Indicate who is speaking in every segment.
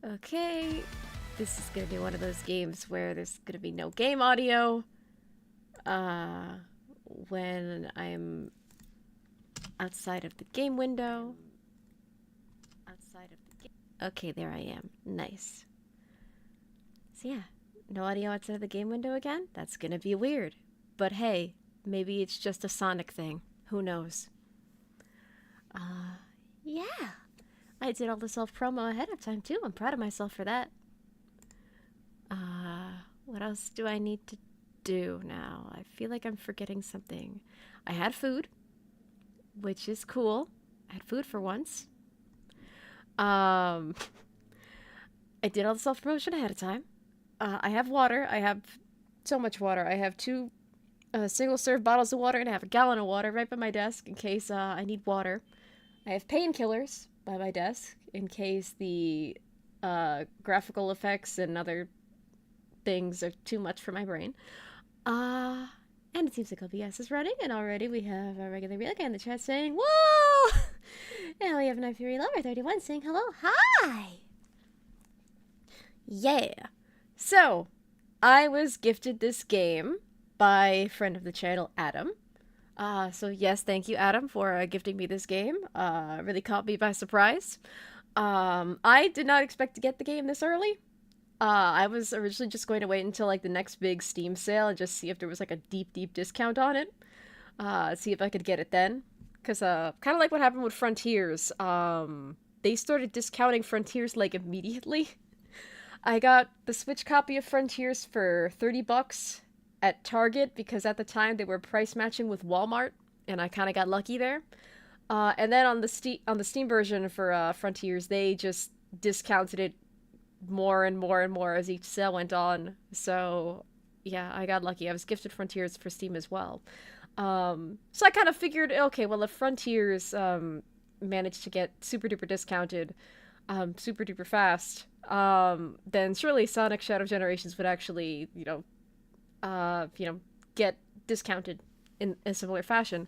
Speaker 1: Okay, this is gonna be one of those games where there's gonna be no game audio. Uh, when I'm outside of the game window. Okay, there I am. Nice. So yeah, no audio outside of the game window again? That's gonna be weird. But hey, maybe it's just a Sonic thing. Who knows? Yeah. I did all the self-promo ahead of time too. I'm proud of myself for that. What else do I need to do now? I feel like I'm forgetting something. I had food, which is cool. I had food for once. I did all the self-promotion ahead of time. I have water. I have so much water. I have two single-serve bottles of water, and I have a gallon of water right by my desk in case I need water. I have painkillers by my desk in case the graphical effects and other things are too much for my brain. And it seems like OBS is running, and already we have a regular real guy in the chat saying, "Whoa!" And we have Night Fury Lover 31 saying hello. Hi! Yeah. So, I was gifted this game by a friend of the channel, Adam. So yes, thank you, Adam, for gifting me this game. Really caught me by surprise. I did not expect to get the game this early. I was originally just going to wait until like the next big Steam sale and just see if there was like a deep discount on it. See if I could get it then. Cause kind of like what happened with Frontiers. They started discounting Frontiers like immediately. I got the Switch copy of Frontiers for $30 at Target because at the time they were price matching with Walmart, and I kind of got lucky there. And then on the Steam version for Frontiers, they just discounted it more and more as each sale went on. So yeah, I got lucky. I was gifted Frontiers for Steam as well. So I kind of figured, okay, well, if Frontiers managed to get super duper discounted, super duper fast, then surely Sonic Shadow Generations would actually, get discounted in a similar fashion.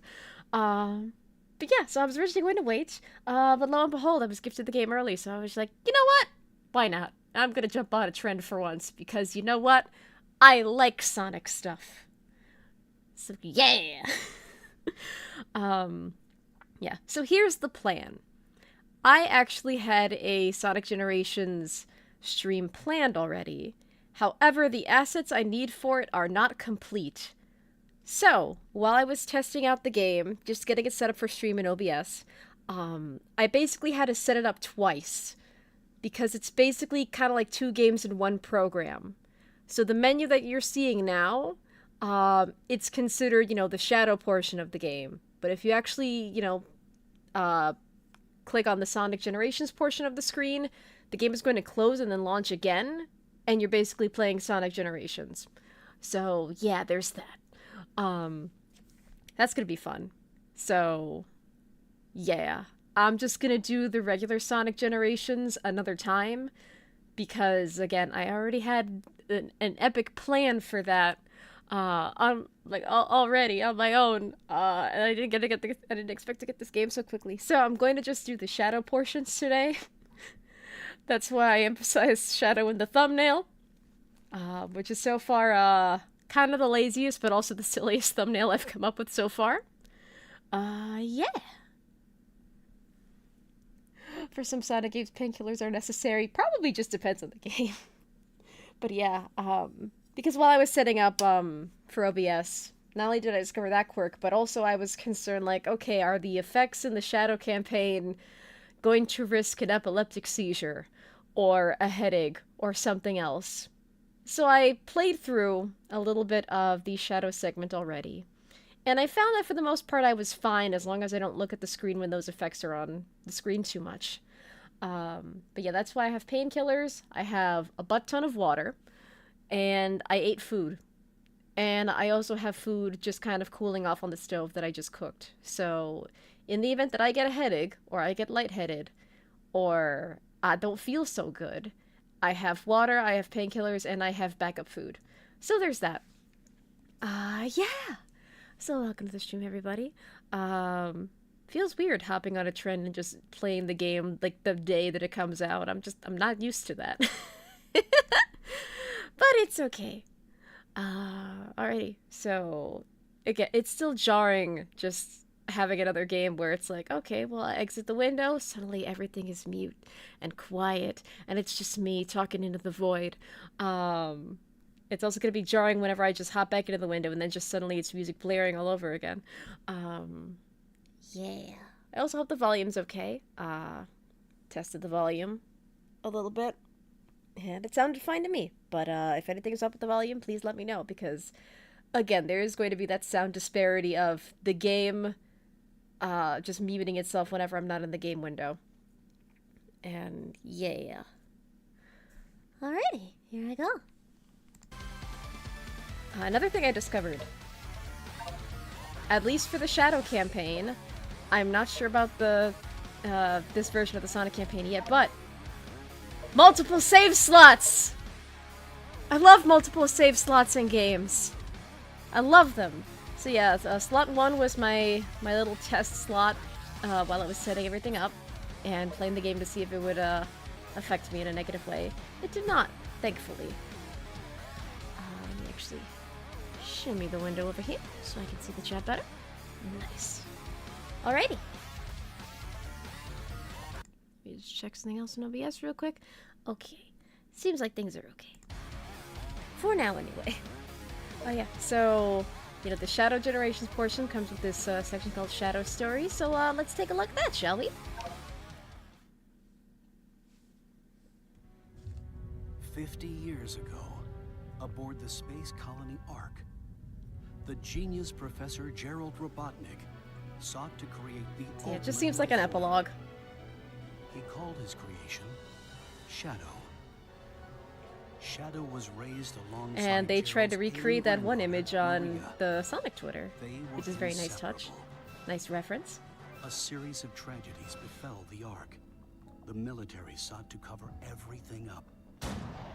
Speaker 1: But yeah, so I was originally going to wait, but lo and behold, I was gifted the game early, so I was like, you know what? Why not? I'm gonna jump on a trend for once, because you know what? I like Sonic stuff. So yeah! Yeah, so here's the plan. I actually had a Sonic Generations stream planned already. However, the assets I need for it are not complete. So, while I was testing out the game, just getting it set up for stream in OBS, I basically had to set it up twice. Because it's basically kind of like two games in one program. So the menu that you're seeing now, it's considered, the shadow portion of the game. But if you actually, click on the Sonic Generations portion of the screen, the game is going to close and then launch again, and you're basically playing Sonic Generations. So yeah, there's that. That's gonna be fun. So yeah, I'm just gonna do the regular Sonic Generations another time, because again, I already had an epic plan for that. On like already on my own, and I didn't expect to get this game so quickly. So I'm going to just do the shadow portions today. That's why I emphasize shadow in the thumbnail, which is so far kind of the laziest, but also the silliest thumbnail I've come up with so far. Yeah. For some Sonic games, painkillers are necessary. Probably just depends on the game. But yeah, because while I was setting up for OBS, not only did I discover that quirk, but also I was concerned, like, okay, are the effects in the Shadow campaign going to risk an epileptic seizure, or a headache, or something else? So I played through a little bit of the Shadow segment already, and I found that for the most part I was fine as long as I don't look at the screen when those effects are on the screen too much. But yeah, that's why I have painkillers, I have a butt ton of water, and I ate food. And I also have food just kind of cooling off on the stove that I just cooked. So in the event that I get a headache, or I get lightheaded, or I don't feel so good, I have water, I have painkillers, and I have backup food. So there's that. Yeah. So welcome to the stream, everybody. Feels weird hopping on a trend and just playing the game like the day that it comes out. I'm not used to that. But it's okay. Alrighty. So again, it's still jarring just having another game where it's like, okay, well, I exit the window, suddenly everything is mute and quiet, and it's just me talking into the void. It's also gonna be jarring whenever I just hop back into the window and then just suddenly it's music blaring all over again. Yeah. I also hope the volume's okay. Tested the volume a little bit, and it sounded fine to me. But if anything's up with the volume, please let me know, because, again, there is going to be that sound disparity of the game just muting itself whenever I'm not in the game window. And yeah. Alrighty, here I go. Another thing I discovered, at least for the Shadow campaign, I'm not sure about the this version of the Sonic campaign yet, but multiple save slots! I love multiple save slots in games. I love them. So yeah, slot 1 was my little test slot while I was setting everything up and playing the game to see if it would affect me in a negative way. It did not, thankfully. Let me actually shimmy the window over here so I can see the chat better. Nice. Alrighty. Let me just check something else in OBS real quick. Okay. Seems like things are okay. For now, anyway. Oh yeah, so, you know, the Shadow Generations portion comes with this section called Shadow Story, so let's take a look at that, shall we?
Speaker 2: 50 years ago, aboard the space colony Ark, the genius Professor Gerald Robotnik sought to create the
Speaker 1: Yeah, it just seems like an epilogue.
Speaker 2: He called his creation Shadow. Shadow was raised alongside
Speaker 1: And they tried to
Speaker 2: Gerald's
Speaker 1: recreate that
Speaker 2: alien
Speaker 1: one
Speaker 2: grandmother,
Speaker 1: image on
Speaker 2: Maria.
Speaker 1: the Sonic Twitter,
Speaker 2: They were
Speaker 1: which is a very nice touch.
Speaker 2: inseparable.
Speaker 1: Nice reference.
Speaker 2: A series of tragedies befell the Ark. The military sought to cover everything up.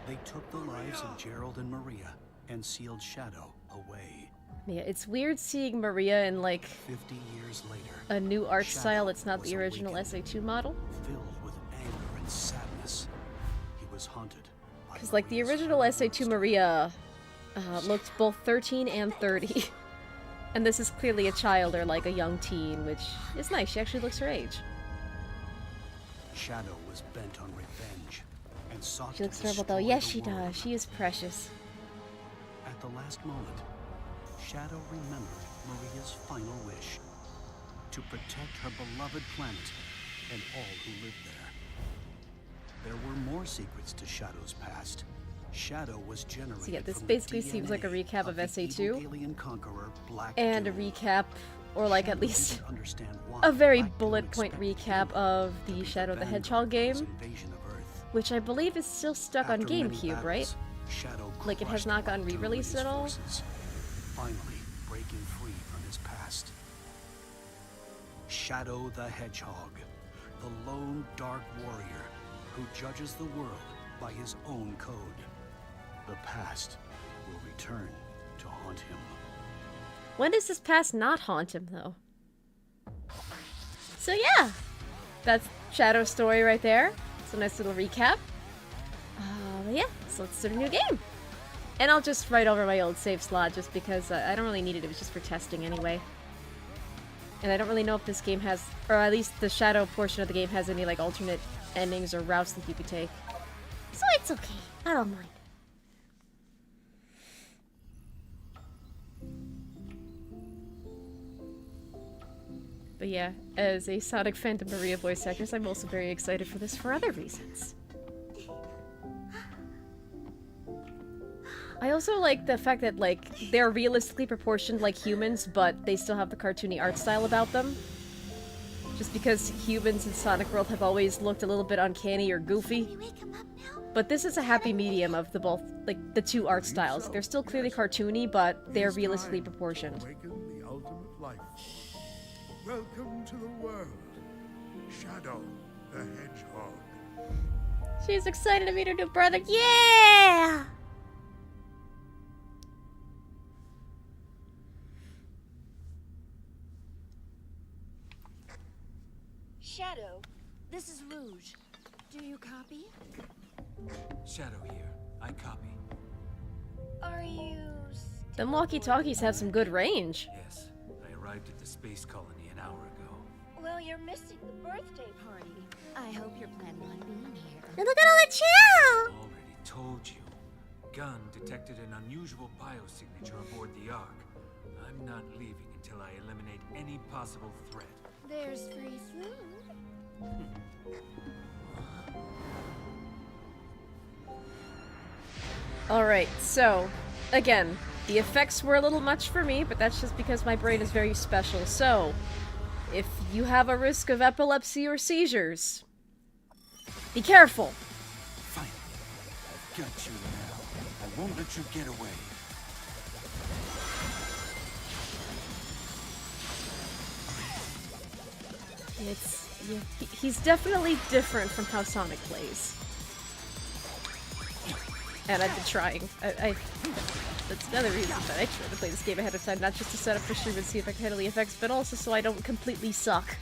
Speaker 2: They took the lives of Gerald and Maria and sealed Shadow away.
Speaker 1: Yeah, it's weird seeing Maria in, like,
Speaker 2: 50 years later,
Speaker 1: a new art
Speaker 2: Shadow
Speaker 1: style. It's not
Speaker 2: was
Speaker 1: the original
Speaker 2: awakened,
Speaker 1: SA2 model.
Speaker 2: filled with anger and sadness. He was haunted by
Speaker 1: Because, like, the
Speaker 2: Maria's
Speaker 1: original
Speaker 2: final
Speaker 1: SA2
Speaker 2: ghost.
Speaker 1: Maria looked both 13 and 30. And this is clearly a child or, like, a young teen, which is nice. She actually looks her age.
Speaker 2: Shadow was bent on revenge and sought
Speaker 1: She looks
Speaker 2: to
Speaker 1: terrible, though.
Speaker 2: destroy
Speaker 1: Yes,
Speaker 2: the
Speaker 1: she
Speaker 2: world.
Speaker 1: does. She is precious.
Speaker 2: At the last moment, Shadow remembered Maria's final wish: to protect her beloved planet and all who lived there. There were more secrets to Shadow's past. Shadow was generated
Speaker 1: So yeah, this
Speaker 2: from the
Speaker 1: basically seems like a
Speaker 2: DNA
Speaker 1: recap of
Speaker 2: the
Speaker 1: SA2.
Speaker 2: evil alien conqueror, Black
Speaker 1: And a
Speaker 2: Doom.
Speaker 1: recap, or like at
Speaker 2: Shadow
Speaker 1: least
Speaker 2: didn't understand why
Speaker 1: a very
Speaker 2: Black Doom
Speaker 1: bullet point
Speaker 2: expected
Speaker 1: recap
Speaker 2: him
Speaker 1: of
Speaker 2: to
Speaker 1: the
Speaker 2: be
Speaker 1: Shadow the
Speaker 2: vanguard
Speaker 1: Hedgehog
Speaker 2: in his
Speaker 1: game,
Speaker 2: invasion of Earth.
Speaker 1: which I believe is still stuck on
Speaker 2: After many
Speaker 1: GameCube, right?
Speaker 2: battles, Shadow
Speaker 1: Like, it has
Speaker 2: crushed
Speaker 1: not gotten
Speaker 2: Black Doom
Speaker 1: re-released
Speaker 2: and his
Speaker 1: at all?
Speaker 2: forces, finally breaking free from his past. Shadow the Hedgehog, the lone dark warrior who judges the world by his own code. The past will return to haunt him.
Speaker 1: When does this past not haunt him, though? So yeah, that's Shadow's story right there. It's a nice little recap. Yeah, so let's start a new game. And I'll just write over my old save slot just because I don't really need it. It was just for testing anyway. And I don't really know if this game has, or at least the Shadow portion of the game has any like alternate endings or routes that you could take. So it's okay. I don't mind. But yeah, as a Sonic Phantom Maria voice actress, I'm also very excited for this for other reasons. I also like the fact that, like, they're realistically proportioned like humans, but they still have the cartoony art style about them. Just because humans in Sonic World have always looked a little bit uncanny or goofy. But this is a happy medium of the both, like, the two art styles. They're still clearly cartoony, but they're realistically proportioned.
Speaker 3: Awaken the ultimate life. Welcome to the world, Shadow the Hedgehog.
Speaker 1: She's excited to meet her new brother. Yeah!
Speaker 4: Shadow, this is Rouge. Do you copy?
Speaker 5: Shadow here. I copy.
Speaker 4: Are you...
Speaker 1: Them walkie-talkies have some good range.
Speaker 5: Yes, I arrived at the space colony an hour ago.
Speaker 4: Well, you're missing the birthday party. I hope you're planning on being here.
Speaker 6: And look at all the chow!
Speaker 5: Already told you. Gun detected an unusual biosignature aboard the Ark. I'm not leaving until I eliminate any possible threat.
Speaker 4: There's free food.
Speaker 1: Alright, so, again, the effects were a little much for me, but that's just because my brain is very special. So, if you have a risk of epilepsy or seizures, be careful.
Speaker 5: Finally, I've got you now. I won't let you get away.
Speaker 1: He's definitely different from how Sonic plays. And I've been trying. That's another reason that I try to play this game ahead of time, not just to set up for stream and see if I can handle the effects, but also so I don't completely suck.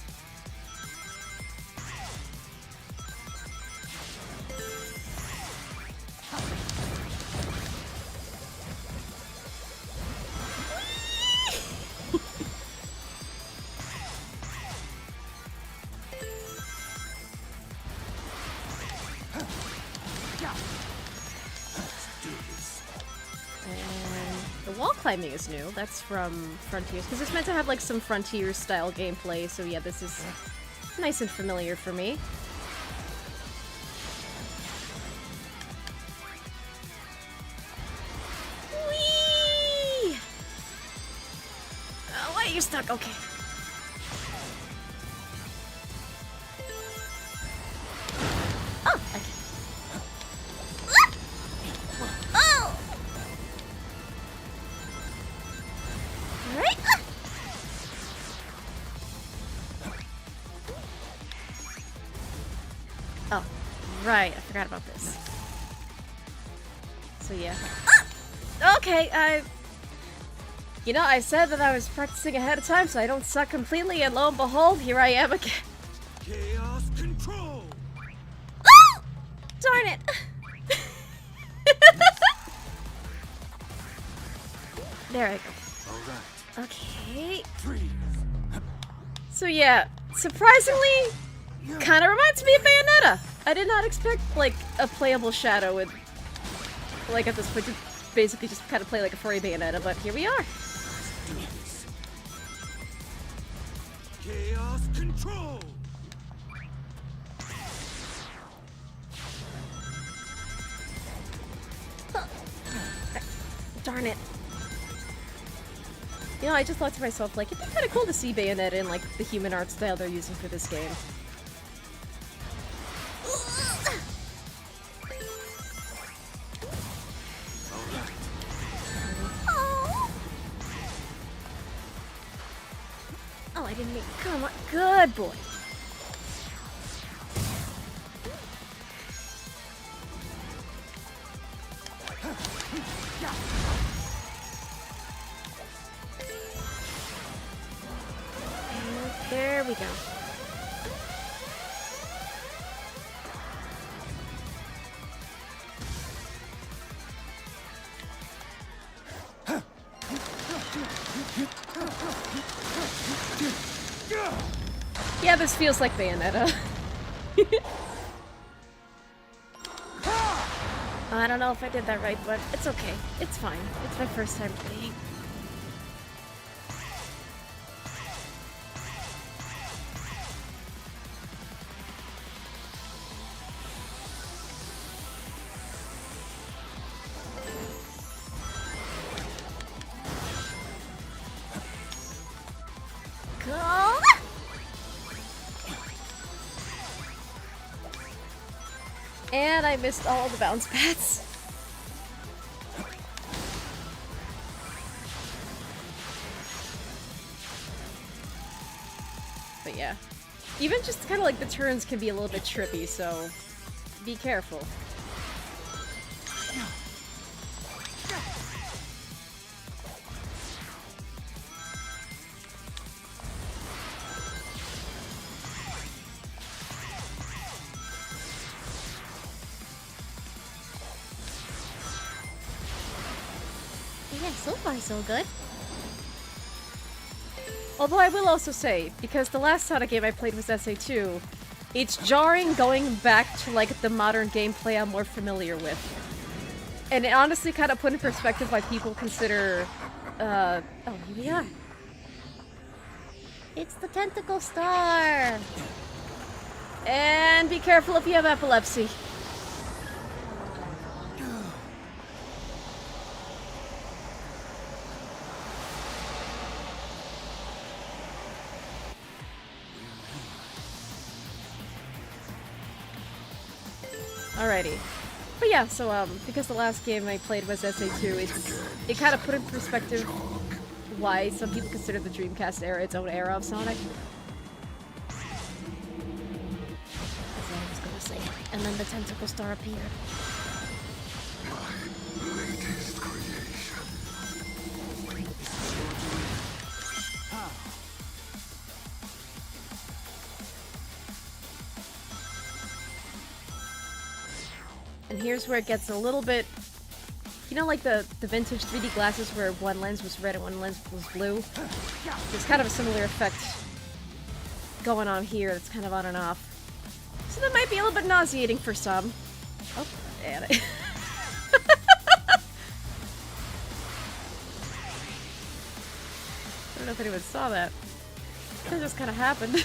Speaker 1: Climbing is new. That's from Frontiers, because it's meant to have like some Frontiers style gameplay, so yeah, this is nice and familiar for me. Whee! Oh, wait, you're stuck. Okay. Oh, okay. Right, I forgot about this. So yeah. Okay, you know, I said that I was practicing ahead of time so I don't suck completely, and lo and behold, here I am again.
Speaker 5: Chaos control!
Speaker 1: Oh! Darn it! There I go.
Speaker 5: Alright.
Speaker 1: Okay.
Speaker 5: Freeze!
Speaker 1: So yeah, surprisingly, kinda reminds me of Bayonetta. I did not expect, like, a playable Shadow with, like, at this point, to basically just kind of play like a furry Bayonetta, but here we are.
Speaker 5: Chaos control!
Speaker 1: Darn it. You know, I just thought to myself, like, it'd be kind of cool to see Bayonetta in, like, the human art style they're using for this game. Oh, I didn't mean. Come on, good boy. And there we go. Yeah, this feels like Bayonetta. I don't know if I did that right, but it's okay. It's fine. It's my first time playing. Go! And I missed all the bounce pads. But yeah. Even just kind of like the turns can be a little bit trippy, so be careful.
Speaker 6: so far so good.
Speaker 1: Although I will also say, because the last Sonic game I played was SA2, it's jarring going back to like the modern gameplay I'm more familiar with. And it honestly kind of put in perspective why people consider, oh, here we are.
Speaker 6: It's the tentacle star.
Speaker 1: And be careful if you have epilepsy. Alrighty. But yeah, so because the last game I played was SA2, it kind of put in perspective why some people consider the Dreamcast era its own era of Sonic.
Speaker 6: That's what I was gonna say. And then the tentacle star appeared.
Speaker 3: Latest creation.
Speaker 1: And here's where it gets a little bit... You know, like the vintage 3D glasses where one lens was red and one lens was blue? There's kind of a similar effect going on here that's kind of on and off. So that might be a little bit nauseating for some. Oh, damn it. I don't know if anyone saw that. It just kind of happened.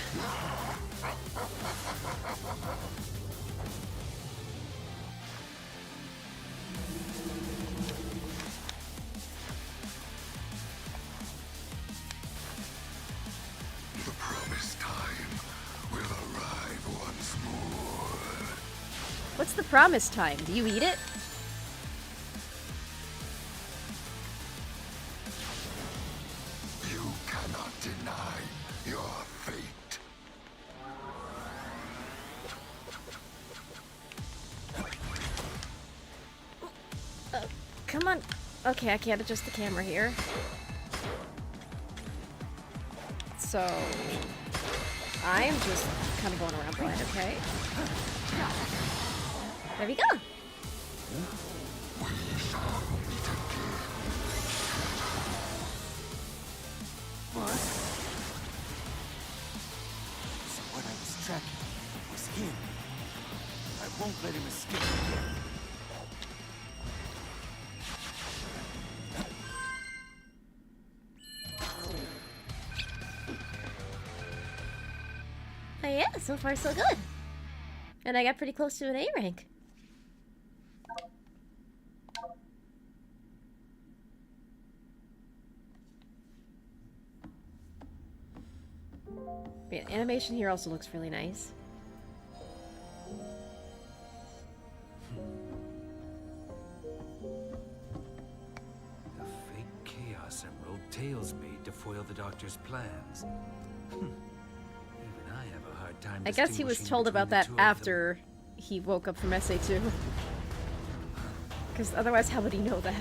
Speaker 3: The promised time will arrive once more.
Speaker 1: What's the promised time? Do you eat it?
Speaker 3: You cannot deny your fate.
Speaker 1: Come on. Okay, I can't adjust the camera here. So, I am just kind of going around blind, okay? There we go. What?
Speaker 7: So what I was tracking was him. I won't let him escape again.
Speaker 6: Oh yeah, so far so good. And I got pretty close to an A rank.
Speaker 1: Yeah, animation here also looks really nice.
Speaker 5: The fake Chaos Emerald Tails made to foil the Doctor's plans. Even I have a hard time
Speaker 1: I guess he was
Speaker 5: distinguishing
Speaker 1: told
Speaker 5: between
Speaker 1: about
Speaker 5: the
Speaker 1: that
Speaker 5: two of them.
Speaker 1: after he woke up from SA2. Because otherwise, how would he know that?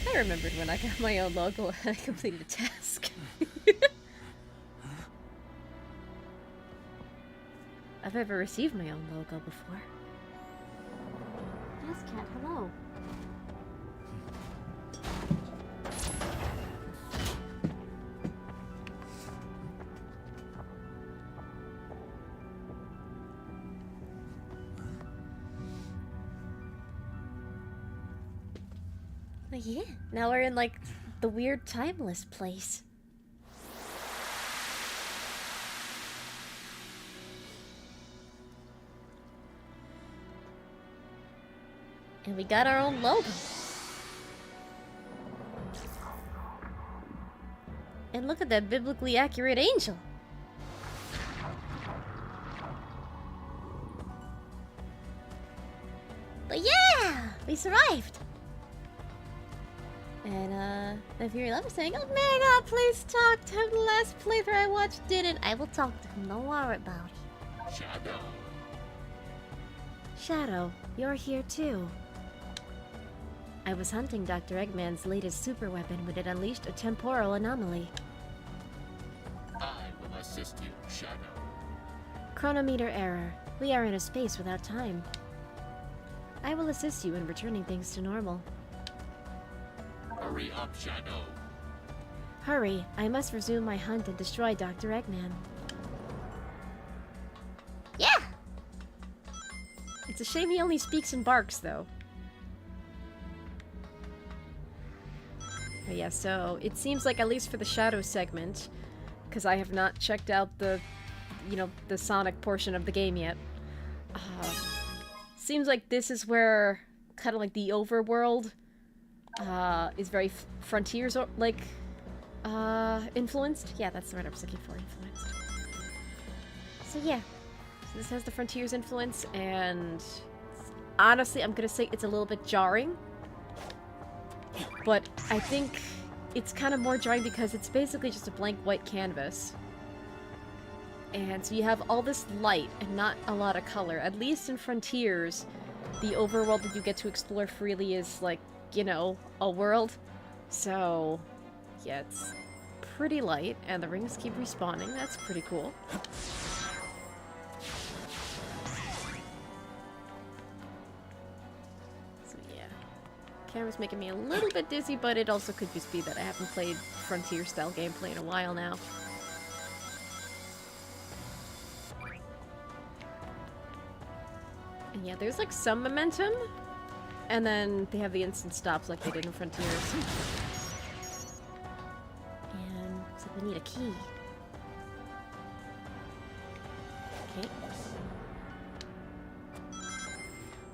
Speaker 1: I remembered when I got my own logo and I completed a task. I've ever received my own logo before.
Speaker 6: Yes, cat, hello. Oh, yeah, now we're in like the weird timeless place. And we got our own logo. And look at that biblically accurate angel. But yeah, we survived. And if you're ever saying, "Oh Mega, please talk to him. The last playthrough I watched didn't," I will talk to him. Don't worry about it. Shadow, you're here too. I was hunting Dr. Eggman's latest super weapon when it unleashed a temporal anomaly.
Speaker 8: I will assist you, Shadow.
Speaker 6: Chronometer error. We are in a space without time. I will assist you in returning things to normal.
Speaker 8: Hurry up, Shadow.
Speaker 6: Hurry, I must resume my hunt and destroy Dr. Eggman.
Speaker 1: Yeah! It's a shame he only speaks and barks, though. But yeah, so it seems like, at least for the Shadow segment, because I have not checked out the, you know, the Sonic portion of the game yet. Seems like this is where kind of like the overworld is very Frontiers like influenced. Yeah, that's the word I was looking for. Influenced. So yeah, so this has the Frontiers influence, and honestly, I'm gonna say it's a little bit jarring. But I think it's kind of more jarring because it's basically just a blank white canvas. And so you have all this light and not a lot of color. At least in Frontiers, the overworld that you get to explore freely is like, you know, a world. So, yeah, it's pretty light, and the rings keep respawning. That's pretty cool. So, yeah. Camera's making me a little bit dizzy, but it also could just be that I haven't played Frontier-style gameplay in a while now. And yeah, there's like some momentum, and then they have the instant stops like they did in Frontiers. And looks like we need a key. Okay.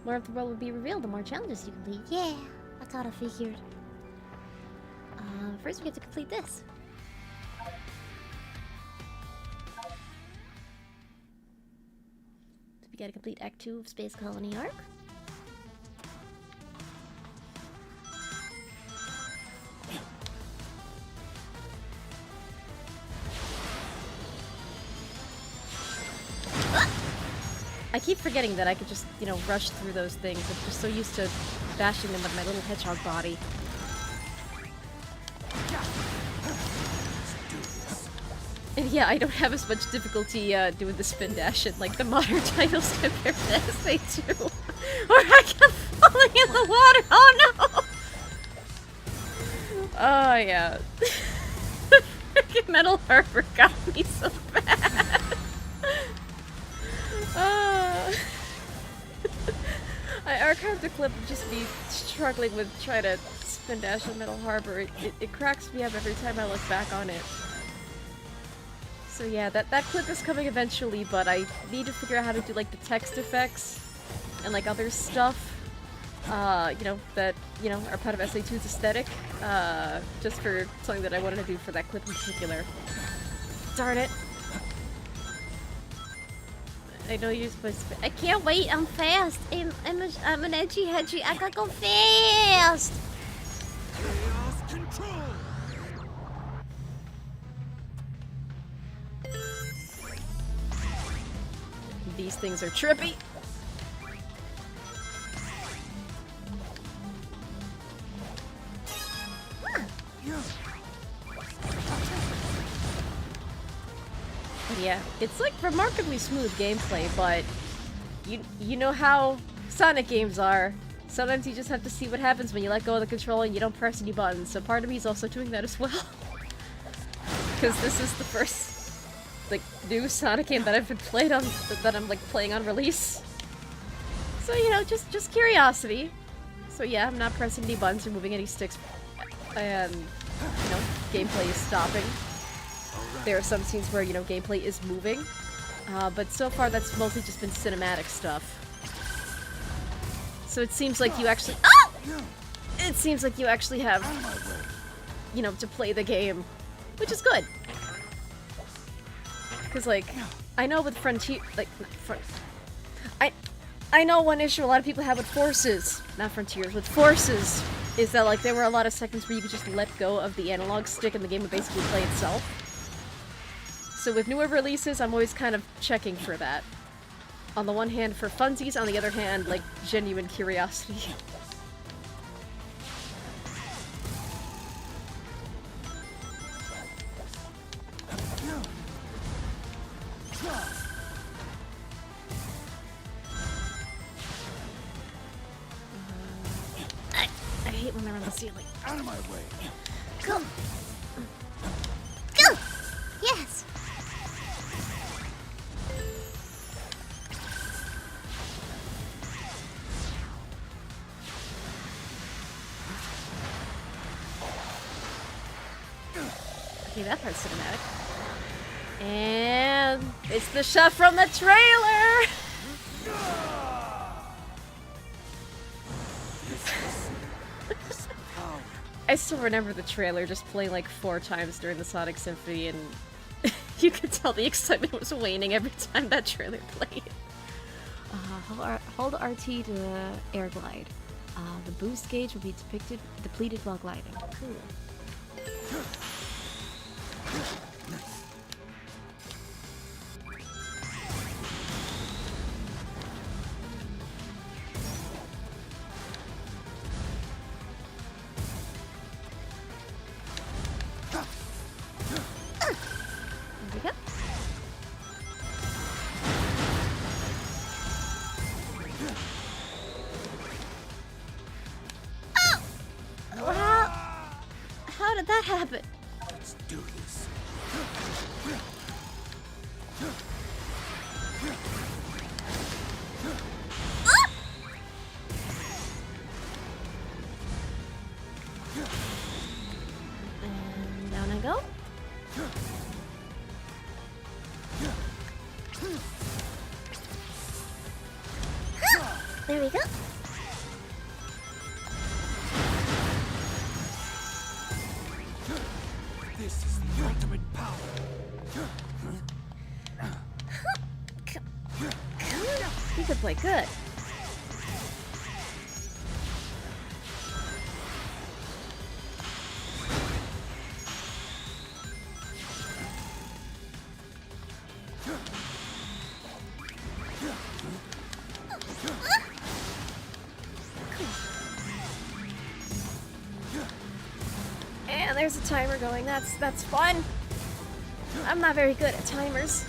Speaker 1: More of the world will be revealed, the more challenges you complete.
Speaker 6: Yeah, I kinda figured.
Speaker 1: First we get to complete this.
Speaker 6: We gotta complete Act 2 of Space Colony Arc.
Speaker 1: I keep forgetting that I could just, you know, rush through those things. I'm just so used to bashing them with my little hedgehog body. And yeah, I don't have as much difficulty doing the spin dash in like the modern titles compared to SA2. Or I kept falling in the water. Oh no! Oh yeah. Freaking Metal Harbor got me so bad. I archived a clip of just me struggling with trying to spin dash in Metal Harbor. It cracks me up every time I look back on it. So yeah, that clip is coming eventually, but I need to figure out how to do like the text effects and like other stuff, you know, that, you know, are part of SA2's aesthetic, just for something that I wanted to do for that clip in particular. Darn it. I know you're supposed to.
Speaker 6: I can't wait, I'm fast. I'm an edgy hedgy. I gotta go fast.
Speaker 7: Chaos control!
Speaker 1: These things are trippy. But yeah, it's like remarkably smooth gameplay, but you know how Sonic games are. Sometimes you just have to see what happens when you let go of the controller and you don't press any buttons. So part of me is also doing that as well. Because this is the first like new Sonic game that I've been played on, that I'm like playing on release. So you know, just curiosity. So yeah, I'm not pressing any buttons or moving any sticks, and you know, gameplay is stopping. There are some scenes where, you know, gameplay is moving, but so far that's mostly just been cinematic stuff. So it seems like you actually— oh! It seems like you actually have, you know, to play the game, which is good. Because, like, I know with Frontier, like, I know one issue a lot of people have with Forces, not Frontiers, with Forces, is that, like, there were a lot of seconds where you could just let go of the analog stick and the game would basically play itself. So with newer releases, I'm always kind of checking for that. On the one hand, for funsies, on the other hand, like, genuine curiosity. I hate when they're on the ceiling.
Speaker 7: Out of my way.
Speaker 6: Go! Go! Yes!
Speaker 1: Okay, that part's cinematic. And it's the chef from the trailer! I still remember the trailer just playing like 4 times during the Sonic Symphony, and you could tell the excitement was waning every time that trailer played.
Speaker 6: Hold RT to air glide. The boost gauge will be depleted while gliding. Cool. There we go. How did that happen?
Speaker 7: Let's do this.
Speaker 6: And down I go. There we go.
Speaker 7: This is the ultimate power.
Speaker 1: He could play good. And there's a timer going. That's fun. I'm not very good at timers.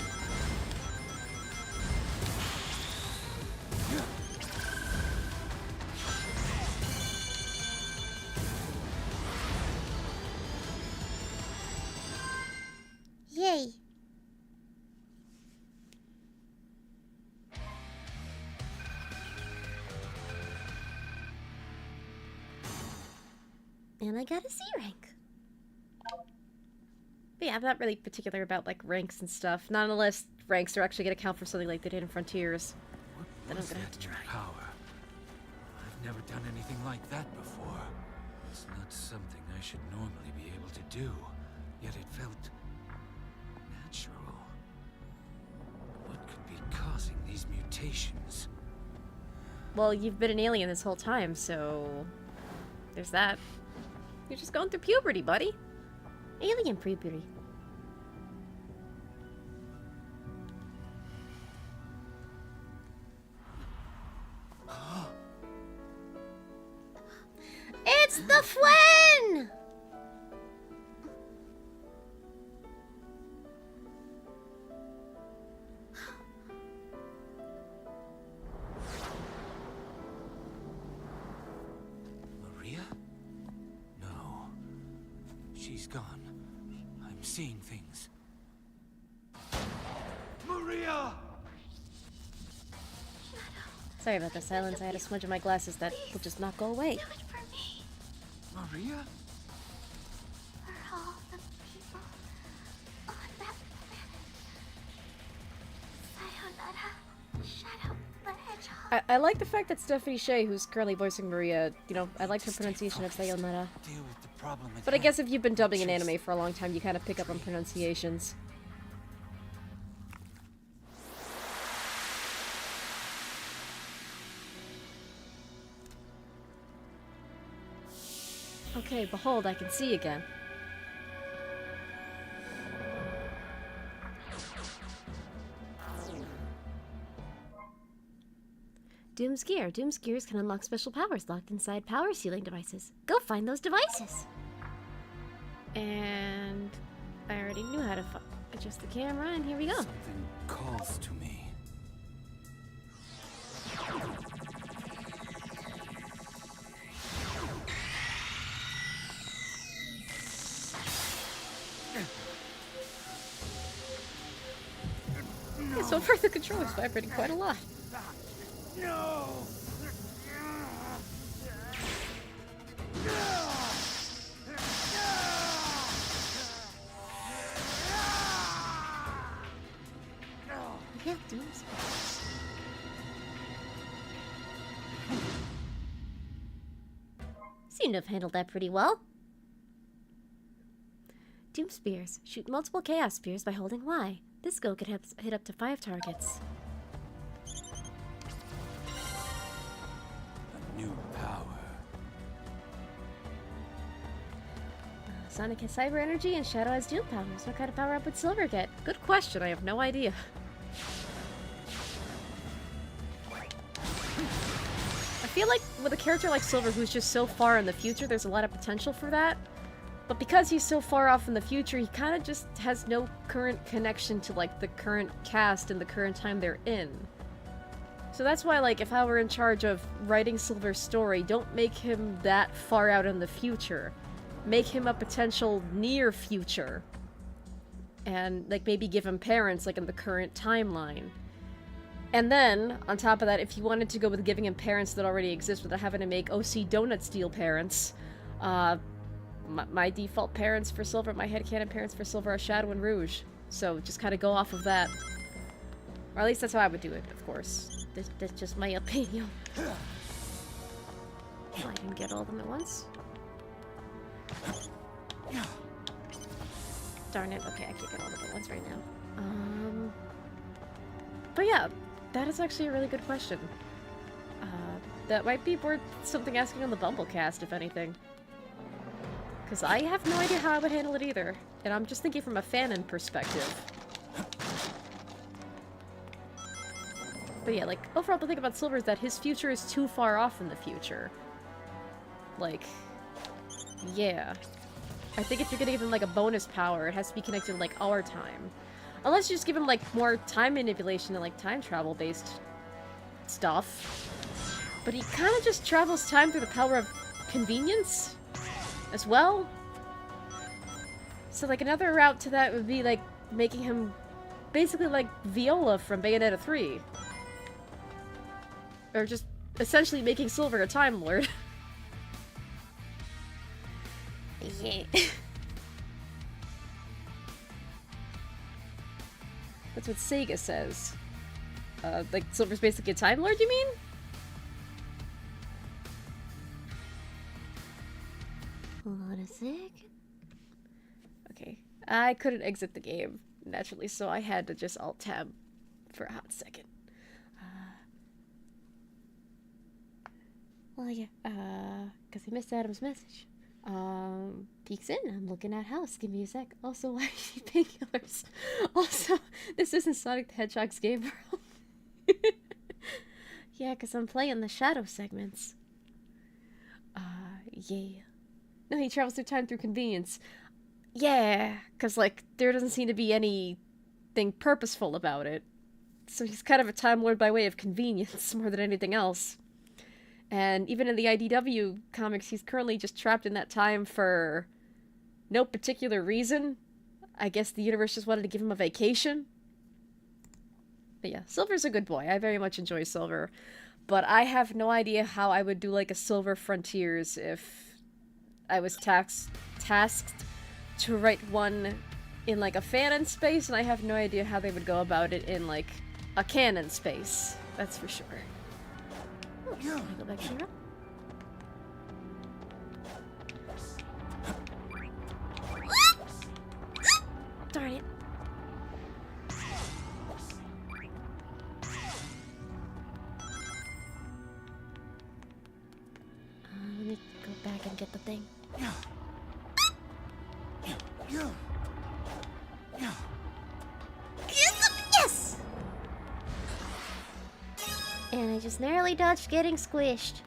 Speaker 6: Yay. And I got a C rank.
Speaker 1: But yeah, I'm not really particular about like ranks and stuff. Not unless ranks are actually gonna count for something like they did in Frontiers. Then I'm
Speaker 5: Was
Speaker 1: gonna have to
Speaker 5: that
Speaker 1: try.
Speaker 5: new power? I've never done anything like that before. It's not something I should normally be able to do, yet it felt natural. What could be causing these mutations?
Speaker 1: Well, you've been an alien this whole time, so there's that. You're just going through puberty, buddy.
Speaker 6: Alien puberty. It's the Fwen!
Speaker 5: Maria? No. She's gone. I'm seeing things. Maria!
Speaker 1: Sorry about the silence. I had a smudge in my glasses that will just not go away.
Speaker 4: Do it for me.
Speaker 5: Maria?
Speaker 4: For all the people on that planet. Sayonara, Shadow the Hedgehog.
Speaker 1: I like the fact that Stephanie Shea, who's currently voicing Maria, you know, I liked her pronunciation of Sayonara.
Speaker 5: Deal with the problem at
Speaker 1: But I
Speaker 5: hand.
Speaker 1: guess if you've been dubbing an anime for a long time, you kind of pick up on pronunciations. Okay, behold, I can see again.
Speaker 6: Doom's gear. Doom's gears can unlock special powers locked inside power sealing devices. Go find those devices!
Speaker 1: And I already knew how to adjust the camera, and here we go.
Speaker 5: Something calls to me.
Speaker 1: Yeah, so far the controller's vibrating quite a lot.
Speaker 7: No!
Speaker 6: Yeah, Doom's seem to have handled that pretty well. Doom spears. Shoot multiple chaos spears by holding Y. This skill could hit up to 5 targets.
Speaker 5: A new power.
Speaker 1: Sonic has cyber energy and Shadow has Doom powers. What kind of power up would Silver get? Good question, I have no idea. I feel like with a character like Silver who's just so far in the future, there's a lot of potential for that. But because he's so far off in the future, he kind of just has no current connection to, like, the current cast and the current time they're in. So that's why, like, if I were in charge of writing Silver's story, don't make him that far out in the future. Make him a potential near future. And, like, maybe give him parents, like, in the current timeline. And then, on top of that, if you wanted to go with giving him parents that already exist without having to make OC Donut Steel parents, my default parents for Silver, my headcanon parents for Silver are Shadow and Rouge. So just kind of go off of that. Or at least that's how I would do it, of course. That's just my opinion. Oh, I didn't get all of them at once. Darn it. Okay, I can't get all of them at once right now. But yeah, that is actually a really good question. That might be worth something asking on the Bumblecast, if anything. Because I have no idea how I would handle it either. And I'm just thinking from a fanon perspective. But yeah, like, overall the thing about Silver is that his future is too far off in the future. Like, yeah. I think if you're gonna give him, like, a bonus power, it has to be connected to, like, our time. Unless you just give him, like, more time manipulation and, like, time travel-based stuff. But he kind of just travels time through the power of convenience as well. So, like, another route to that would be, like, making him basically like Viola from Bayonetta 3. Or just essentially making Silver a Time Lord. Yeah. That's what Sega says. Like, Silver's basically a Time Lord, you mean?
Speaker 6: Hold on a sec.
Speaker 1: Okay. I couldn't exit the game, naturally, so I had to just Alt-Tab for a hot second.
Speaker 6: Well, yeah, because I missed Adam's message. Peeks in, I'm looking at house, give me a sec. Also, why is he painkillers? Also, this isn't Sonic the Hedgehog's game world. Yeah, because I'm playing the shadow segments. Yeah.
Speaker 1: No, he travels through time through convenience. Yeah, because, like, there doesn't seem to be anything purposeful about it. So he's kind of a Time Lord by way of convenience more than anything else. And even in the IDW comics, he's currently just trapped in that time for no particular reason. I guess the universe just wanted to give him a vacation. But yeah, Silver's a good boy. I very much enjoy Silver. But I have no idea how I would do, like, a Silver Frontiers if I was tasked to write one in, like, a fanon space, and I have no idea how they would go about it in, like, a canon space. That's for sure.
Speaker 6: Oh, can I go back here? Darn it. Let me go back and get the thing. Yes! And I just narrowly dodged getting squished.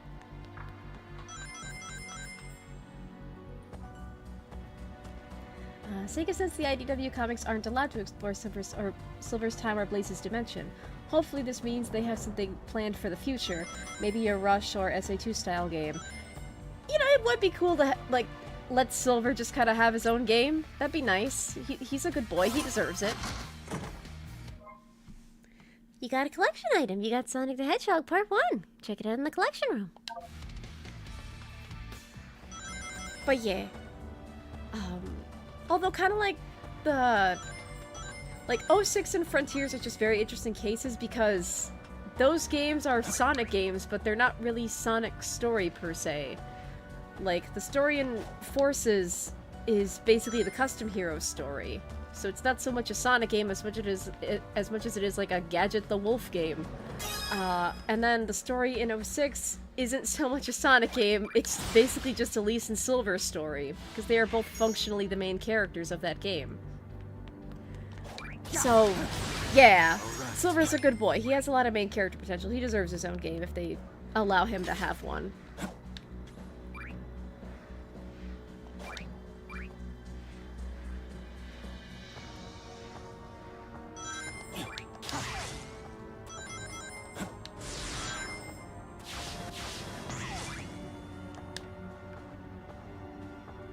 Speaker 6: Sega says the IDW comics aren't allowed to explore Silver's time or Blaze's dimension. Hopefully this means they have something planned for the future. Maybe a Rush or SA2 style game. You know, it would be cool to, like, let Silver just kind of have his own game. That'd be nice. He's a good boy. He deserves it. You got a collection item. You got Sonic the Hedgehog Part 1. Check it out in the collection room. But yeah. Although kind of like the... Like, 06 and Frontiers are just very interesting cases because those games are Sonic games, but they're not really Sonic story per se. Like, the story in Forces is basically the Custom Heroes story. So it's not so much a Sonic game as much as it is like a Gadget the Wolf game. And then the story in 06 isn't so much a Sonic game, it's basically just Elise and Silver's story, because they are both functionally the main characters of that game. So, yeah, Silver's a good boy. He has a lot of main character potential. He deserves his own game if they allow him to have one.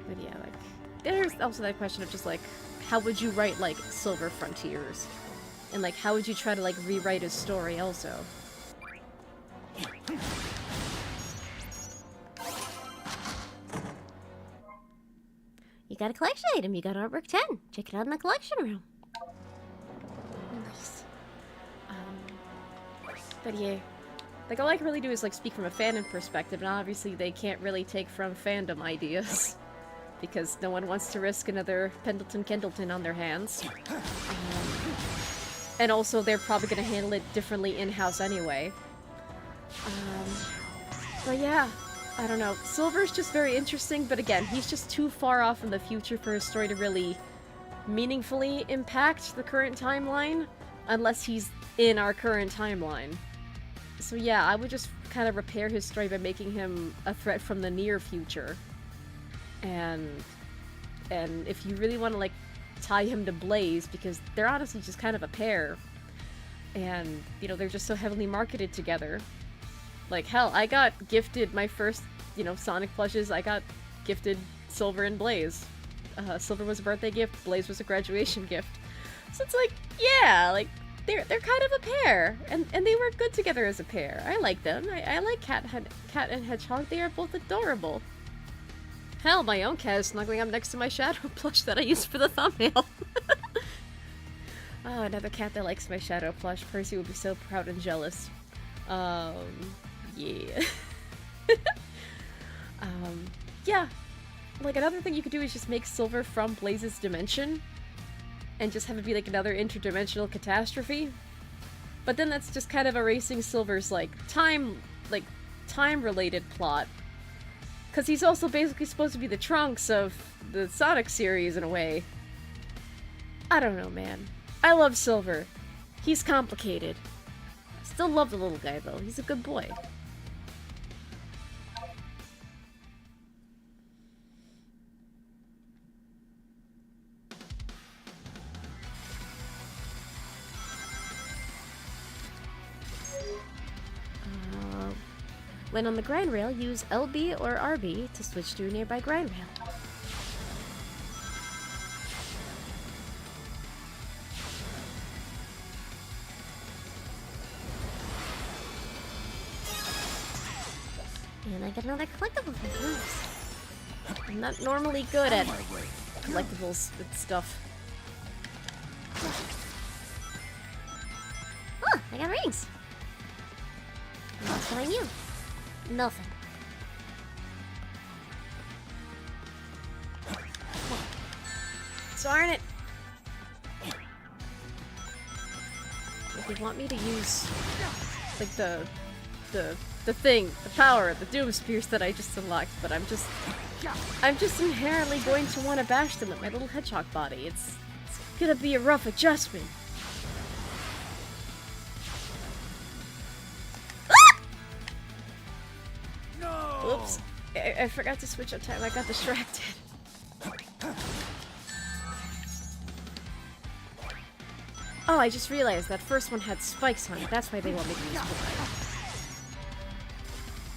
Speaker 6: But yeah, like, there's also that question of just, like, how would you write, like, Silver Frontiers? And, like, how would you try to, like, rewrite his story also? You got a collection item. You got Artwork 10. Check it out in the collection room. Nice. But yeah. Like, all I can really do is, like, speak from a fandom perspective, and obviously they can't really take from fandom ideas. Because no one wants to risk another Pendleton-Kendleton on their hands. And also, they're probably going to handle it differently in-house anyway. But yeah, I don't know. Silver's just very interesting, but again, he's just too far off in the future for his story to really meaningfully impact the current timeline, unless he's in our current timeline. So yeah, I would just kind of repair his story by making him a threat from the near future. And if you really want to, like, tie him to Blaze, because they're honestly just kind of a pair. And, you know, they're just so heavily marketed together. Like, hell, I got gifted my first, you know, Sonic plushes. I got gifted Silver and Blaze. Silver was a birthday gift, Blaze was a graduation gift. So it's like, yeah, like, they're kind of a pair. And they work good together as a pair. I like them. I like Cat and Hedgehog. They are both adorable. Hell, my own cat is snuggling up next to my Shadow plush that I used for the thumbnail. Oh, another cat that likes my Shadow plush. Percy would be so proud and jealous. Yeah. Yeah. Like, another thing you could do is just make Silver from Blaze's dimension. And just have it be, like, another interdimensional catastrophe. But then that's just kind of erasing Silver's, like, time-related plot. Because he's also basically supposed to be the Trunks of the Sonic series, in a way. I don't know, man. I love Silver. He's complicated. I still love the little guy, though. He's a good boy. When on the grind rail, use LB or RB to switch to a nearby grind rail. And I get another collectible from this. I'm not normally good at collectibles and stuff. Oh, I got rings! And that's what I knew. Nothing. Darn it! If you want me to use, like, the thing, the power, the Doom Spears that I just unlocked, but I'm just inherently going to want to bash them with my little hedgehog body. It's gonna be a rough adjustment. Oops. I forgot to switch up time. I got distracted. Oh, I just realized that first one had spikes on it. That's why they want me to use blind.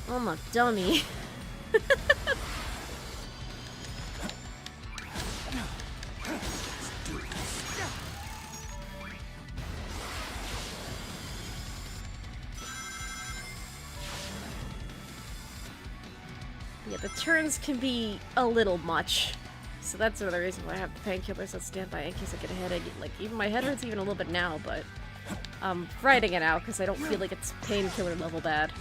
Speaker 6: Oh, I'm a dummy. Yeah, the turns can be a little much. So that's another reason why I have the painkillers on standby in case I get a headache. Like, even my head hurts even a little bit now, but I'm writing it out because I don't feel like it's painkiller level bad.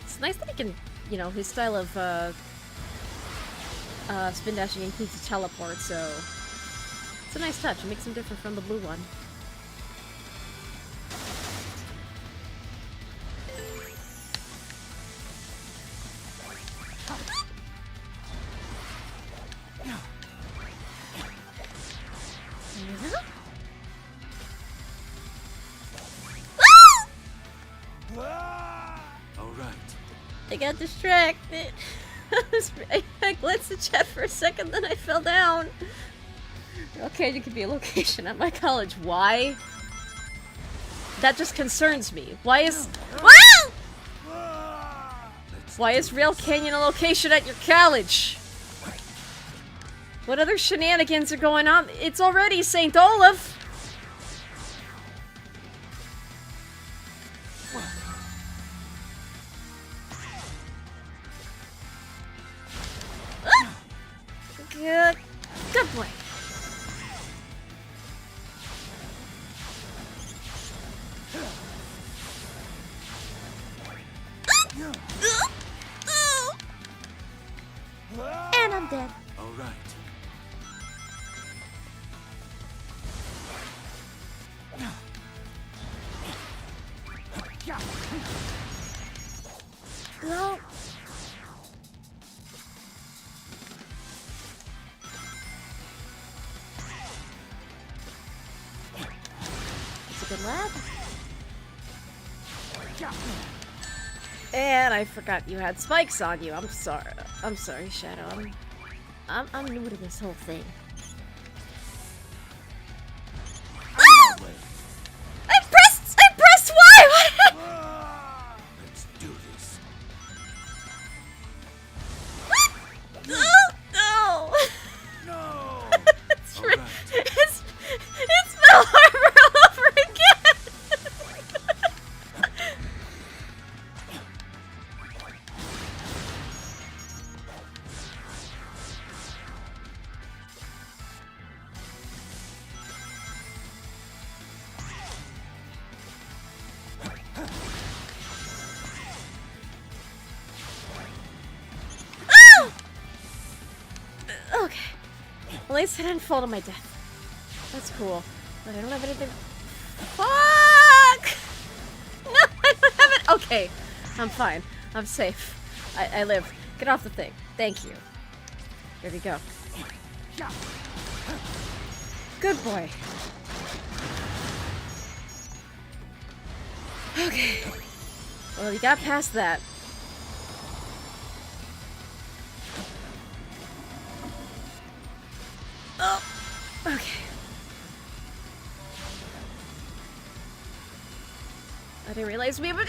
Speaker 6: It's nice that he can, you know, his style of spin dashing includes a teleport, so it's a nice touch. It makes him different from the blue one. I got distracted. I glanced at chat for a second, then I fell down. Okay, you could be a location at my college. Why? That just concerns me. Why is... Why is Rail Canyon a location at your college? What other shenanigans are going on? It's already St. Olaf! Good boy. And I'm dead.
Speaker 5: All right.
Speaker 6: No. Good lad. And I forgot you had spikes on you. I'm sorry. I'm sorry, Shadow. I'm new to this whole thing. I pressed Y! What happened?
Speaker 5: Let's do this.
Speaker 6: No!
Speaker 5: No!
Speaker 6: It's
Speaker 5: All right.
Speaker 6: it's Bell Harbor all over again! Okay. At least I didn't fall to my death. That's cool. But I don't have anything. Fuck! No, I don't have it. Okay. I'm fine. I'm safe. I live. Get off the thing. Thank you. There we go. Good boy. Okay. Well, you got past that. Oh, okay. I didn't realize we would.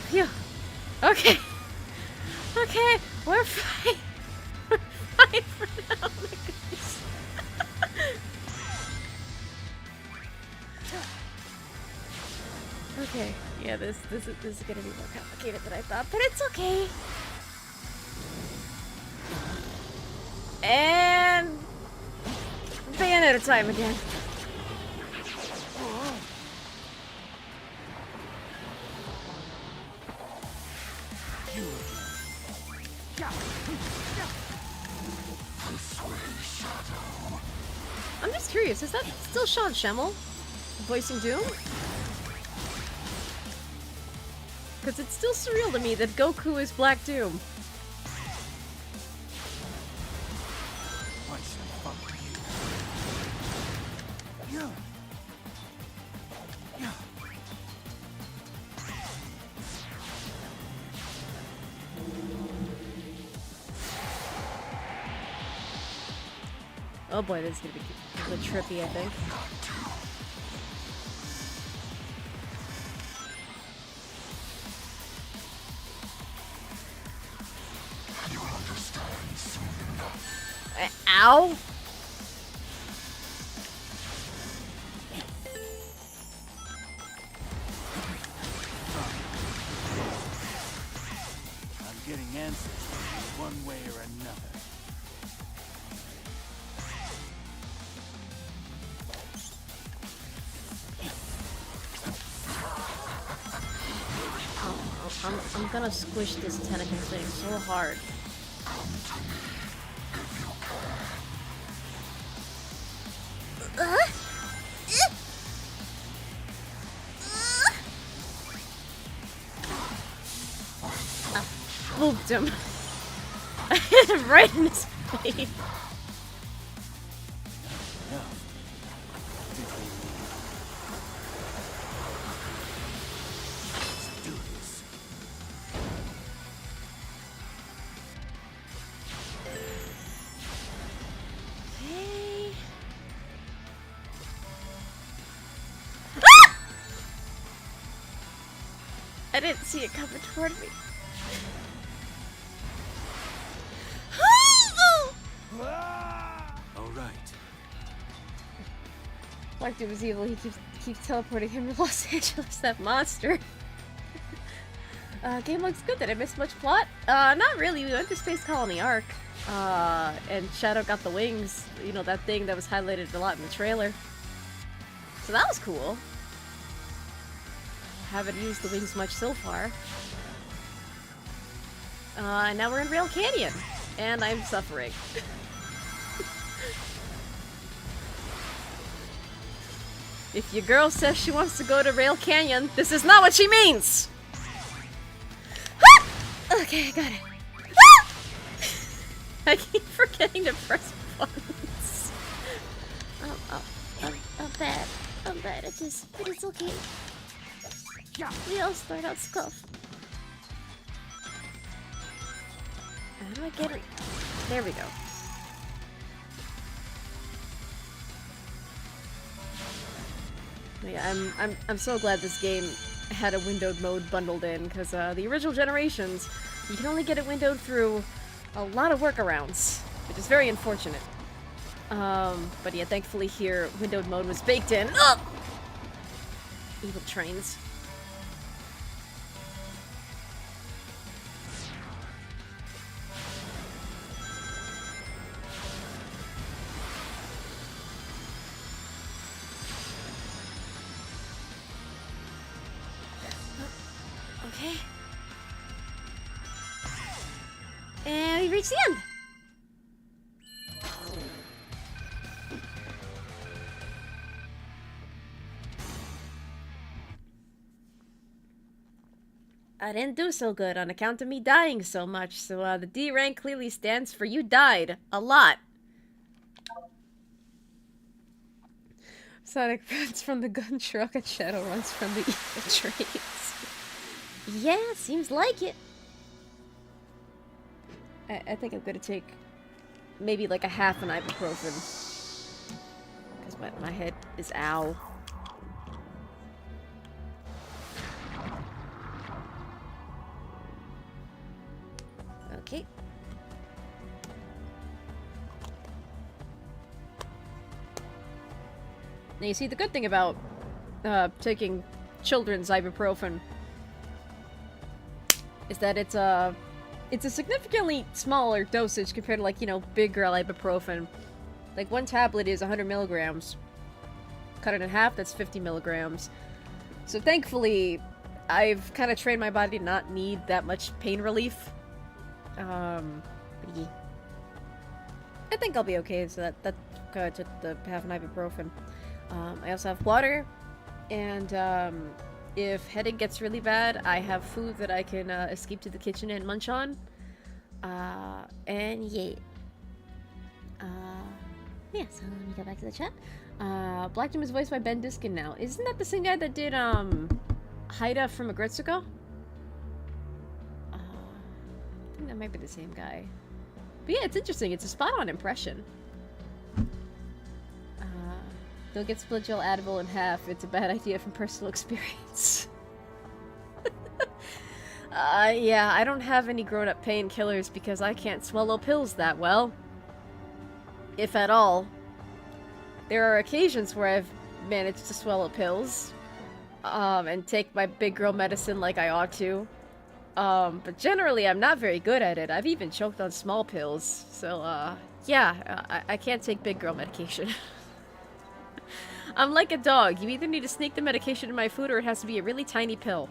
Speaker 6: Phew. Okay. Okay, we're fine. We're fine for now. Oh my goodness. Okay. Yeah, this is gonna be more complicated than I thought, but it's okay. And Bayonetta time again. I'm just curious, is that still Sean Schemmel voicing Doom? Because it's still surreal to me that Goku is Black Doom.
Speaker 7: Why should I follow you? Yeah. Yeah.
Speaker 6: Oh boy, this is gonna be a bit trippy, I think. Ow!
Speaker 7: I'm getting answers from you one way or another.
Speaker 6: I'm gonna squish this tentacle thing so hard. Booped him. I hit him right in his face.
Speaker 7: No. Let's do this.
Speaker 6: Okay. I didn't see it coming toward me.
Speaker 5: All right.
Speaker 6: Black Doom is evil. He keeps teleporting him to Los Angeles. That monster. Game looks good. Did I miss much plot? Not really. We went to Space Colony Arc. And Shadow got the wings. You know, that thing that was highlighted a lot in the trailer. So that was cool. Haven't used the wings much so far. And now we're in Rail Canyon. And I'm suffering. If your girl says she wants to go to Rail Canyon, this is not what she means! Okay, I got it. I keep forgetting to press buttons. I'm bad. I'm bad at this, but it's okay. We all start out scuffed. How do I get it? There we go. Yeah, I'm so glad this game had a windowed mode bundled in, because the original generations, you can only get it windowed through a lot of workarounds, which is very unfortunate. But yeah, thankfully here, windowed mode was baked in. Oh! Evil trains. Okay. And we reached the end! I didn't do so good on account of me dying so much, so the D rank clearly stands for you died. A lot. Sonic runs from the gun truck and Shadow runs from the evil trains. Yeah, seems like it. I think I'm gonna take maybe like a half an ibuprofen. Because my head is ow. Okay. Now you see, the good thing about taking children's ibuprofen is that it's a significantly smaller dosage compared to, like, you know, big girl ibuprofen. Like, one tablet is 100 milligrams. Cut it in half, that's 50 milligrams. So thankfully, I've kind of trained my body to not need that much pain relief. Yeah. I think I'll be okay, so that took the half an ibuprofen. I also have water, and if headache gets really bad, I have food that I can escape to the kitchen and munch on. And yeah. Yeah, so let me go back to the chat. Black Doom is voiced by Ben Diskin now. Isn't that the same guy that did, Haida from Agretsuko? I think that might be the same guy. But yeah, it's interesting. It's a spot-on impression. Don't get split gel Advil in half. It's a bad idea from personal experience. Yeah, I don't have any grown-up painkillers because I can't swallow pills that well. If at all. There are occasions where I've managed to swallow pills, and take my big girl medicine like I ought to. But generally I'm not very good at it. I've even choked on small pills. So, yeah, I can't take big girl medication. I'm like a dog. You either need to sneak the medication in my food or it has to be a really tiny pill.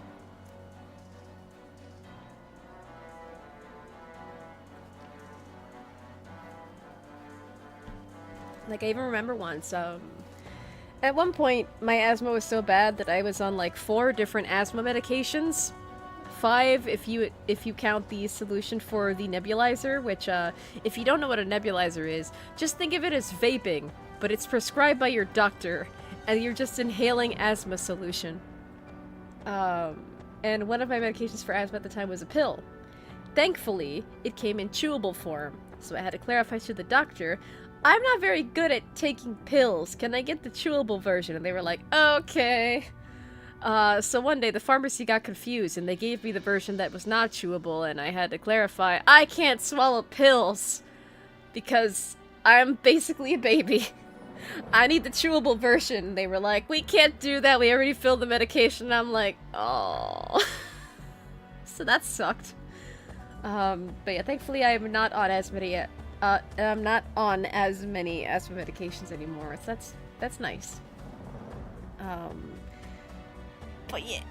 Speaker 6: Like, I even remember once, at one point, my asthma was so bad that I was on, like, 4 different asthma medications. 5 if you count the solution for the nebulizer, which, if you don't know what a nebulizer is, just think of it as vaping, but it's prescribed by your doctor, and you're just inhaling asthma solution. And one of my medications for asthma at the time was a pill. Thankfully, it came in chewable form, so I had to clarify to the doctor, I'm not very good at taking pills. Can I get the chewable version? And they were like, okay. So one day the pharmacy got confused and they gave me the version that was not chewable and I had to clarify, I can't swallow pills because I'm basically a baby. I need the chewable version. They were like, we can't do that. We already filled the medication. And I'm like, oh. So that sucked. But yeah, thankfully I'm not on asthma yet. I'm not on as many asthma medications anymore, so that's nice. But yeah.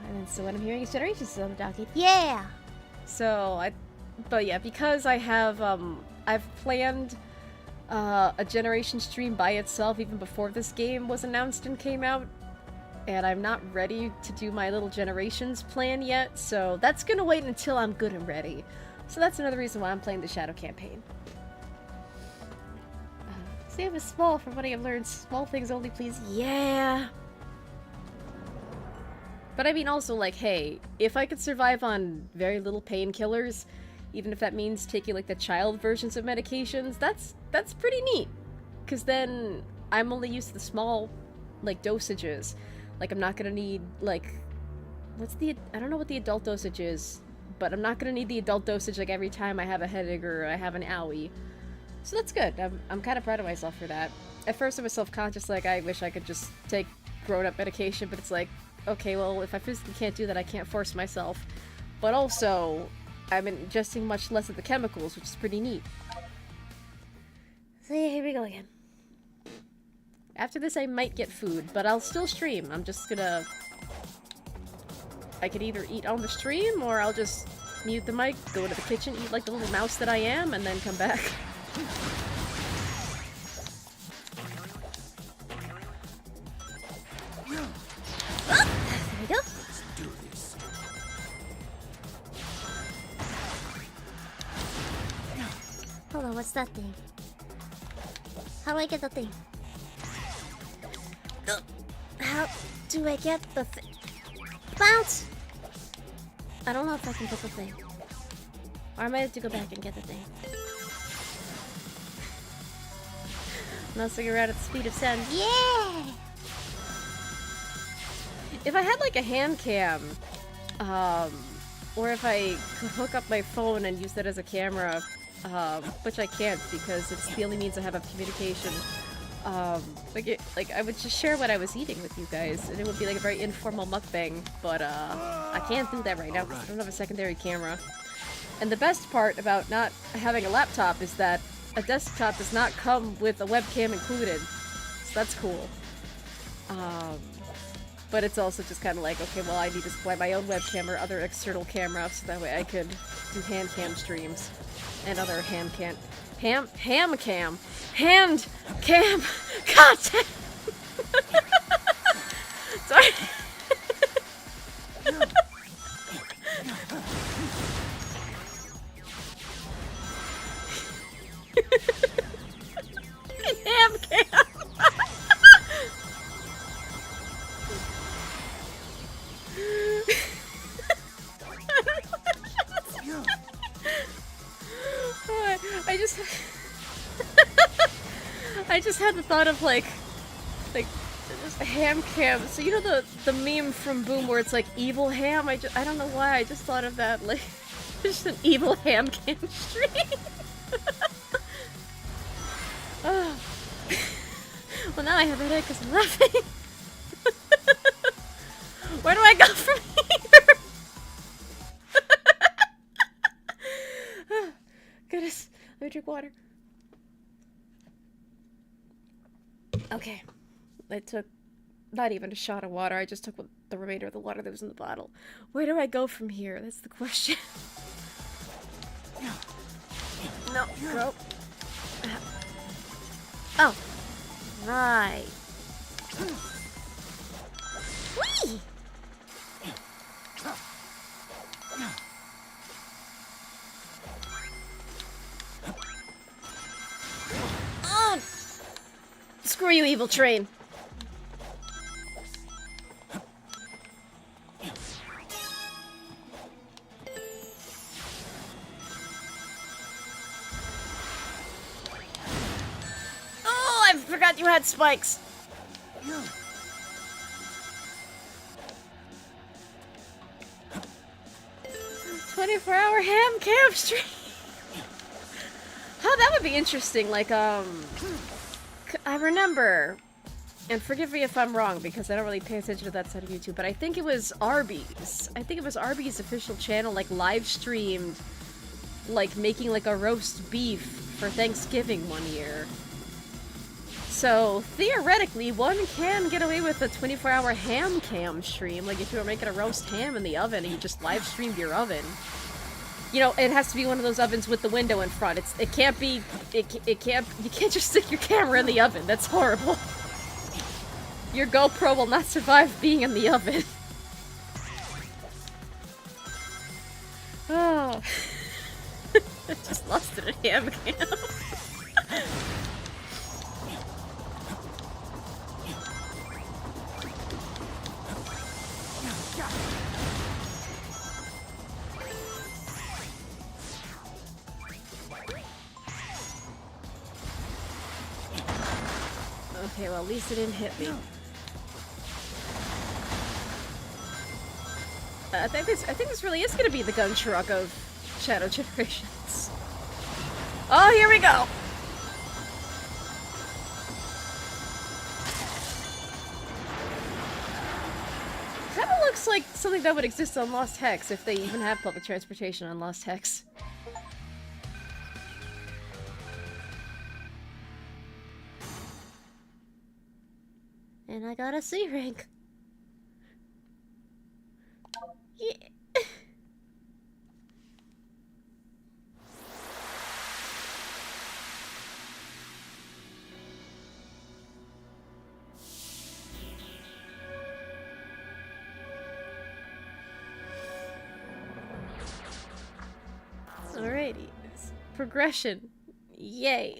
Speaker 6: And then so what I'm hearing is Generations is on the docket.
Speaker 4: Yeah!
Speaker 6: But yeah, because I have, I've planned, a Generation stream by itself even before this game was announced and came out. And I'm not ready to do my little Generations plan yet, so that's gonna wait until I'm good and ready. So that's another reason why I'm playing the Shadow campaign. Sam is small from what I have learned. Small things only, please. Yeah. But I mean also, like, hey, if I could survive on very little painkillers, even if that means taking, like, the child versions of medications, that's pretty neat. Because then I'm only used to the small, like, dosages. Like, I'm not gonna need, like... I don't know what the adult dosage is. But I'm not gonna need the adult dosage like every time I have a headache or I have an owie. So that's good. I'm kind of proud of myself for that. At first I was self-conscious, like I wish I could just take grown-up medication, but it's like, okay, well, if I physically can't do that, I can't force myself. But also, I'm ingesting much less of the chemicals, which is pretty neat. So yeah, here we go again. After this I might get food, but I'll still stream. I'm just gonna... I could either eat on the stream, or I'll just mute the mic, go to the kitchen, eat like the little mouse that I am, and then come back. There we go.
Speaker 7: Let's do this.
Speaker 4: Hold on, what's that thing? How do I get the thing? How do I get the thing? Bounce! I don't know if I can get the thing. Or I might have to go back and get the thing. Mousing around at the speed of sound. Yeah!
Speaker 6: If I had like a hand cam, or if I could hook up my phone and use that as a camera, which I can't because it's the only means I have of communication, like I would just share what I was eating with you guys, and it would be like a very informal mukbang, but I can't do that right now because I don't have a secondary camera. And the best part about not having a laptop is that a desktop does not come with a webcam included, so that's cool. But it's also just kind of like, okay, well I need to supply my own webcam or other external camera so that way I could do hand cam streams and other hand cam. God damn. fucking ham cam. I just I just had the thought of like just a ham cam. So you know the meme from Boom where it's like evil ham? I don't know why I just thought of that, like just an evil ham cam stream. Oh. Well, now I have a headache because I'm laughing. Where do I go from here? Goodness, let me drink water. Okay, I took not even a shot of water, I just took the remainder of the water that was in the bottle. Where do I go from here? That's the question. No, go. Oh, right. Whee! Oh! Screw you, evil train. Oh, I forgot you had spikes. 24-hour ham cam stream. Oh, that would be interesting. Like, I remember, and forgive me if I'm wrong because I don't really pay attention to that side of YouTube, but I think it was Arby's. I think it was Arby's official channel, like, live streamed, like, making, like, a roast beef for Thanksgiving one year. So, theoretically, one can get away with a 24-hour ham cam stream. Like, if you were making a roast ham in the oven and you just live streamed your oven. You know, it has to be one of those ovens with the window in front. It can't be, you can't just stick your camera in the oven. That's horrible. Your GoPro will not survive being in the oven. Oh. I just lost it at ham cam. Okay, well, at least it didn't hit me. I think this really is gonna be the gun truck of Shadow Generations. Oh, here we go! Kinda looks like something that would exist on Lost Hex, if they even have public transportation on Lost Hex. And I got a C rank. Yeah. Alrighty. Progression. Yay.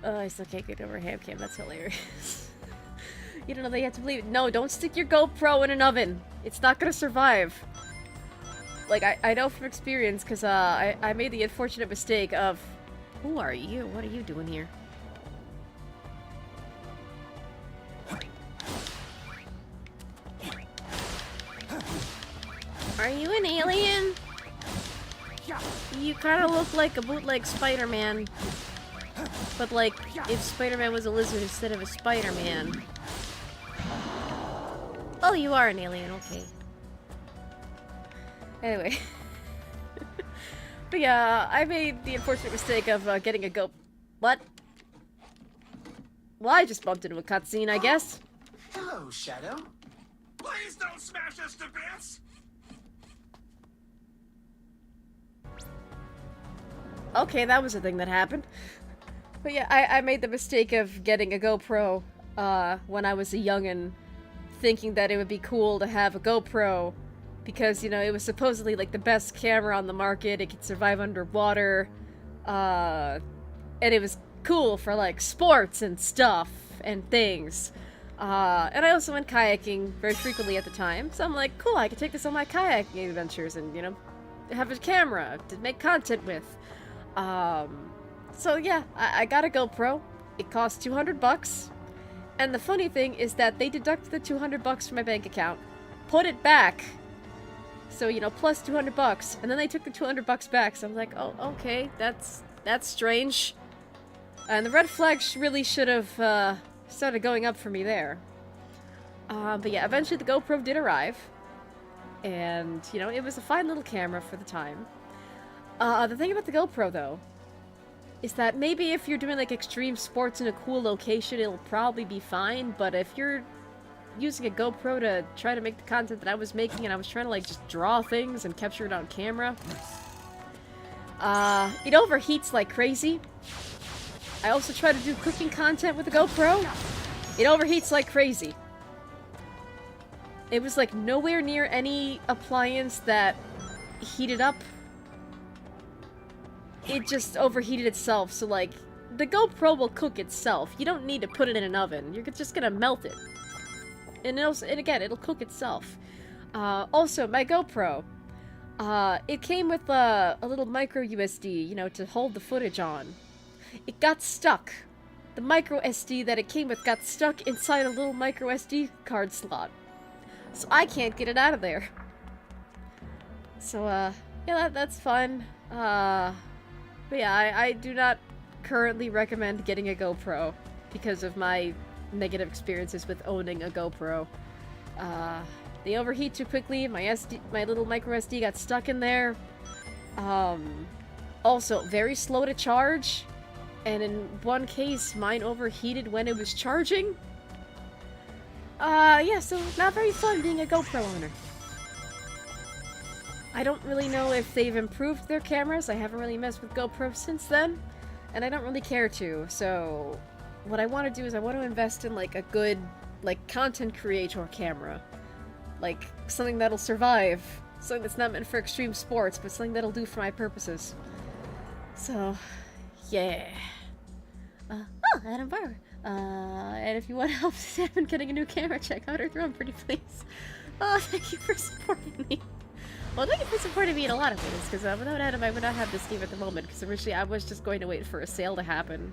Speaker 6: Oh, I still can't get over ham cam. That's hilarious. You don't know they have to believe it. No, don't stick your GoPro in an oven. It's not gonna survive. Like, I know from experience, because I made the unfortunate mistake of... Who are you? What are you doing here? Are you an alien? You kind of look like a bootleg Spider-Man. But, like, if Spider-Man was a lizard instead of a Spider-Man. Oh, you are an alien, okay. Anyway. But yeah, I made the unfortunate mistake of getting a go... What? Well, I just bumped into a cutscene, I guess.
Speaker 7: Hello, Shadow.
Speaker 3: Please don't smash us to bits!
Speaker 6: Okay, that was a thing that happened. But yeah, I made the mistake of getting a GoPro when I was a youngin', thinking that it would be cool to have a GoPro because, you know, it was supposedly like the best camera on the market. It could survive underwater. and it was cool for like sports and stuff and things. And I also went kayaking very frequently at the time, so I'm like, cool, I can take this on my kayaking adventures and, you know, have a camera to make content with. So yeah, I got a GoPro. It cost $200, and the funny thing is that they deducted the $200 from my bank account, put it back, so, you know, plus $200, and then they took the $200 back, so I'm like, oh, okay, that's strange. And the red flags really should have, started going up for me there. But yeah, eventually the GoPro did arrive. And, you know, it was a fine little camera for the time. The thing about the GoPro, though, is that maybe if you're doing, like, extreme sports in a cool location, it'll probably be fine. But if you're using a GoPro to try to make the content that I was making, and I was trying to, like, just draw things and capture it on camera, it overheats like crazy. I also try to do cooking content with the GoPro. It overheats like crazy. It was like nowhere near any appliance that heated up. It just overheated itself, so like, the GoPro will cook itself. You don't need to put it in an oven. You're just gonna melt it. And again, it'll cook itself. Also, my GoPro, it came with a little micro USB, you know, to hold the footage on. It got stuck. The micro SD that it came with got stuck inside a little micro SD card slot. So I can't get it out of there. So, yeah, that's fun. But yeah, I do not currently recommend getting a GoPro because of my negative experiences with owning a GoPro. They overheat too quickly, my little micro SD got stuck in there. Also, very slow to charge. And in one case, mine overheated when it was charging. Yeah, so not very fun being a GoPro owner. I don't really know if they've improved their cameras. I haven't really messed with GoPro since then. And I don't really care to, so what I want to do is I want to invest in, like, a good, like, content creator camera. Like, something that'll survive. Something that's not meant for extreme sports, but something that'll do for my purposes. So, yeah.
Speaker 4: Oh, Adam Barber.
Speaker 6: And if you want help Sam getting a new camera, check out her throne, pretty please. Oh, thank you for supporting me. Well, thank you for supporting me in a lot of ways, because without Adam, I would not have this game at the moment, because originally I was just going to wait for a sale to happen.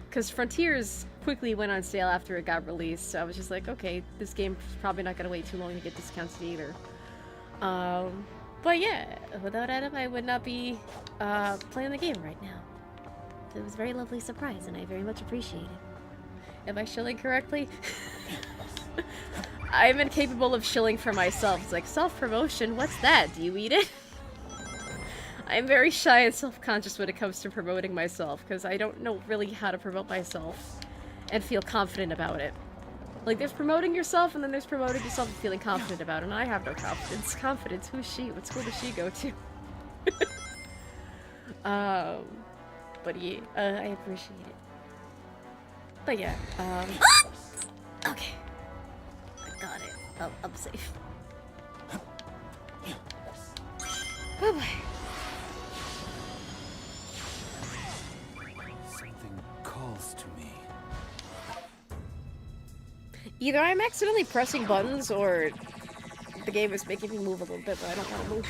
Speaker 6: Because Frontiers quickly went on sale after it got released, so I was just like, okay, this game's probably not going to wait too long to get discounted either. But yeah, without Adam, I would not be playing the game right now.
Speaker 4: It was a very lovely surprise, and I very much appreciate it.
Speaker 6: Am I shilling correctly? I'm incapable of shilling for myself. It's like, self-promotion? What's that? Do you eat it? I'm very shy and self-conscious when it comes to promoting myself, because I don't know really how to promote myself and feel confident about it. Like, there's promoting yourself, and then there's promoting yourself and feeling confident about it, and I have no confidence. Confidence? Who's she? What school does she go to? But yeah, I appreciate it. But yeah,
Speaker 4: Okay. I got it. Oh, I'm safe.
Speaker 6: oh boy.
Speaker 5: Something calls to me.
Speaker 6: Either I'm accidentally pressing buttons, or the game is making me move a little bit, but I don't want to move.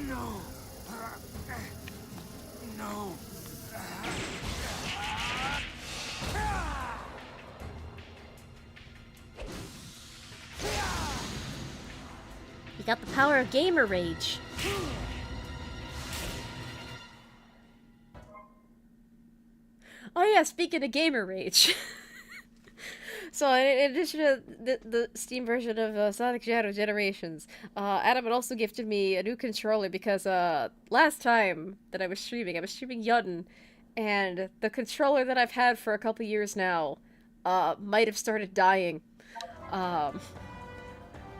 Speaker 7: No. No.
Speaker 4: You got the power of gamer rage.
Speaker 6: Oh yeah, speaking of gamer rage. So in addition to the Steam version of Sonic Shadow Generations, Adam had also gifted me a new controller because last time that I was streaming Yudden, and the controller that I've had for a couple years now might have started dying.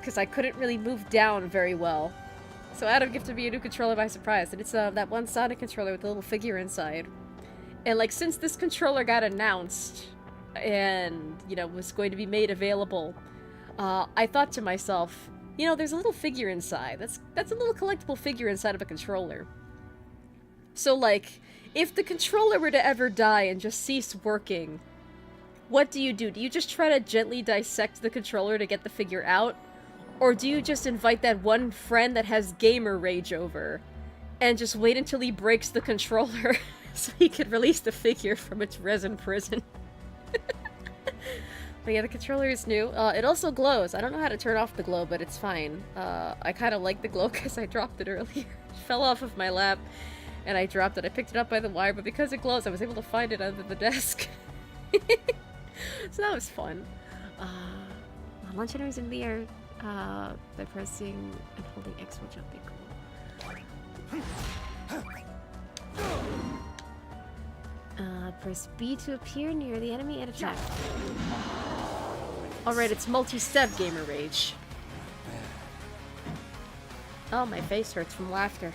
Speaker 6: Because I couldn't really move down very well. So Adam gifted me a new controller by surprise, and it's that one Sonic controller with the little figure inside. And like, since this controller got announced and, you know, was going to be made available, I thought to myself, You know, there's a little figure inside. That's a little collectible figure inside of a controller. So, like, if the controller were to ever die and just cease working, what do you do? Do you just try to gently dissect the controller to get the figure out? Or do you just invite that one friend that has gamer rage over and just wait until he breaks the controller so he could release the figure from its resin prison? But yeah, the controller is new. It also glows. I don't know how to turn off the glow, but it's fine. I kind of like the glow because I dropped it earlier. It fell off of my lap, and I dropped it. I picked it up by the wire, but because it glows, I was able to find it under the desk. So that was fun. Launch enemies in the air by pressing and holding X while jumping. Cool. Press B to appear near the enemy and attack. Alright, it's multi-step gamer rage. Oh, my face hurts from laughter.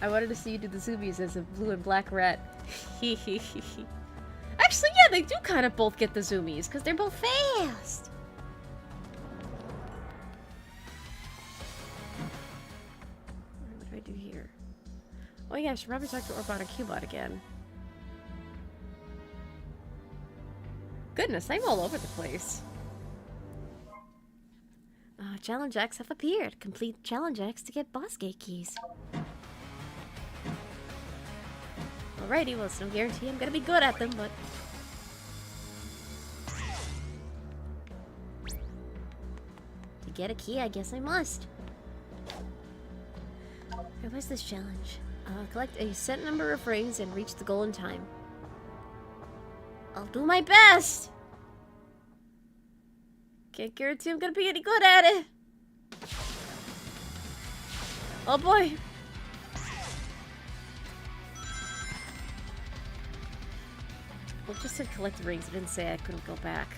Speaker 6: I wanted to see you do the zoomies as a blue and black rat. Actually, yeah, they do kind of both get the zoomies, because they're both fast. What do I do here? Oh yeah, I should probably talk to Orbot and Cubot again. Goodness, I'm all over the place. Challenge X have appeared. Complete Challenge X to get boss gate keys. Alrighty, well, it's no guarantee I'm gonna be good at them, but... to get a key, I guess I must. Okay, what's this challenge? Collect a set number of rings and reach the goal in time. I'll do my best! Can't guarantee I'm gonna be any good at it. Oh boy! Well, it just said collect the rings. It didn't say I couldn't go back.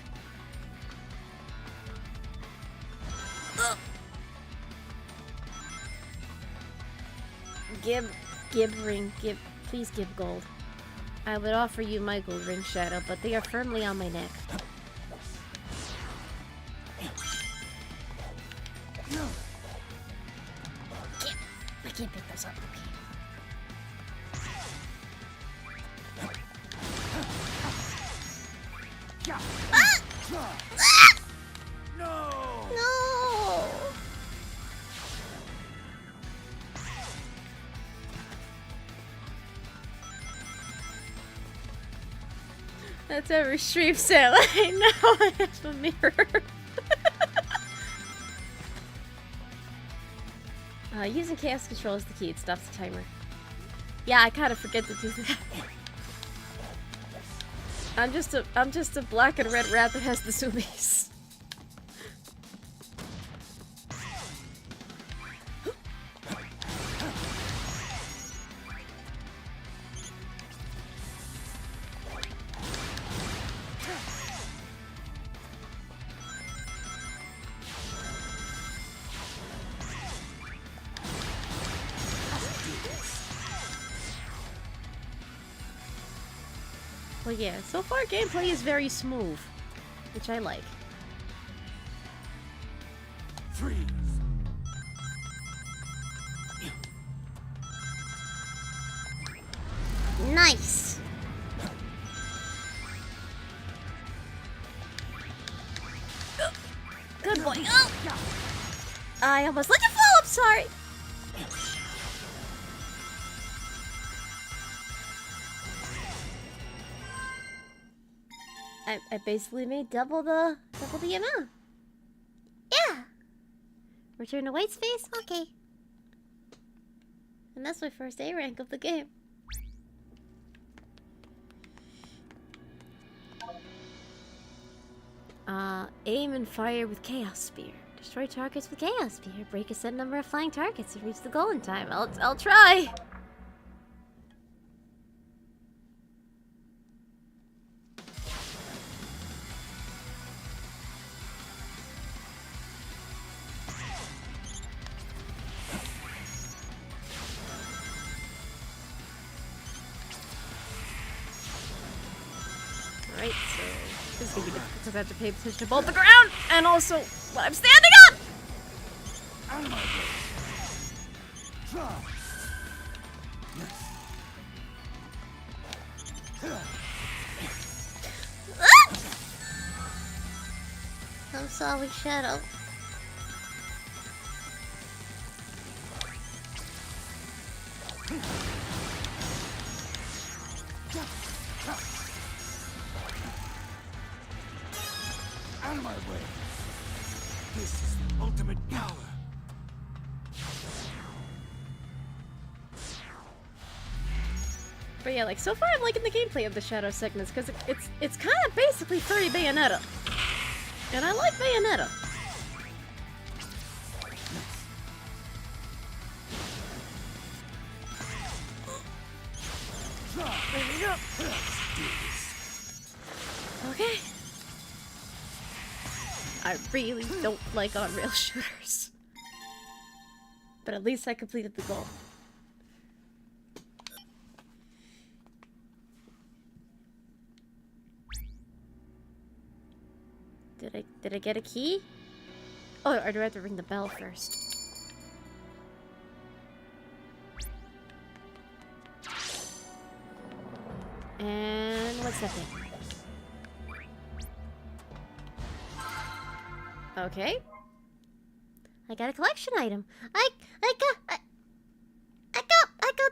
Speaker 6: Give ring, please give gold. I would offer you my gold ring, Shadow, but they are firmly on my neck. I can't pick those up, okay.
Speaker 7: No!
Speaker 4: No!
Speaker 6: That's every stream sale. I know, I have a mirror. Using chaos control is the key. It stops the timer. Yeah, I kind of forget to do that. I'm just a black and red rat that has the zoomies. Well, yeah, so far gameplay is very smooth, which I like.
Speaker 7: 3.
Speaker 4: Nice! Good boy. Oh! I almost let you fall, I'm sorry! I basically made double the amount. Yeah. Return to white space? Okay. And that's my first A rank of the game. Aim and fire with Chaos Spear. Destroy targets with Chaos Spear. Break a set number of flying targets and reach the goal in time. I'll try. Alright, so this is gonna be difficult because I have to pay attention to both the ground and also
Speaker 6: But I'm standing up!
Speaker 7: Out of my way. Try.
Speaker 4: I'm sorry, Shadow.
Speaker 7: Out of my way. This is the ultimate power.
Speaker 6: But yeah, like, so far I'm liking the gameplay of the Shadow segments, because it's kind of basically furry Bayonetta. And I like Bayonetta. Okay. I really don't like on-rail shooters. But at least I completed the goal. Did I get a key? Oh, or do I have to ring the bell first? And what's that thing? Okay.
Speaker 4: I got a collection item. I got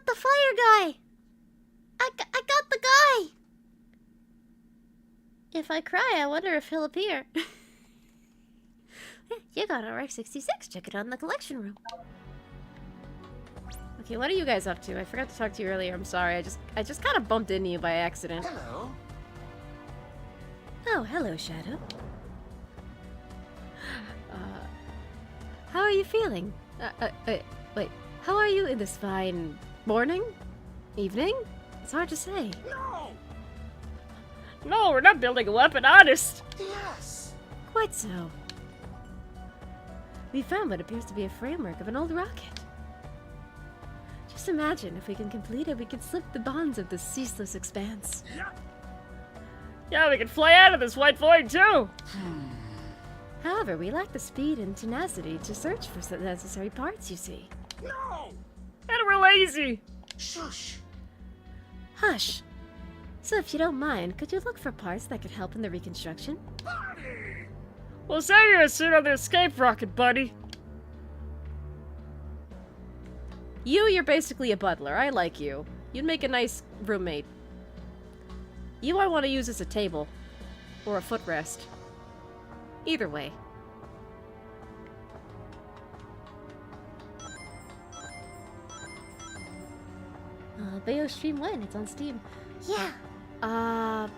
Speaker 4: the fire guy. I got the guy. If I cry, I wonder if he'll appear. You got RX-66. Check it out in the collection room.
Speaker 6: Okay, what are you guys up to? I forgot to talk to you earlier. I'm sorry. I just kind of bumped into you by accident.
Speaker 7: Hello.
Speaker 6: Oh, hello, Shadow. How are you feeling? Wait. How are you in this fine morning? Evening? It's hard to say.
Speaker 7: No.
Speaker 6: No, we're not building a weapon, honest.
Speaker 7: Yes.
Speaker 6: Quite so. We found what appears to be a framework of an old rocket. Just imagine, if we can complete it, we can slip the bonds of this ceaseless expanse. Yeah, we can fly out of this white void, too! However, we lack the speed and tenacity to search for the necessary parts, you see.
Speaker 7: No.
Speaker 6: And we're lazy!
Speaker 7: Shush.
Speaker 6: Hush! So if you don't mind, could you look for parts that could help in the reconstruction?
Speaker 7: Party.
Speaker 6: We'll save you a suit on the escape rocket, buddy! You're basically a butler. I like you. You'd make a nice roommate. You I want to use as a table. Or a footrest. Either way. Bayo stream when? It's on Steam.
Speaker 4: Yeah.
Speaker 6: I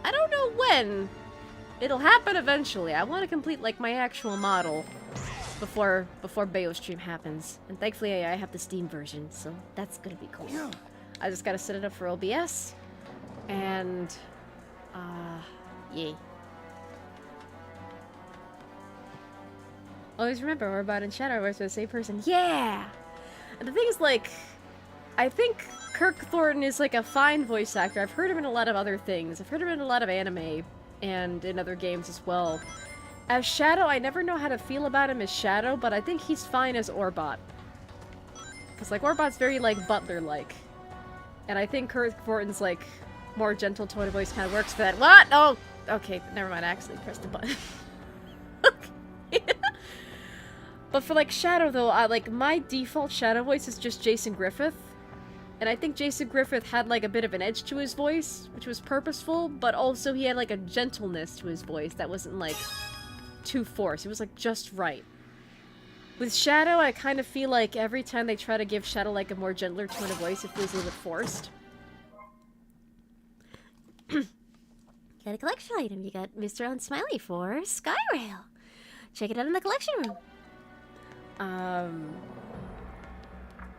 Speaker 6: don't know when. It'll happen eventually. I want to complete, like, my actual model before Bayo stream happens. And thankfully I have the Steam version, so that's gonna be cool.
Speaker 7: Yeah.
Speaker 6: I just gotta set it up for OBS. And, yay. Always remember, we're about in Shadow, we're the same person. Yeah! And the thing is, like, I think Kirk Thornton is, like, a fine voice actor. I've heard him in a lot of other things. I've heard him in a lot of anime and in other games as well. As Shadow, I never know how to feel about him as Shadow, but I think he's fine as Orbot. Because, like, Orbot's very, like, butler-like. And I think Kirk Thornton's, like, more gentle tone of voice kind of works for that. What? Oh! Okay, never mind. I actually pressed the button. Okay. But for, like, Shadow, though, like, my default Shadow voice is just Jason Griffith. And I think Jason Griffith had, like, a bit of an edge to his voice, which was purposeful, but also he had, like, a gentleness to his voice that wasn't, like, too forced. It was, like, just right. With Shadow, I kind of feel like every time they try to give Shadow, like, a more gentler tone of voice, it feels a little bit forced.
Speaker 4: Got a collection item. You got Mr. Unsmiley for Skyrail. Check it out in the collection room.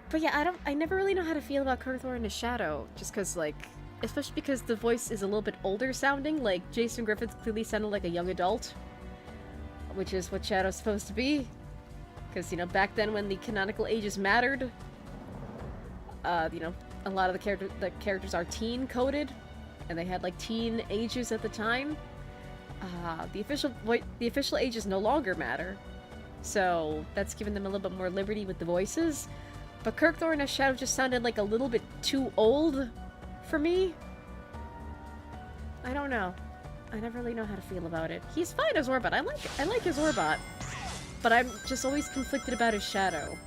Speaker 6: But yeah, I never really know how to feel about Kirk Thornton as Shadow, just because, like, especially because the voice is a little bit older sounding, like, Jason Griffith clearly sounded like a young adult, which is what Shadow's supposed to be, because, you know, back then when the canonical ages mattered, you know, a lot of the characters are teen-coded, and they had, like, teen ages at the time, the official ages no longer matter. So that's given them a little bit more liberty with the voices. But Kirkthorne as Shadow just sounded like a little bit too old for me. I don't know. I never really know how to feel about it. He's fine as Orbot. I like his Orbot. But I'm just always conflicted about his Shadow.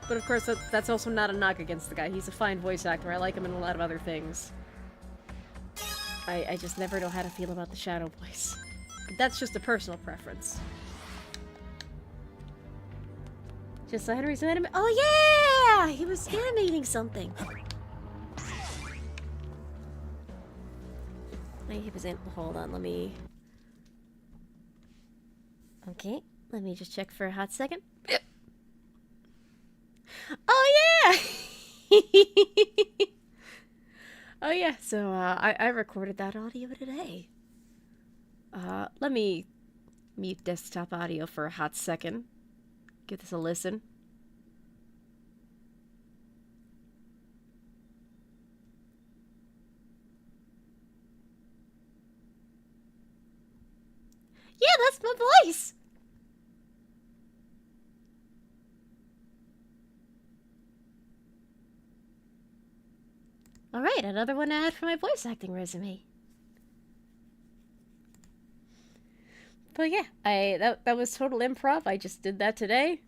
Speaker 6: But of course, that's also not a knock against the guy. He's a fine voice actor. I like him in a lot of other things. I just never know how to feel about the Shadow voice. That's just a personal preference.
Speaker 4: Just so Henry's anime. Oh yeah! He was animating something. He was in. Hold on, let me. Okay, let me just check for a hot second. Oh yeah!
Speaker 6: Oh yeah, so I recorded that audio today. Let me mute desktop audio for a hot second. Give this a listen.
Speaker 4: Yeah, that's my voice! Alright, another one to add for my voice acting resume.
Speaker 6: But yeah, that was total improv. I just did that today.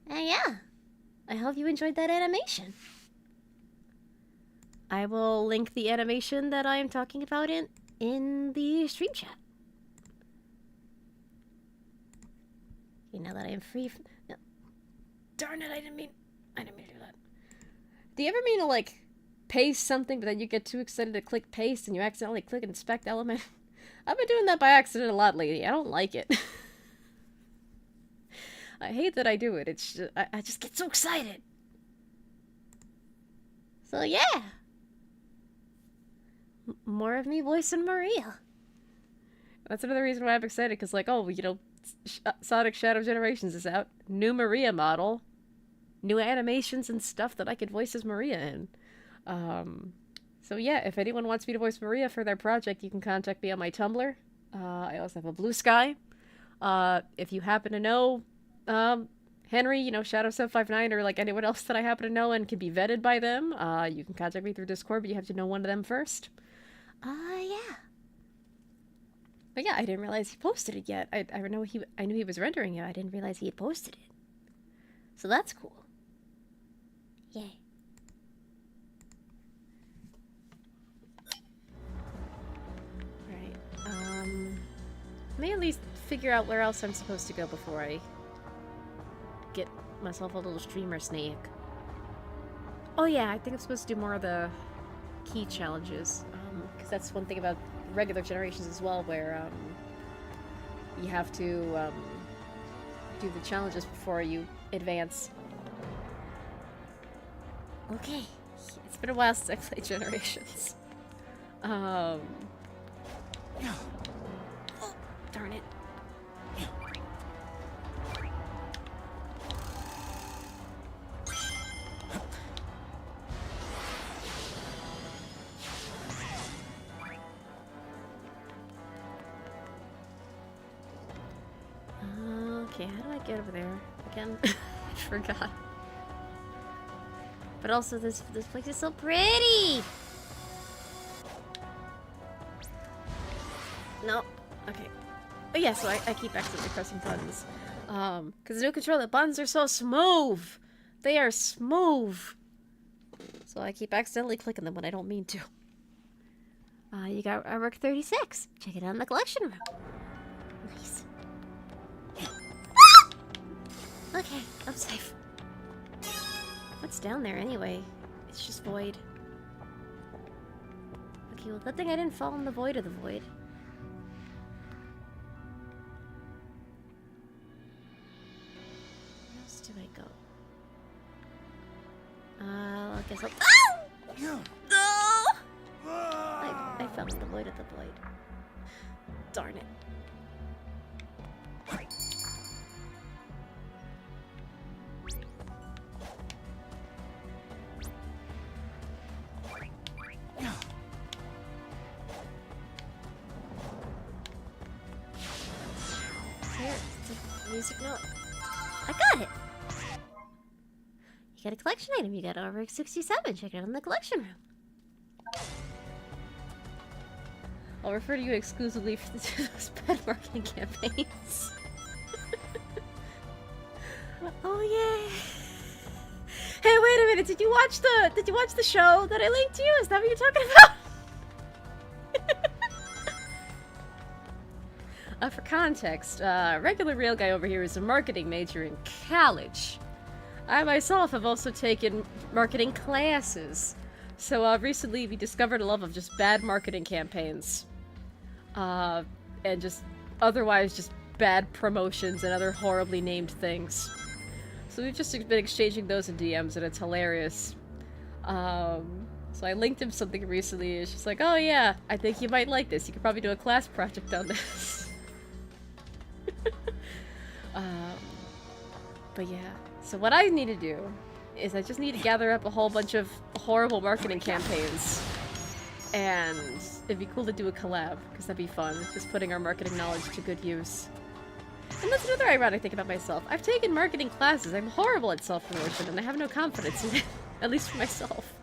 Speaker 4: Yeah. I hope you enjoyed that animation.
Speaker 6: I will link the animation that I am talking about in the stream chat.
Speaker 4: You know that I am free from... No.
Speaker 6: Darn it, I didn't mean to do that. Do you ever mean to, like, paste something, but then you get too excited to click paste and you accidentally click inspect element? I've been doing that by accident a lot lately. I don't like it. I hate that I do it. It's just, I just get so excited.
Speaker 4: So yeah. More of me voicing Maria.
Speaker 6: That's another reason why I'm excited, because, like, oh, you know, Sonic Shadow Generations is out. New Maria model. New animations and stuff that I could voice as Maria in. So yeah, if anyone wants me to voice Maria for their project, you can contact me on my Tumblr. I also have a Blue Sky. If you happen to know Henry, you know, Shadow759, or like anyone else that I happen to know and can be vetted by them, you can contact me through Discord, but you have to know one of them first.
Speaker 4: Yeah.
Speaker 6: But yeah, I didn't realize he posted it yet. I knew he was rendering it. I didn't realize he had posted it.
Speaker 4: So that's cool. Yay.
Speaker 6: May at least figure out where else I'm supposed to go before I get myself a little streamer snake. Oh yeah, I think I'm supposed to do more of the key challenges, because that's one thing about regular generations as well, where you have to do the challenges before you advance.
Speaker 4: Okay.
Speaker 6: It's been a while since I played Generations.
Speaker 4: Oh, darn it.
Speaker 6: Okay, how do I get over there? Again, I forgot.
Speaker 4: But also, this place is so pretty!
Speaker 6: No. Okay. But yeah, so I keep accidentally pressing buttons. Because the new controller buttons are so smooth! They are smooth! So I keep accidentally clicking them when I don't mean to.
Speaker 4: You got artwork 36. Check it out in the collection room. Nice. Okay, I'm safe. What's down there anyway? It's just void. Okay, well, good thing I didn't fall in the void of the void. Where else do I go? I guess I'll... Oh! No! I fell in the void of the void. Darn it. Music note. I got it! You got a collection item. You got artwork 67. Check it out in the collection room.
Speaker 6: I'll refer to you exclusively for those bad marketing campaigns.
Speaker 4: Oh yeah.
Speaker 6: Hey, wait a minute! Did you watch the show that I linked to you? Is that what you're talking about? For context, regular real guy over here is a marketing major in college. I myself have also taken marketing classes. So recently we discovered a love of just bad marketing campaigns. And just otherwise just bad promotions and other horribly named things. So we've just been exchanging those in DMs and it's hilarious. So I linked him something recently and she's like, oh yeah, I think you might like this. You could probably do a class project on this. But yeah, so what I need to do is I just need to gather up a whole bunch of horrible marketing campaigns, and it'd be cool to do a collab, because that'd be fun, just putting our marketing knowledge to good use. And that's another ironic thing about myself. I've taken marketing classes, I'm horrible at self-promotion, and I have no confidence in it, at least for myself.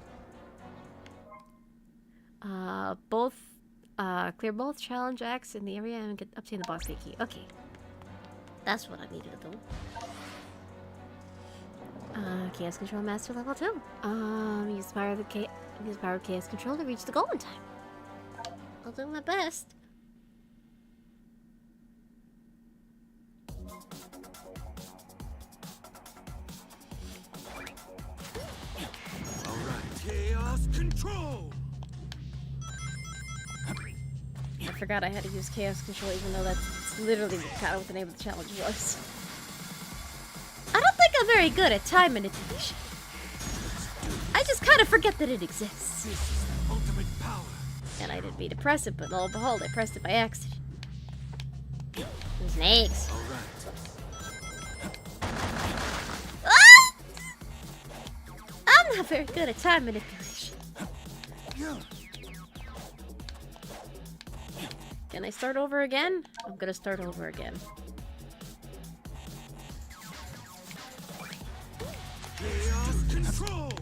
Speaker 4: Clear both challenge acts in the area and obtain the boss key. Okay. That's what I needed to do. Chaos Control Master level 2. Use the power of Chaos Control to reach the goal in time. I'll do my best.
Speaker 7: Alright, Chaos Control!
Speaker 6: I forgot I had to use Chaos Control, even though that's literally kind of what the name of the challenge was.
Speaker 4: I don't think I'm very good at time manipulation. I just kind of forget that it exists.
Speaker 7: This is the ultimate power.
Speaker 4: And I didn't mean to press it, but lo and behold, I pressed it by accident. Snakes.
Speaker 7: Alright.
Speaker 4: Ah! I'm not very good at time manipulation.
Speaker 6: Can I start over again? I'm gonna start over again.
Speaker 7: Chaos Control!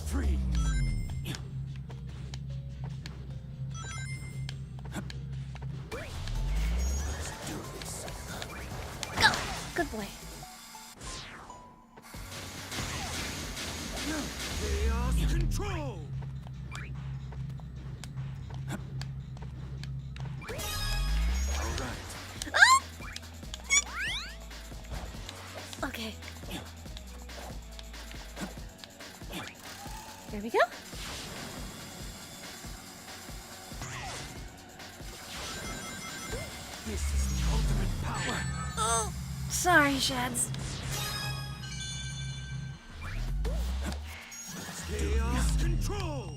Speaker 7: Freeze!
Speaker 4: Go! Good boy.
Speaker 7: Chaos Control! Alright.
Speaker 4: Okay. There we go.
Speaker 7: This is the ultimate power.
Speaker 4: Oh, sorry, Shads.
Speaker 7: Chaos Control!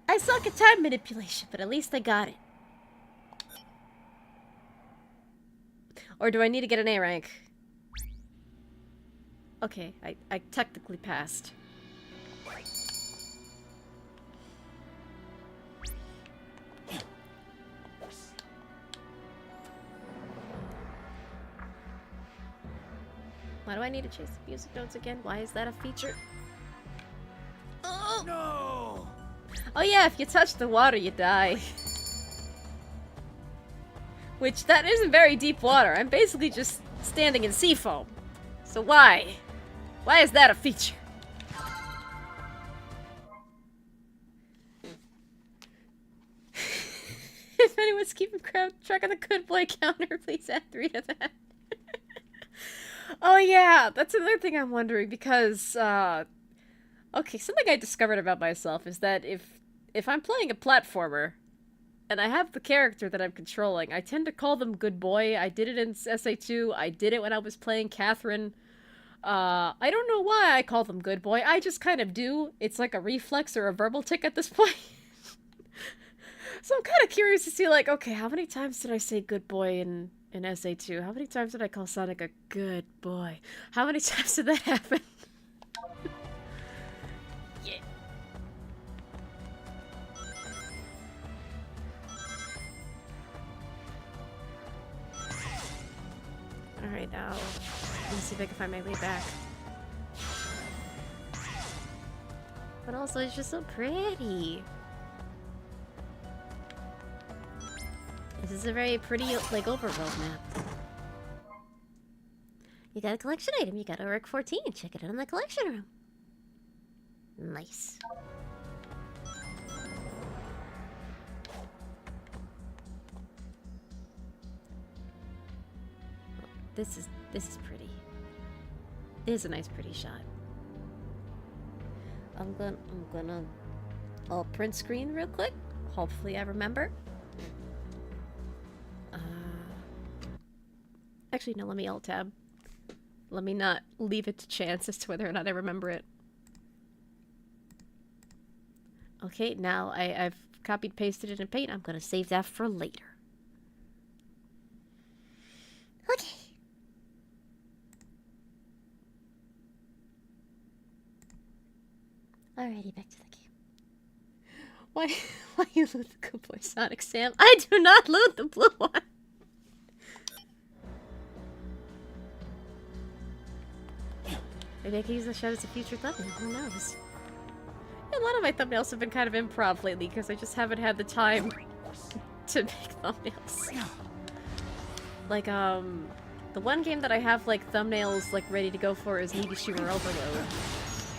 Speaker 6: I suck at time manipulation, but at least I got it. Or do I need to get an A rank? Okay, I technically passed. Why do I need to chase the music notes again? Why is that a feature? Oh!
Speaker 7: No!
Speaker 6: Oh yeah, if you touch the water, you die. Which, that isn't very deep water. I'm basically just standing in sea foam. So why? Why is that a feature? If anyone's keeping track of the good boy counter, please add 3 to that. Oh yeah, that's another thing I'm wondering, because, okay, something I discovered about myself is that if I'm playing a platformer, and I have the character that I'm controlling, I tend to call them good boy. I did it in SA2, I did it when I was playing Catherine. I don't know why I call them good boy, I just kind of do. It's like a reflex or a verbal tick at this point. So I'm kind of curious to see, like, okay, how many times did I say good boy in SA2? How many times did I call Sonic a good boy? How many times did that happen? Yeah. Alright, now, let's see if I can find my way back. But also, it's just so pretty. This is a very pretty, like, overworld map. You got a collection item. You got a Orc 14. Check it out in the collection room. Nice. This is pretty. This is a nice, pretty shot. I'm gonna print screen real quick. Hopefully I remember. Actually, no, let me alt tab. Let me not leave it to chance as to whether or not I remember it. Okay, now I've copied pasted it in Paint. I'm gonna save that for later.
Speaker 4: Okay. Alrighty, back to the game.
Speaker 6: Why you loot the good boy Sonic, Sam? I do not loot the blue one! Maybe I can use the shot as a future thumbnail, who knows? A lot of my thumbnails have been kind of improv lately because I just haven't had the time to make thumbnails. Like, the one game that I have, like, thumbnails, like, ready to go for is Needy Shooter Overload.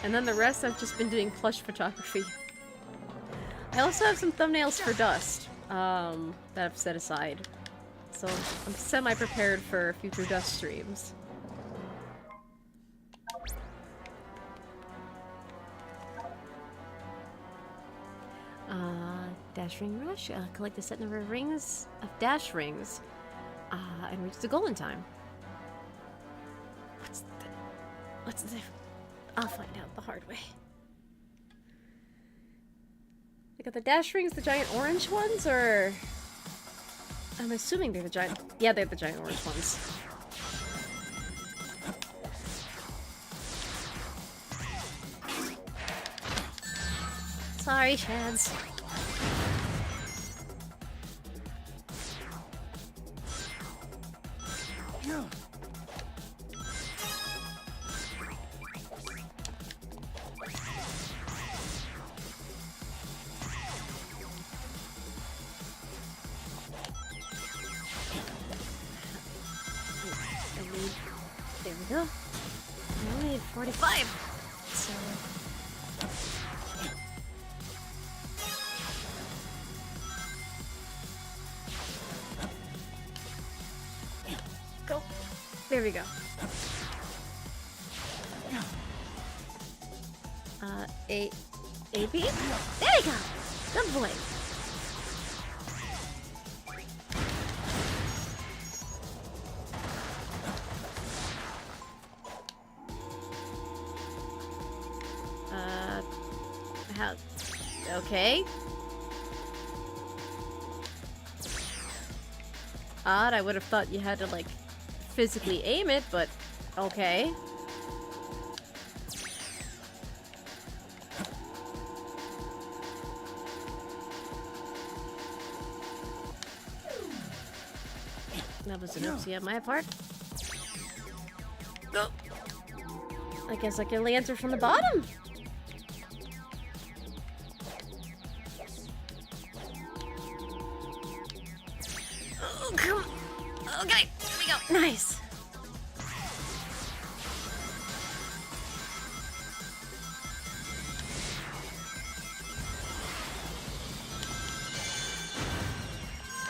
Speaker 6: And then the rest I've just been doing plush photography. I also have some thumbnails for Dust, that I've set aside. So I'm semi-prepared for future Dust streams. Dash Ring Rush. Collect a set number of rings of Dash Rings. And reach the goal in time. What's the... I'll find out the hard way. I got the Dash Rings, the giant orange ones, or... I'm assuming they're the giant... Yeah, they're the giant orange ones. Sorry, Shads. There we go. I only need 45. So... Go. There we go. AP? There we go! Good boy! How... Okay. Odd, I would have thought you had to, like, physically aim it, but okay. That was an oopsie on my part. Go. I guess I can answer from the bottom. Oh, come on. Okay, here we go. Nice.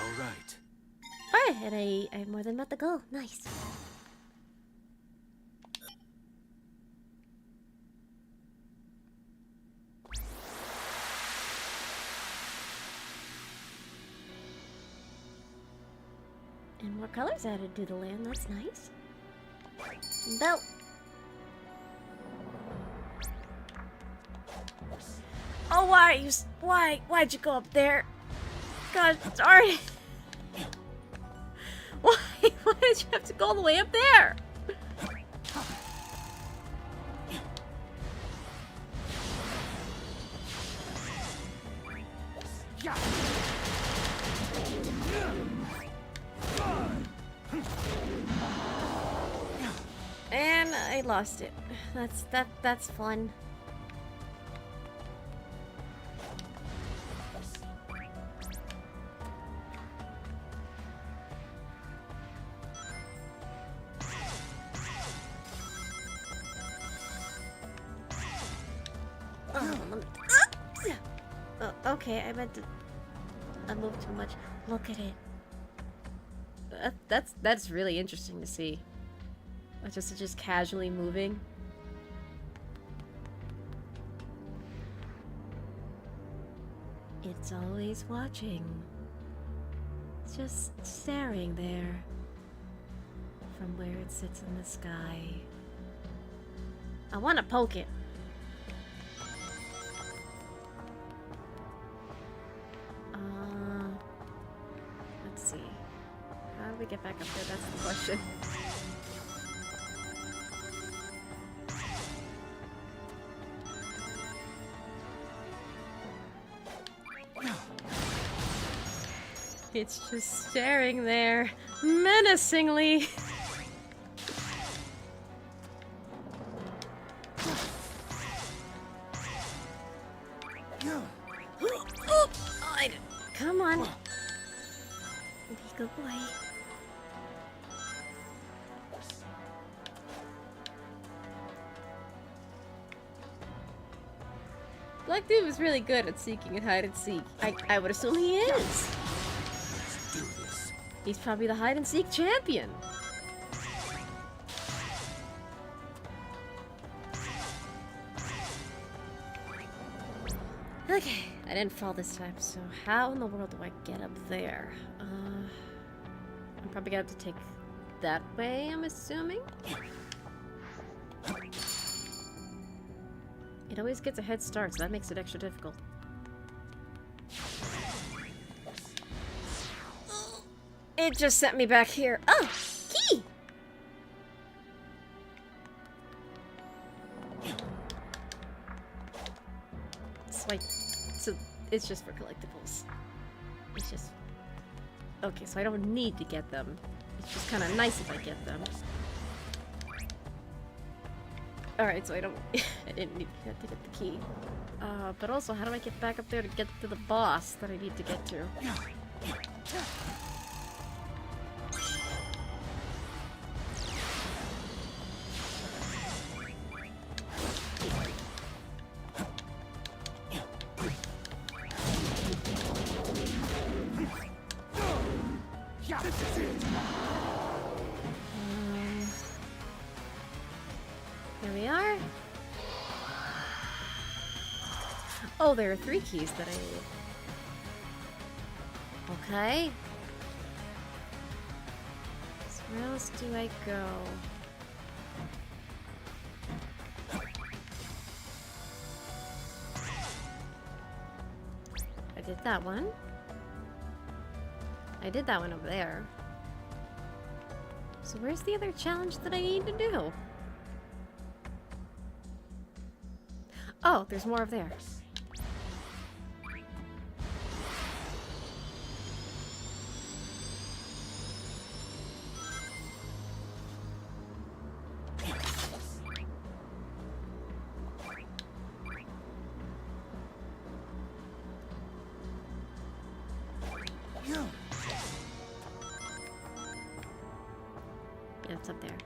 Speaker 5: All right.
Speaker 4: Alright, and I more than met the goal. Nice. And more colors added to the land. That's nice. Belt. Oh, why'd you go up there?
Speaker 6: God darn it! Why? Why did you have to go all the way up there? And I lost it. That's fun. Okay, I meant to. I moved too much. Look at it. That's really interesting to see. Just casually moving. It's always watching. Just staring there. From where it sits in the sky. I want to poke it. Let's see. How do we get back up there? That's the question. It's just staring there, menacingly. Come on. Be a good boy. Black Dude was really good at seeking and hide and seek. I would assume he is.
Speaker 7: Let's do this.
Speaker 6: He's probably the hide and seek champion. Okay, I didn't fall this time, so how in the world do I get up there? I'm probably gonna have to take that way, I'm assuming? It always gets a head start, so that makes it extra difficult. It just sent me back here. Oh! Key! So it's just for collectibles. It's just... Okay, so I don't need to get them. It's just kind of nice if I get them. Alright, so I don't... I didn't need to get the key. But also, how do I get back up there to get to the boss that I need to get to? Here we are. Oh, there are 3 keys that I need. Okay. So where else do I go? I did that one. I did that one over there. So where's the other challenge that I need to do? Oh, there's more over there. Yeah, it's up there.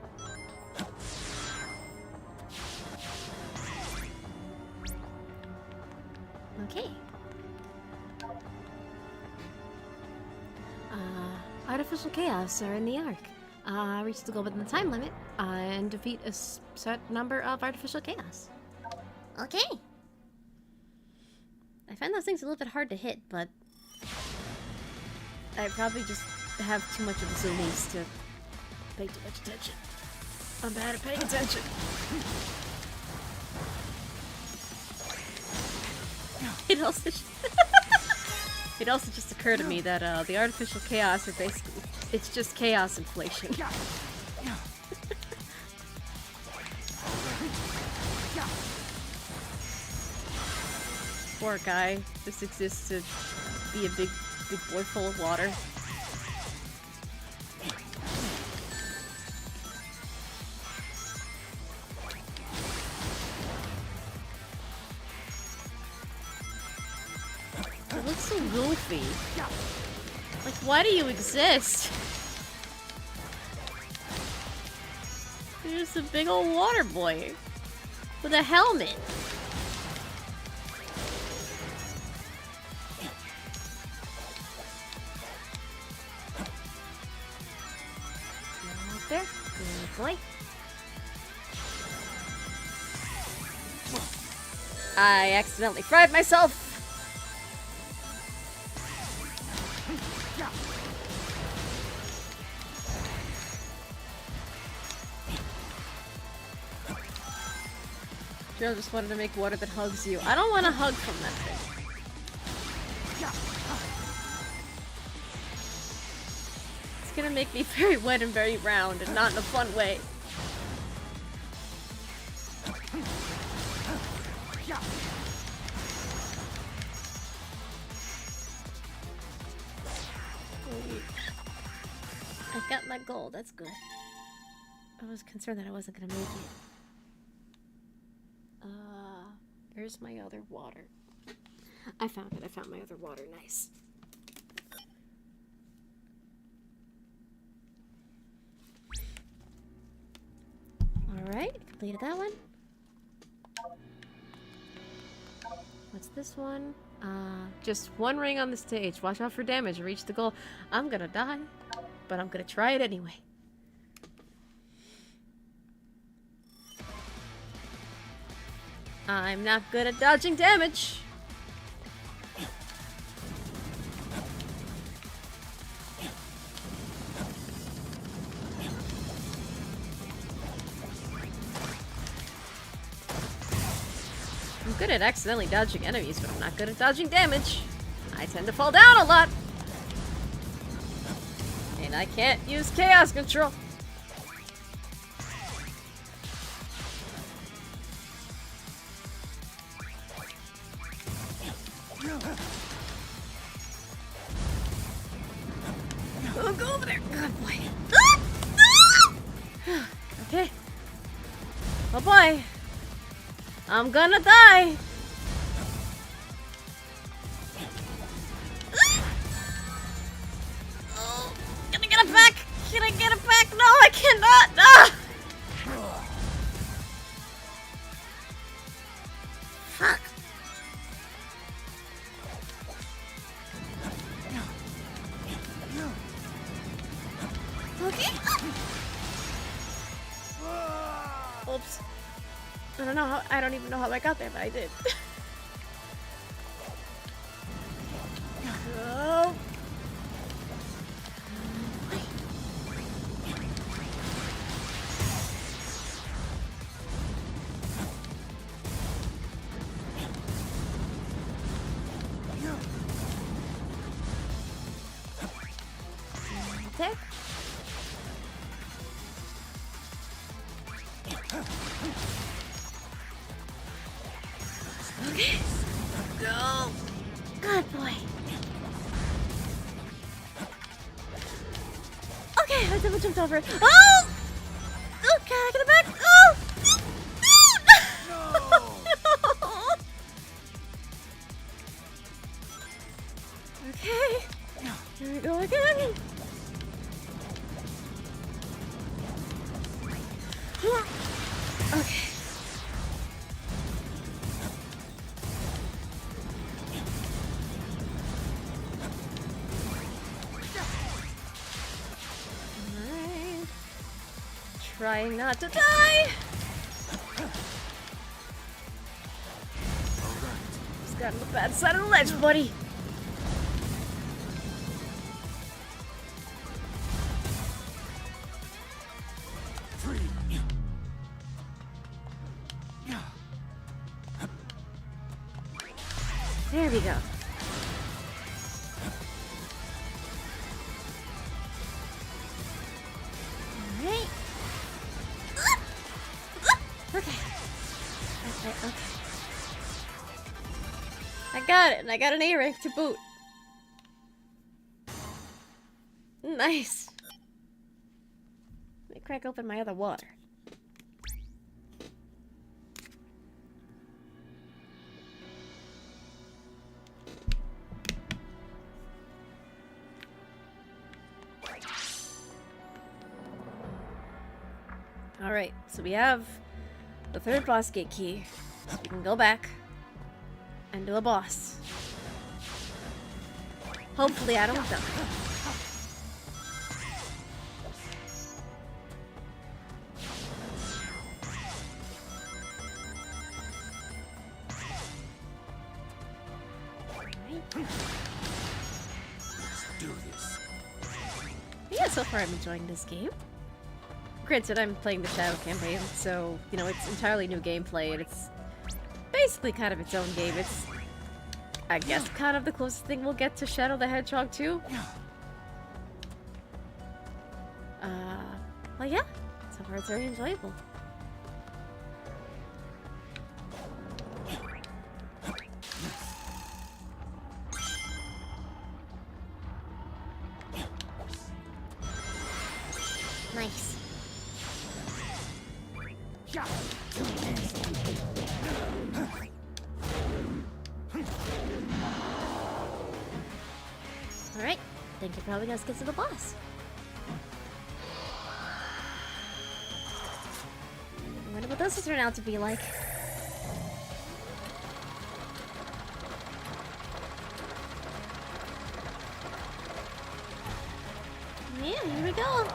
Speaker 6: Okay. Artificial chaos are in the arc. Reach the goal within the time limit and defeat a set number of artificial chaos.
Speaker 4: Okay.
Speaker 6: I find those things a little bit hard to hit, but I probably just have too much of the zoomies to pay too much attention. I'm bad at paying attention. It also It also just occurred to me that the artificial chaos are basically, it's just chaos inflation. Poor guy. Just exists to be a big boy full of water. It looks so goofy. Like, why do you exist? You're just a big old water boy with a helmet. Right there. Good boy. I accidentally fried myself. Joe just wanted to make water that hugs you. I don't want a hug from that thing. It's gonna make me very wet and very round, and not in a fun way. I got my goal, that's good. I was concerned that I wasn't gonna make it. Where's my other water? I found it. I found my other water. Nice. Alright, completed that one. What's this one? Just one ring on the stage. Watch out for damage. Reach the goal. I'm gonna die, but I'm gonna try it anyway. I'm not good at dodging damage. I'm good at accidentally dodging enemies, but I'm not good at dodging damage. I tend to fall down a lot. And I can't use chaos control. Oh, go over there. Good boy. Okay. Oh boy. I'm gonna die. Oh, can I get it back? Can I get it back? No, I cannot. Ah! Fuck. Okay. Oops. I don't even know how I got there, but I did. Oh. Okay. Okay. Go. Good boy. Okay, I double jumped over it. Oh! Oh, can I get it back? Oh! No! Okay. Here we go again. Okay. Alright. Trying not to die! Just got on the bad side of the ledge, buddy. There we go. I got it, and I got an A rank to boot. Nice. Let me crack open my other water. Alright, so we have the third boss gate key. So we can go back and do a boss. Hopefully I don't die.
Speaker 7: Let's do this.
Speaker 6: Yeah, so far I'm enjoying this game. Granted, I'm playing the Shadow campaign, so, you know, it's entirely new gameplay, and it's basically kind of its own game. It's, I guess, kind of the closest thing we'll get to Shadow the Hedgehog 2. Well, yeah, so far it's very enjoyable.
Speaker 4: Nice. Alright, think you're probably gonna get to the boss. I wonder what this will turn out to be like. Yeah, here we go.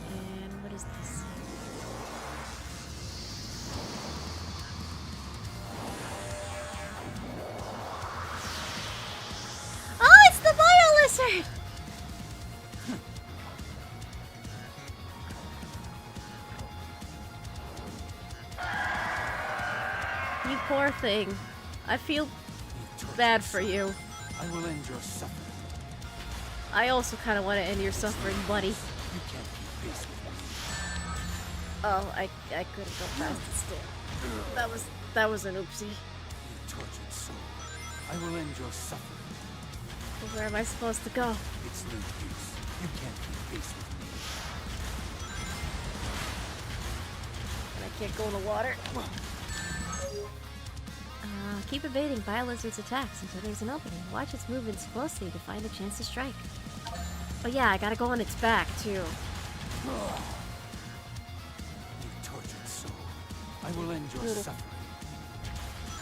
Speaker 4: And what is this? Oh, it's the bio lizard!
Speaker 6: You poor thing. I feel bad for you.
Speaker 7: I will end your suffering.
Speaker 6: I also kind of want to end your suffering, buddy.
Speaker 7: You can't keep pace with me.
Speaker 6: Oh, I couldn't go past the stair. That was an oopsie.
Speaker 7: You tortured soul. I will end your suffering.
Speaker 6: Well, where am I supposed to go?
Speaker 7: It's no use. You can't keep pace with me.
Speaker 6: I can't go in the water.
Speaker 4: Keep evading Biolizard's attacks until there's an opening. Watch its movements closely to find a chance to strike.
Speaker 6: Oh yeah, I gotta go on its back, too.
Speaker 7: You tortured soul. I will end your suffering.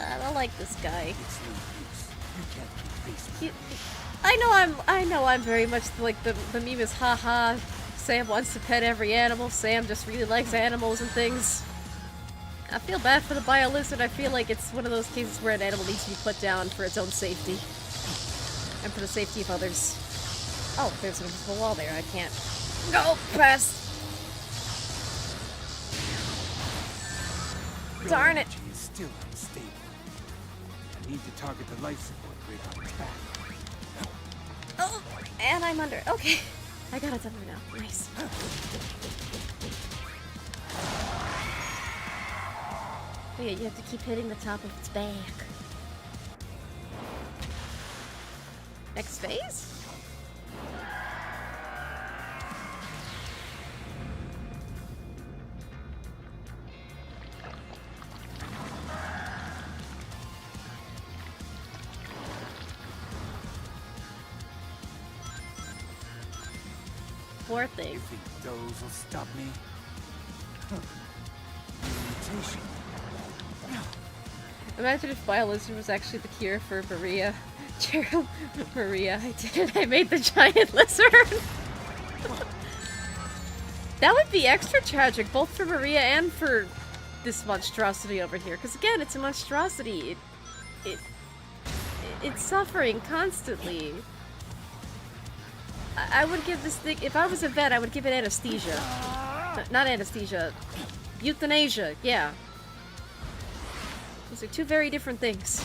Speaker 6: I don't like this guy.
Speaker 7: It's no use. You can't keep pace with me.
Speaker 6: I know I'm very much like the meme is haha. Sam wants to pet every animal. Sam just really likes animals and things. I feel bad for the bio-lizard. I feel like it's one of those cases where an animal needs to be put down for its own safety. And for the safety of others. Oh, there's an invisible wall there. I can't go past. Darn it.
Speaker 7: Your energy is still unstable. I need to target the life support grid on its back.
Speaker 6: Oh, and I'm under. Okay. I got it under now. Nice. Oh yeah, you have to keep hitting the top of its back. Next phase? Poor thing.
Speaker 7: You think those will stop me? Huh. Imitation.
Speaker 6: Imagine if Biolizard was actually the cure for Maria. Gerald, Maria, I did it. I made the giant lizard. That would be extra tragic, both for Maria and for this monstrosity over here. Because again, it's a monstrosity. It's suffering constantly. I would give this thing, if I was a vet, I would give it anesthesia. Not anesthesia. Euthanasia, yeah. These are two very different things.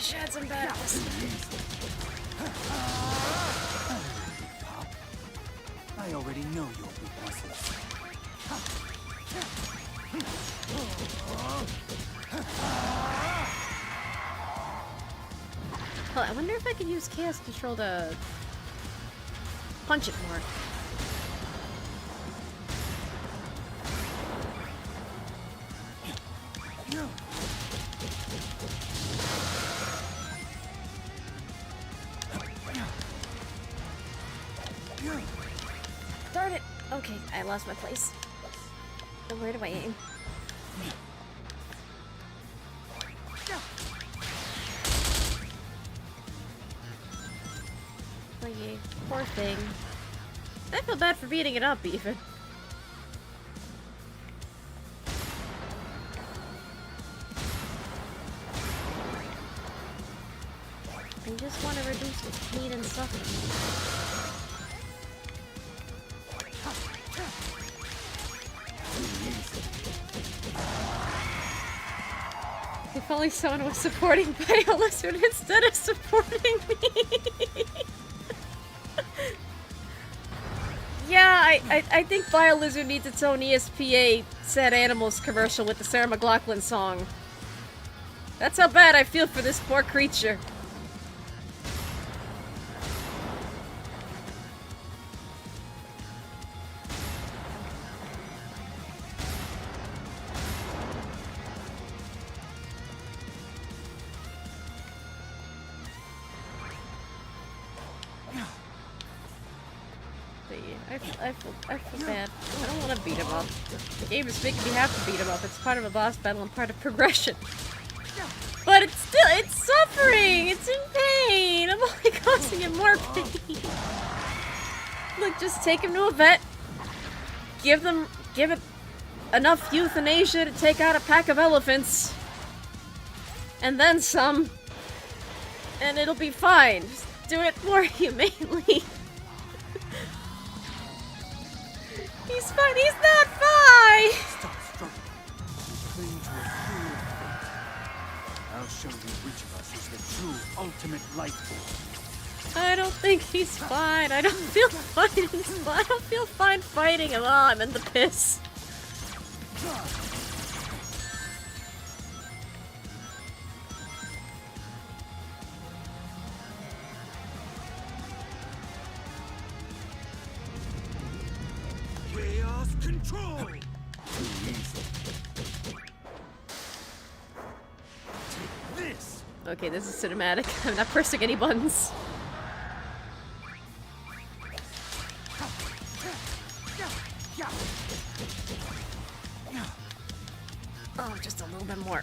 Speaker 1: Shad's in bad.
Speaker 7: Pop. I already know your weaknesses.
Speaker 1: Well, I wonder if I could use Chaos Control to punch it more. Darn it! Okay, I lost my place. Where do I aim? Oh yeah, poor thing. I feel bad for beating it up, even. I just want to reduce its pain and suffering. If only someone was supporting Biolizard instead of supporting me. Yeah, I think Biolizard needs its own ESPA Sad Animals commercial with the Sarah McLachlan song. That's how bad I feel for this poor creature. I feel bad. I don't want to beat him up. The game is making me have to beat him up. It's part of a boss battle and part of progression. But it's suffering! It's in pain! I'm only causing it more pain. Look, just take him to a vet. Give it enough euthanasia to take out a pack of elephants. And then some. And it'll be fine. Just do it more humanely. He's fine. He's not fine.
Speaker 7: Stop struggling. Cling to a cruel fate. I'll show you which of us is the true ultimate life form.
Speaker 1: I don't think he's fine. I don't feel fine. I don't feel fine fighting him. Oh, I'm in the piss.
Speaker 7: Chaos control! Too easy. Take this!
Speaker 1: Okay, this is cinematic. I'm not pressing any buttons. Oh, just a little bit more.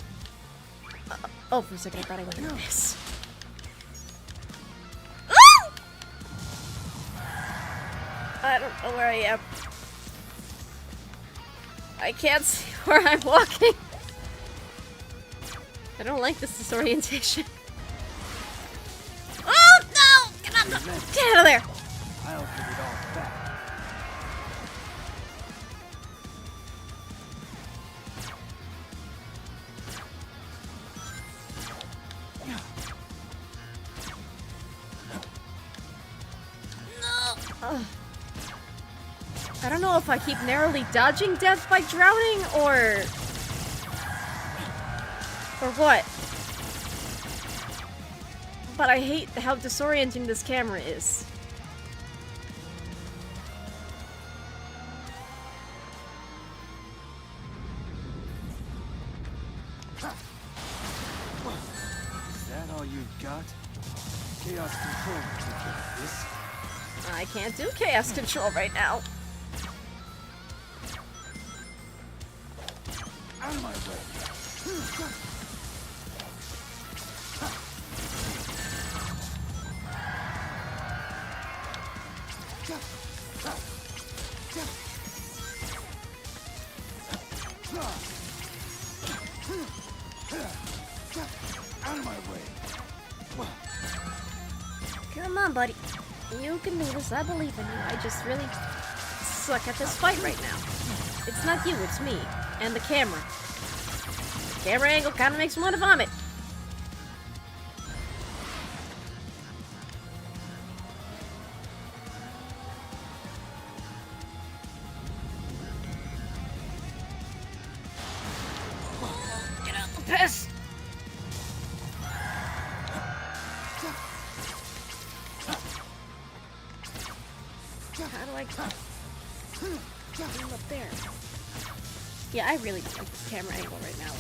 Speaker 1: Oh, for a second I thought I was gonna miss. Ah! I don't know where I am. I can't see where I'm walking. I don't like this disorientation. Oh no! Get out of there!
Speaker 7: I'll give it all back.
Speaker 1: I don't know if I keep narrowly dodging death by drowning or what. But I hate how disorienting this camera is.
Speaker 7: Is that all you've got? Chaos control will take care of this.
Speaker 1: I can't do chaos control right now.
Speaker 7: Out of my way! Out of my way!
Speaker 1: Come on, buddy. You can do this. I believe in you. I just really suck at this fight right now. It's not you, it's me. And the camera. Camera angle kind of makes me want to vomit.
Speaker 6: How do I aim up there? Yeah, I really don't like this camera angle right now.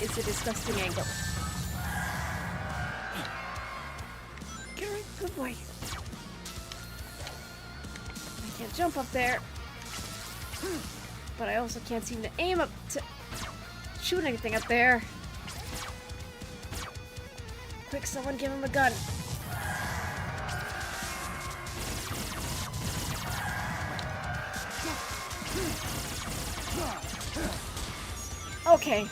Speaker 6: It's a disgusting angle. Good boy. I can't jump up there. But I also can't seem to aim up to shoot anything up there. Quick, someone give him a gun. Okay.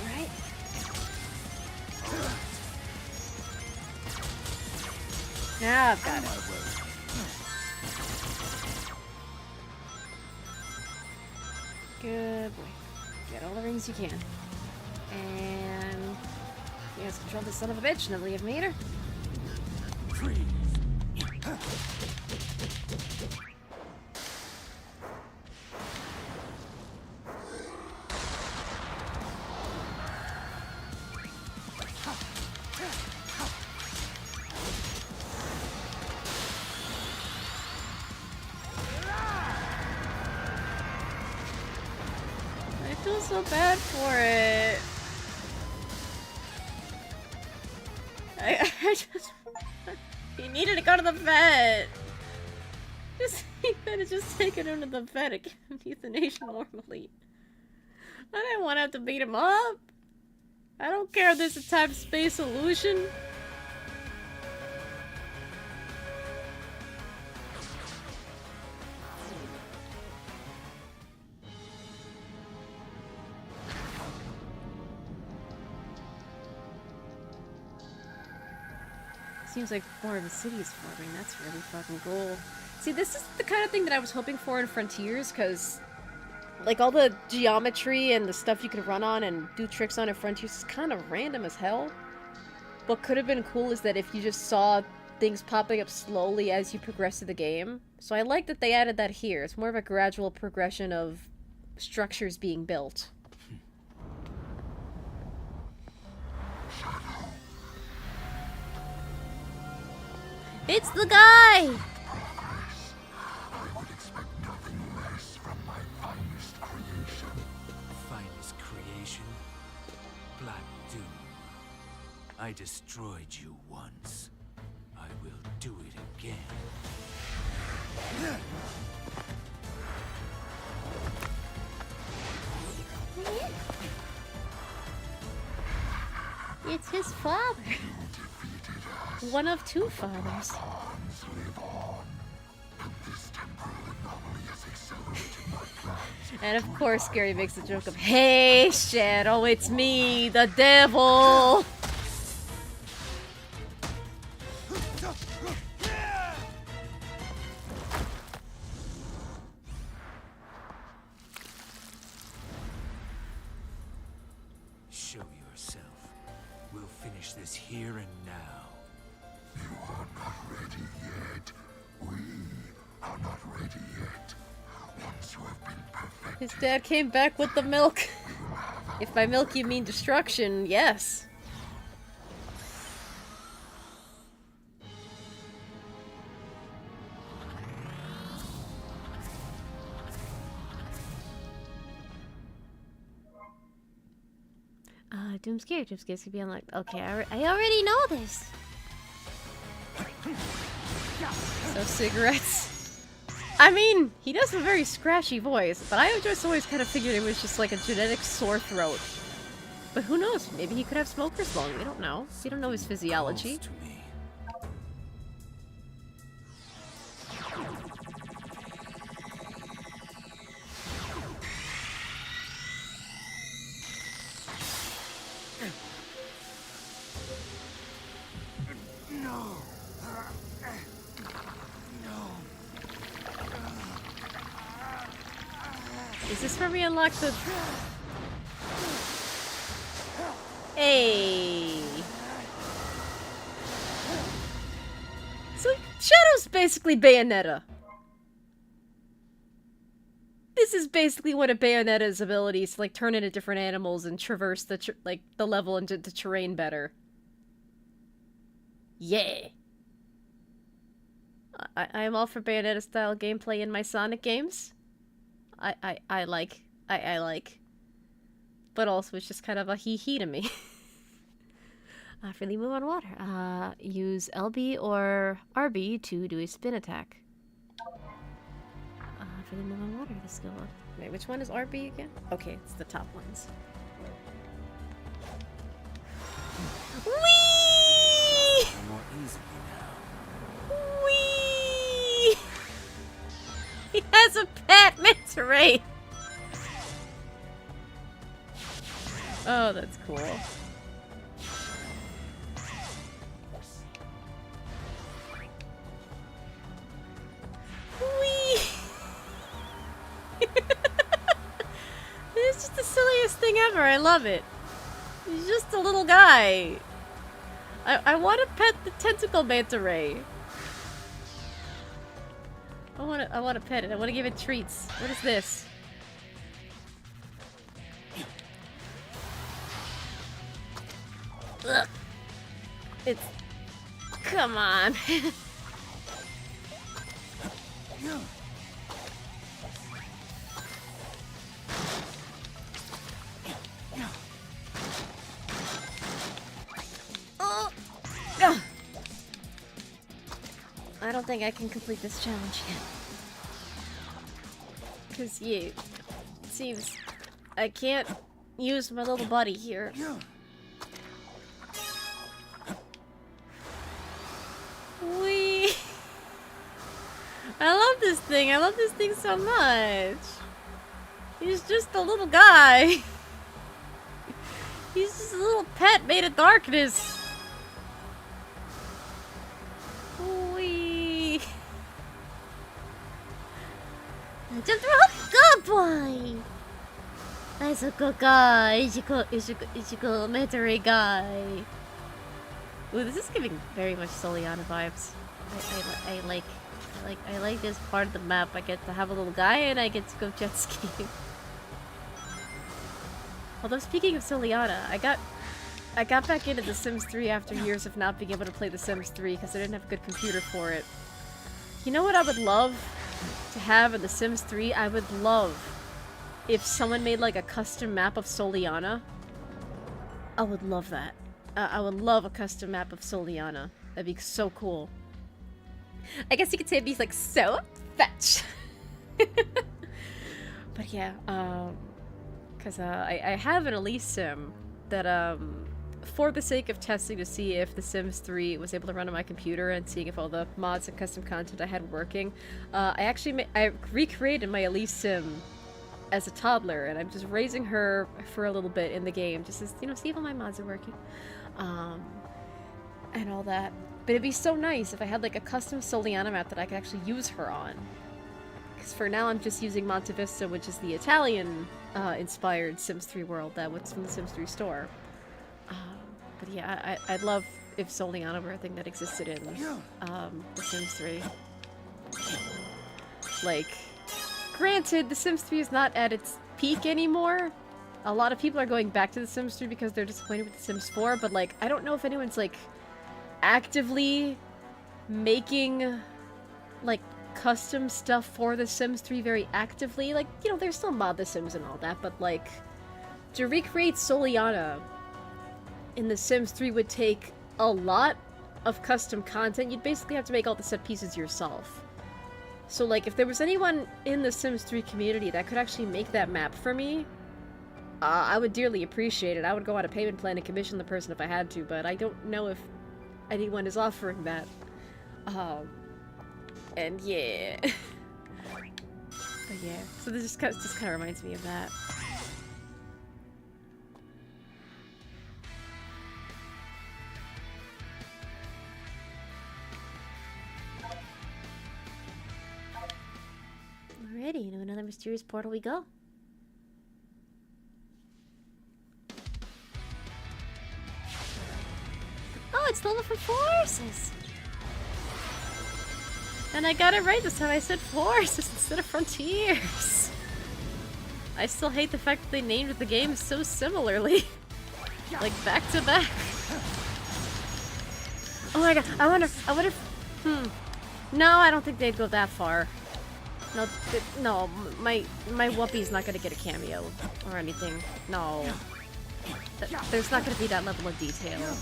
Speaker 6: Alright. Now I've got it. Good boy. Get all the rings you can. And you guys control this son of a bitch, and then leave meter. I feel so bad for it. I just... He needed to go to the vet. He could have just taken him to the vet and given him euthanasia normally. I didn't want to have to beat him up. I don't care if there's a time-space illusion. Seems like more of a city is forming. That's really fucking cool. See, this is the kind of thing that I was hoping for in Frontiers, because like all the geometry and the stuff you could run on and do tricks on in Frontiers is kind of random as hell. What could have been cool is that if you just saw things popping up slowly as you progress through the game. So I like that they added that here. It's more of a gradual progression of structures being built. It's the guy!
Speaker 3: Progress. I would expect nothing less from my finest creation.
Speaker 5: Finest creation? Black Doom. I destroyed you once. I will do it again.
Speaker 6: It's his father. One of two fathers.
Speaker 3: Pawns live on, but this temporal anomaly has accelerated my plans.
Speaker 6: And of course, Gary makes the joke of, "Hey, Shadow, it's me, the devil!"
Speaker 5: Show yourself. We'll finish this here and now.
Speaker 3: You are not ready yet. We are not ready yet. Once you have been perfected,
Speaker 6: His dad came back with the milk. If by milk you mean destruction, yes. Doom's scared. Doom's scared to be like, okay, I already know this. So cigarettes. I mean, he does have a very scratchy voice, but I just always kind of figured it was just like a genetic sore throat. But who knows? Maybe he could have smoker's lung. We don't know. We don't know his physiology.
Speaker 5: Calls to me.
Speaker 6: Is this where we unlock the... Hey!
Speaker 1: basically Bayonetta. This is basically one of Bayonetta's abilities to, like, turn into different animals and traverse the, the level and the terrain better. Yeah! I am all for Bayonetta-style gameplay in my Sonic games. I like. But also, it's just kind of a hee-hee to me. Freely move on water. Use LB or RB to do a spin attack. Freely move on water, this skill. Wait, which one is RB again? Okay, it's the top ones. Whee!
Speaker 5: More easily now.
Speaker 1: Whee! He has a pet manta ray. Oh, that's cool. Whee! It's just the silliest thing ever. I love it. He's just a little guy. I want to pet the tentacle manta ray. I want to pet it. I want to give it treats. What is this? Ugh. It's... Come on. Oh. Ugh. I don't think I can complete this challenge yet. Because, yeah, it seems I can't use my little buddy here. Wee! I love this thing. I love this thing so much. He's just a little guy. He's just a little pet made of darkness. Wee! Just a good boy. That's a good guy. Ichigo manta ray guy. Ooh, this is giving very much Soliana vibes. I like this part of the map. I get to have a little guy and I get to go jet skiing. Although speaking of Soliana, I got back into The Sims 3 after years of not being able to play The Sims 3 because I didn't have a good computer for it. You know what I would love to have in The Sims 3? I would love if someone made like a custom map of Soliana. I would love that. I would love a custom map of Soliana. That'd be so cool. I guess you could say it'd be like so fetch. But yeah, because I have an Elise sim that for the sake of testing to see if The Sims 3 was able to run on my computer and seeing if all the mods and custom content I had were working, I recreated my Elise sim as a toddler, and I'm just raising her for a little bit in the game, just to, you know, see if all my mods are working, and all that. But it'd be so nice if I had like a custom Soliana map that I could actually use her on. Because for now I'm just using Monte Vista, which is the Italian inspired Sims 3 world that was from the Sims 3 store. But yeah, I'd love if Soliana were a thing that existed in The Sims 3. Like, granted, The Sims 3 is not at its peak anymore. A lot of people are going back to The Sims 3 because they're disappointed with The Sims 4, but like, I don't know if anyone's like actively making like custom stuff for The Sims 3 very actively. Like, you know, there's still mod The Sims and all that, but like, to recreate Soliana in The Sims 3 would take a lot of custom content. You'd basically have to make all the set pieces yourself. So like, if there was anyone in the Sims 3 community that could actually make that map for me, I would dearly appreciate it. I would go on a payment plan and commission the person if I had to, but I don't know if anyone is offering that. And yeah. But yeah, so this just kind of reminds me of that. Alrighty, into another mysterious portal we go. Oh, it's level for forces!
Speaker 6: And I got it right this time. I said forests instead of frontiers. I still hate the fact that they named the game so similarly. Like back to back. Oh my god, I wonder if, No, I don't think they'd go that far. No, no, my Whoopi's not gonna get a cameo or anything. No. There's not gonna be that level of detail.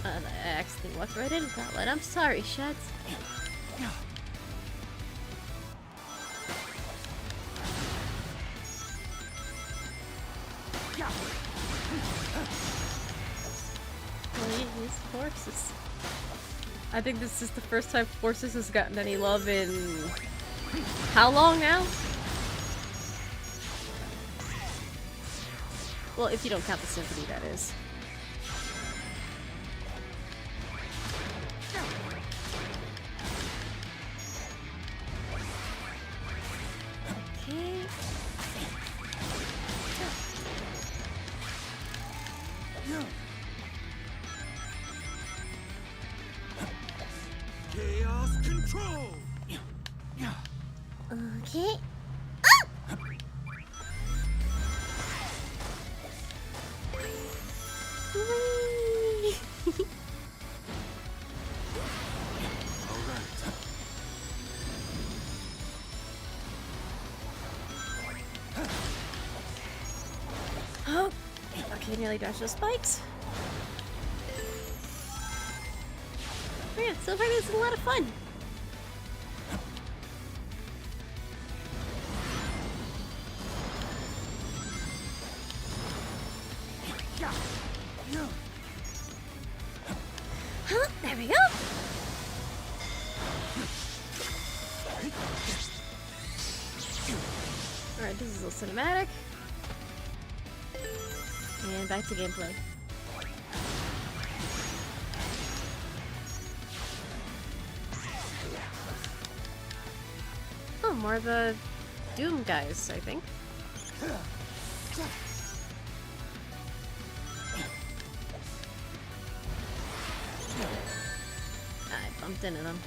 Speaker 6: I accidentally walked right into that one. I'm sorry, Shads. These horses. I think this is the first time Forces has gotten any love in... how long now? Well, if you don't count the symphony, that is. Okay.
Speaker 7: Chaos control!
Speaker 4: Okay. Whee!
Speaker 7: Alright.
Speaker 6: Oh! Okay, nearly dodged those spikes. Oh yeah, so far this is a lot of fun.
Speaker 4: Huh, there we go.
Speaker 6: Alright, this is a cinematic. And back to gameplay. Oh, more of the Doom guys, I think. I bumped into them.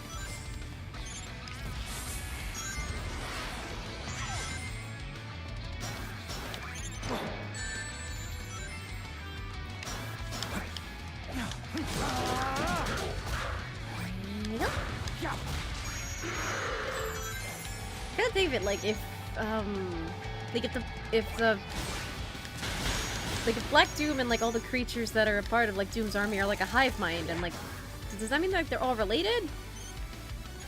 Speaker 6: I gotta think of it like if Black Doom and like all the creatures that are a part of like Doom's army are like a hive mind, and like does that mean like they're all related?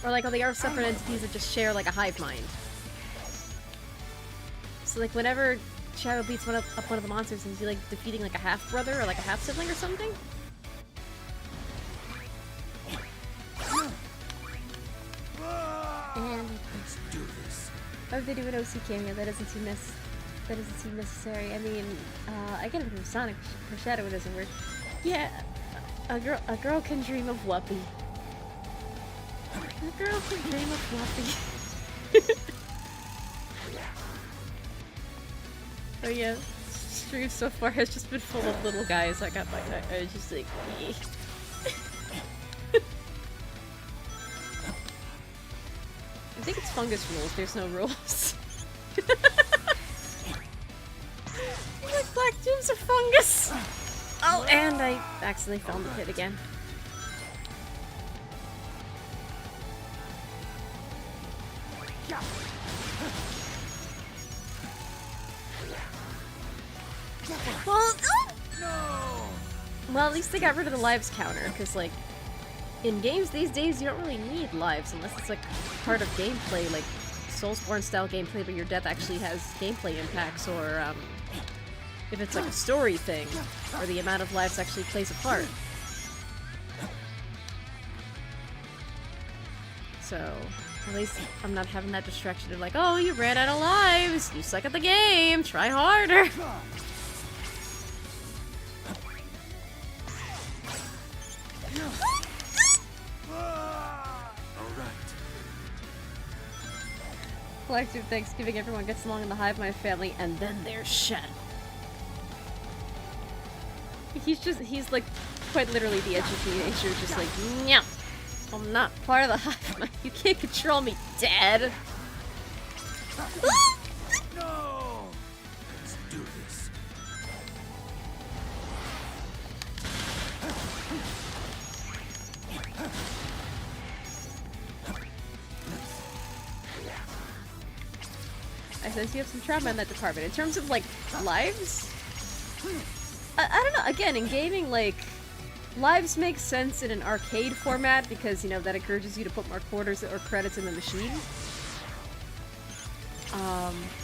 Speaker 6: Or like, oh, they are separate entities that just share like a hive mind? So like whenever Shadow beats up one of the monsters, is he like defeating like a half brother or like a half sibling or something?
Speaker 4: And
Speaker 7: Let's do this.
Speaker 6: Why would they do an OC cameo? That doesn't seem necessary. I mean, I get it from Sonic. For Shadow, it doesn't work. Yeah, a girl can dream of Whoopi. A girl can dream of Whoopi. Oh yeah, stream so far has just been full of little guys. I was just like, eeh. I think it's fungus rules. There's no rules. Like Black Doom's a fungus. Oh, and I accidentally fell in the pit again. Well, well, at least they got rid of the lives counter, because like in games these days you don't really need lives unless it's like part of gameplay, like Soulsborne style gameplay, but your death actually has gameplay impacts, or if it's like a story thing, where the amount of lives actually plays a part. So at least I'm not having that distraction of like, oh, you ran out of lives, you suck at the game, try harder. Collective Thanksgiving, everyone gets along in the hive mind family, and then there's Shadow. He's like quite literally the edgy teenager, just like, no, I'm not part of the hive mind. You can't control me, Dad.
Speaker 5: No! Let's do this.
Speaker 6: I sense you have some trauma in that department. In terms of, like, lives? I don't know. Again, in gaming, like, lives make sense in an arcade format because, you know, that encourages you to put more quarters or credits in the machine.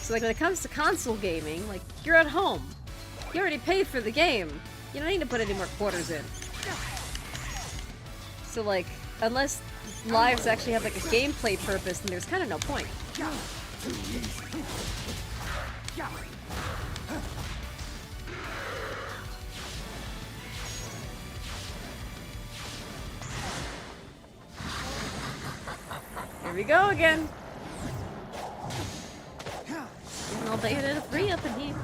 Speaker 6: So, like, when it comes to console gaming, like, you're at home. You already paid for the game. You don't need to put any more quarters in. So, like, unless lives actually have, like, a gameplay purpose, then there's kind of no point. Here we go again. Getting all day at a 3 up in here.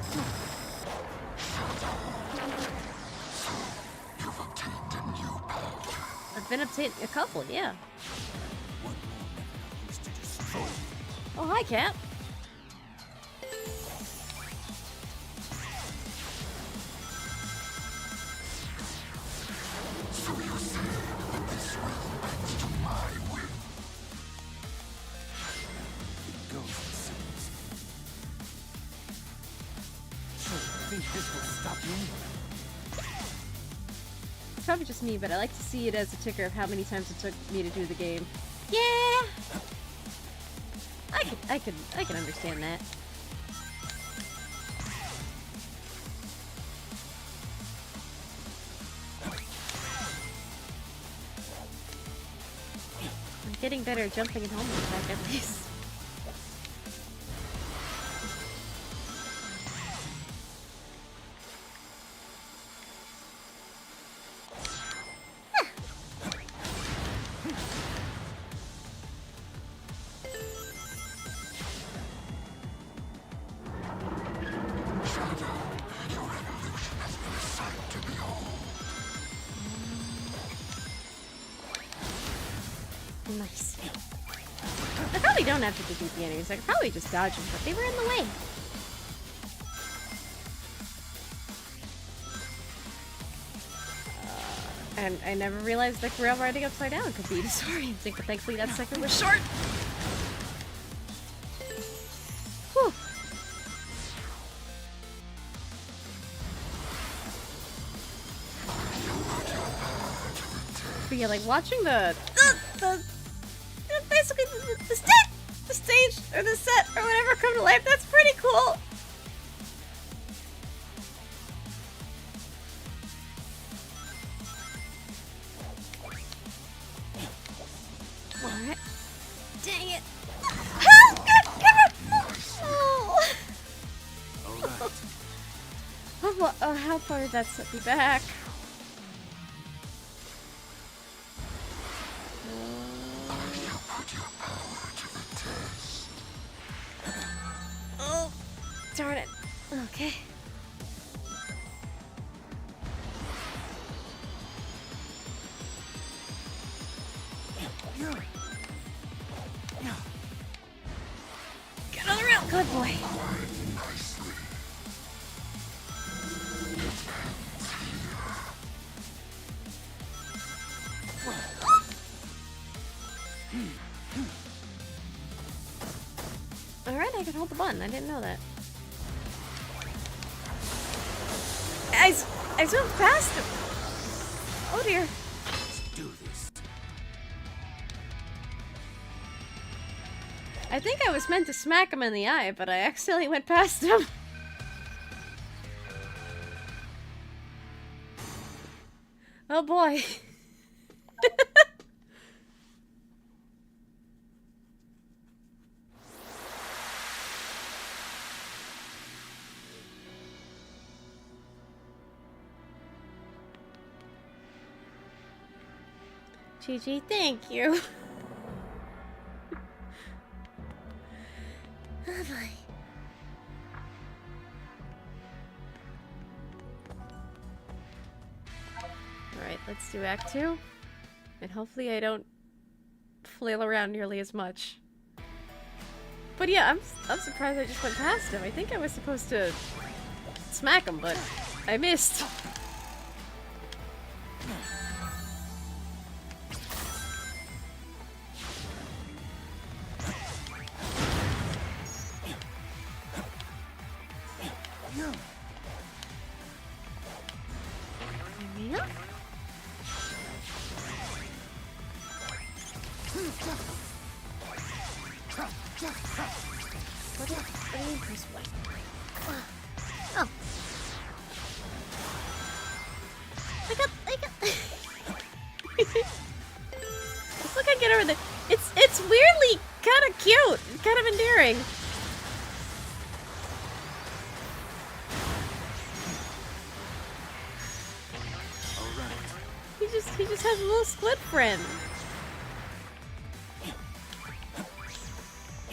Speaker 3: You've obtained a new power.
Speaker 6: I've been obtaining a couple, yeah.
Speaker 5: One more is to destroy.
Speaker 6: Oh, hi, Cap.
Speaker 3: So you say that this realm bends to my will.
Speaker 5: It goes in circles. So you think this will stop me?
Speaker 6: It's probably just me, but I like to see it as a ticker of how many times it took me to do the game. Yeah! I can understand that. I'm getting better at jumping and homing attack at least. Nice. I probably don't have to defeat the enemies. I could probably just dodge them, but they were in the way. And I never realized that rail riding upside down could be disorienting, but thankfully that second was short. Whew. But yeah, like watching basically the stage or the set or whatever come to life, that's pretty cool. Alright. Dang it.
Speaker 5: Alright.
Speaker 6: How far did that set me back?
Speaker 3: Put your power to the test.
Speaker 6: Oh, darn it. Okay. Get on the rail. Good boy.
Speaker 3: Nicely.
Speaker 6: Alright, I can hold the button. I didn't know that. I zoomed past him. Oh dear.
Speaker 5: Let's do this.
Speaker 6: I think I was meant to smack him in the eye, but I accidentally went past him. Oh boy. GG, thank you. Oh boy. let's do Act 2. And hopefully I don't flail around nearly as much. But yeah, I'm surprised I just went past him. I think I was supposed to smack him, but I missed.
Speaker 4: What do you mean press Y? Oh. I got
Speaker 6: Just look, I get over there. It's weirdly kind of cute, kind of endearing. He just has a little split friend.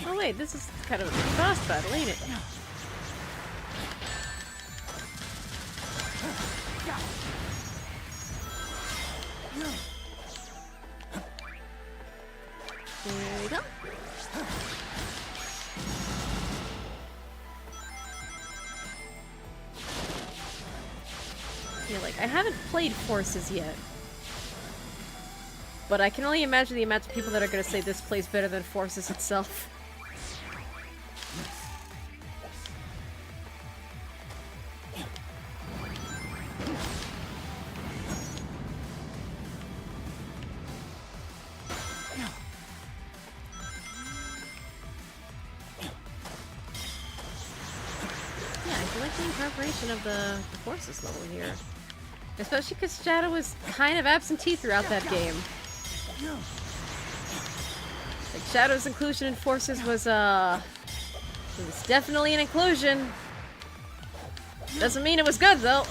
Speaker 6: Oh wait, this is kind of a boss battle, ain't it?
Speaker 4: There we go.
Speaker 6: Yeah, like, I haven't played Forces yet. But I can only imagine the amount of people that are gonna say this plays better than Forces itself. Of the Forces level here. Especially because Shadow was kind of absentee throughout that game. Like, Shadow's inclusion in Forces was, it was definitely an inclusion. Doesn't mean it was good, though.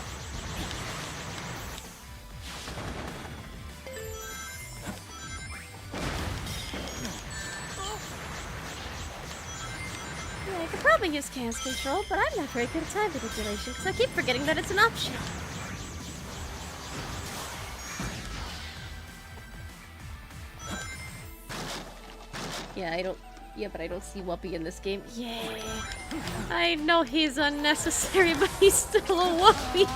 Speaker 4: I could probably use chaos control, but I'm not very good at time manipulation because I keep forgetting that it's an option.
Speaker 6: Yeah, but I don't see Whoopi in this game. Yeah. I know he's unnecessary, but he's still a Whoopi.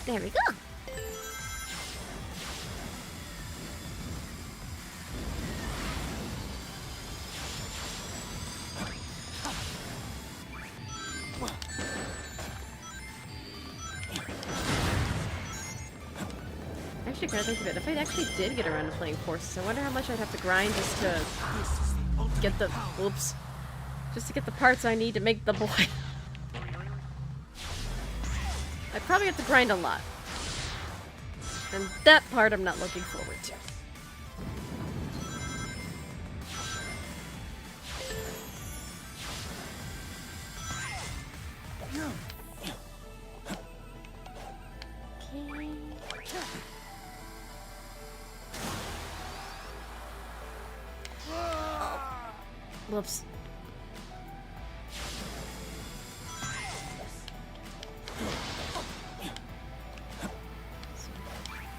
Speaker 4: There we go.
Speaker 6: Actually, kind of think of it. If I actually did get around to playing Forces, I wonder how much I'd have to grind just to get the just to get the parts I need to make the boy. I'd probably have to grind a lot. And that part I'm not looking forward to. Whoops.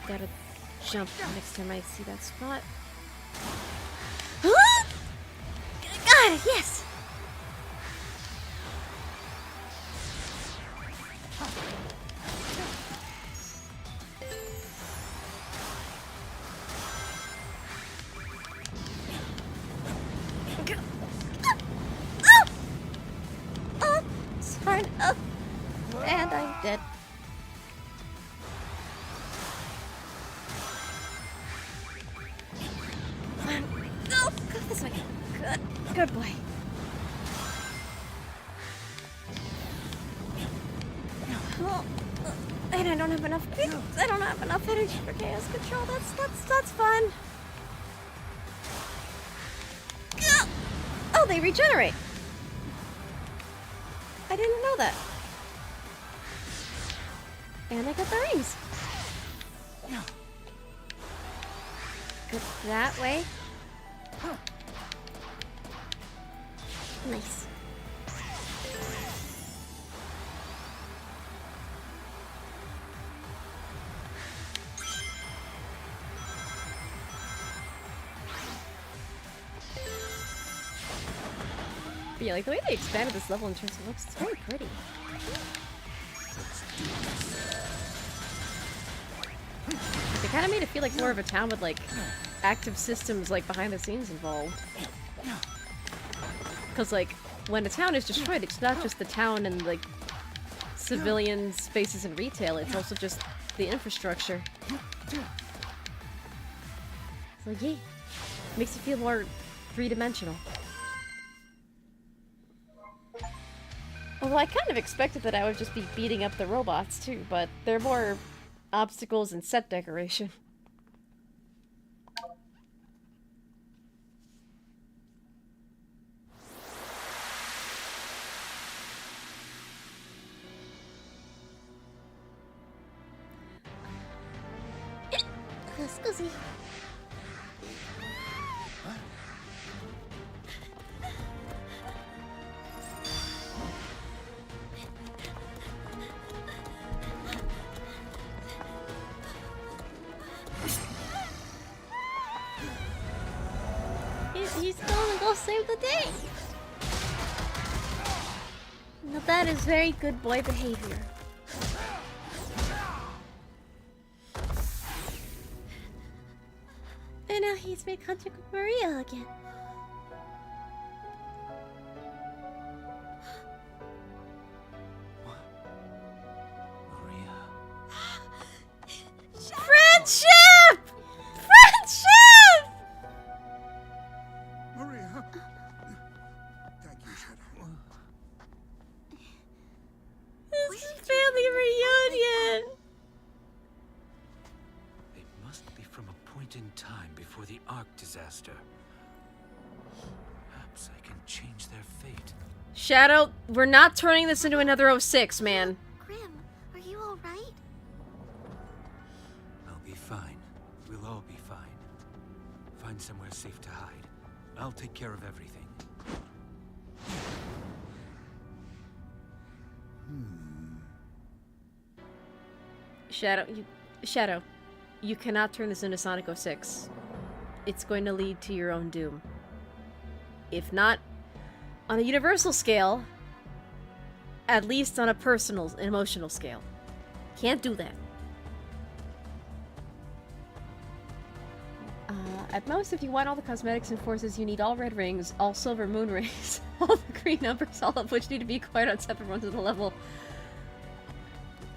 Speaker 6: Gotta jump next time I see that spot.
Speaker 4: Huh? Got it, yes! And I'm dead. Go this way. Good boy. And I don't have enough. I don't have enough energy for chaos control. That's fun.
Speaker 6: Oh, they regenerate. I didn't know that.
Speaker 4: And I got the rings. Go that way. Nice.
Speaker 6: But yeah, like the way they expanded this level in terms of looks, it's very pretty. They kind of made it feel like more of a town with like active systems like behind the scenes involved. Because like when a town is destroyed, it's not just the town and like civilian spaces and retail, it's also just the infrastructure. So yeah, makes it feel more three-dimensional. Although I kind of expected that I would just be beating up the robots too, but they're more obstacles and set decoration.
Speaker 4: Scusi. He's gonna go save the day. Now that is very good boy behavior. And now he's made contact with Maria again.
Speaker 5: Maria.
Speaker 4: Friendship! Friendship!
Speaker 7: Maria! Thank you, Shadow.
Speaker 4: This is family reunion!
Speaker 5: They must be from a point in time before the Ark disaster. Perhaps I can change their fate.
Speaker 6: Shadow, we're not turning this into another 06, man.
Speaker 4: Grim, are you alright?
Speaker 5: I'll be fine. We'll all be fine. Find somewhere safe to hide. I'll take care of everything.
Speaker 6: Shadow, you cannot turn this into Sonic 06. It's going to lead to your own doom. If not on a universal scale, at least on a personal, emotional scale. Can't do that. At most, if you want all the cosmetics and forces, you need all red rings, all silver moon rings, all the green numbers, all of which need to be acquired on separate runs of the level.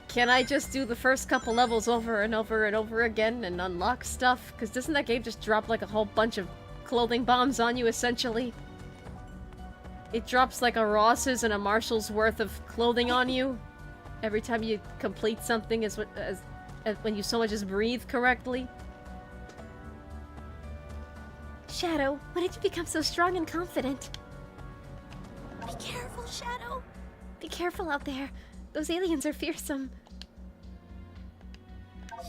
Speaker 6: Can I just do the first couple levels over and over and over again and unlock stuff? Because doesn't that game just drop like a whole bunch of clothing bombs on you, essentially? It drops like a Ross's and a Marshall's worth of clothing on you every time you complete something as when you so much as breathe correctly.
Speaker 4: Shadow, when did you become so strong and confident? Be careful, Shadow. Be careful out there. Those aliens are fearsome.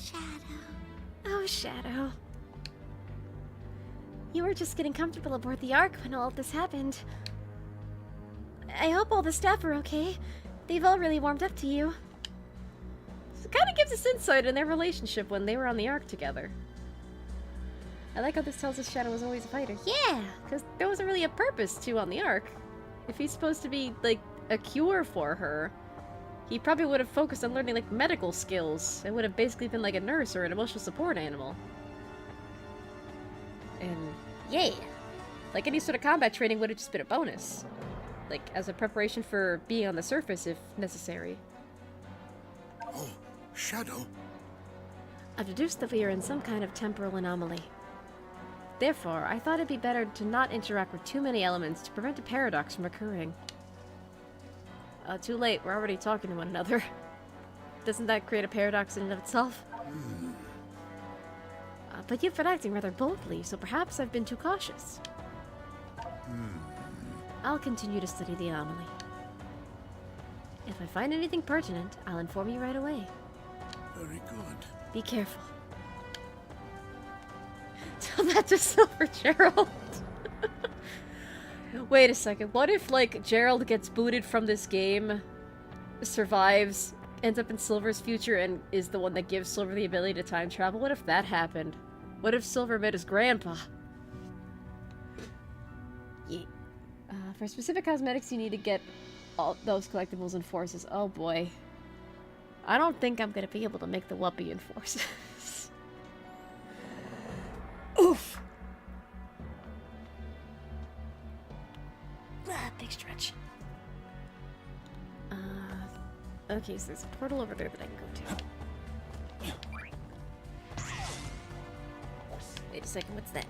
Speaker 4: Shadow. Oh, Shadow. You were just getting comfortable aboard the Ark when all of this happened. I hope all the staff are okay. They've all really warmed up to you.
Speaker 6: It kind of gives us insight in their relationship when they were on the Ark together. I like how this tells us Shadow was always a fighter.
Speaker 4: Yeah!
Speaker 6: Because there wasn't really a purpose to on the Ark. If he's supposed to be, like, a cure for her, he probably would have focused on learning, like, medical skills. It would have basically been like a nurse or an emotional support animal. And, yeah. Like, any sort of combat training would have just been a bonus. Like, as a preparation for being on the surface if necessary.
Speaker 3: Oh, Shadow.
Speaker 6: I've deduced that we are in some kind of temporal anomaly. Therefore, I thought it'd be better to not interact with too many elements to prevent a paradox from occurring. Too late, we're already talking to one another. Doesn't that create a paradox in and of itself? But you've been acting rather boldly, so perhaps I've been too cautious. I'll continue to study the anomaly. If I find anything pertinent, I'll inform you right away.
Speaker 7: Very good.
Speaker 1: Be careful. Tell that to Silver Gerald. Wait a second. What if, like, Gerald gets booted from this game, survives, ends up in Silver's future, and is the one that gives Silver the ability to time travel? What if that happened? What if Silver met his grandpa? Yeah. For specific cosmetics, you need to get all those collectibles and forces. Oh boy. I don't think I'm gonna be able to make the Whuppie in forces. Oof! Ah, big stretch. Okay, so there's a portal over there that I can go to. Wait a second, what's that?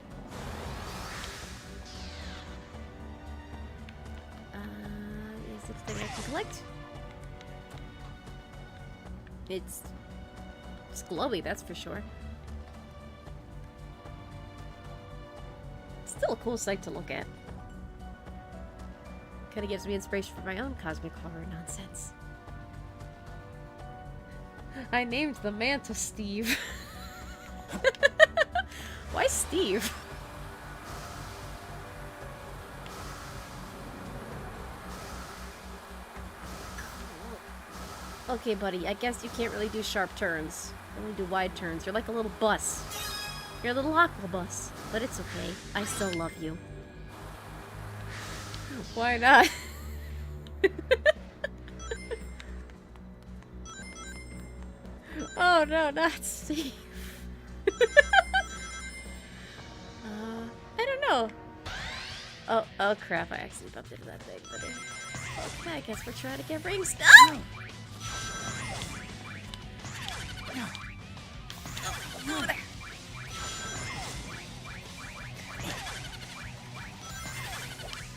Speaker 1: Is it something I can collect? It's glowy, that's for sure. Still a cool sight to look at. Kinda gives me inspiration for my own cosmic horror nonsense. I named the manta Steve. Why Steve? Okay, buddy, I guess you can't really do sharp turns. You only do wide turns. You're like a little bus. You're a little aqua bus. But it's okay. I still love you. Why not? Oh no, not Steve. I don't know. Oh crap, I actually bumped into that thing, but okay, I guess we're trying to get rings. No! Over there.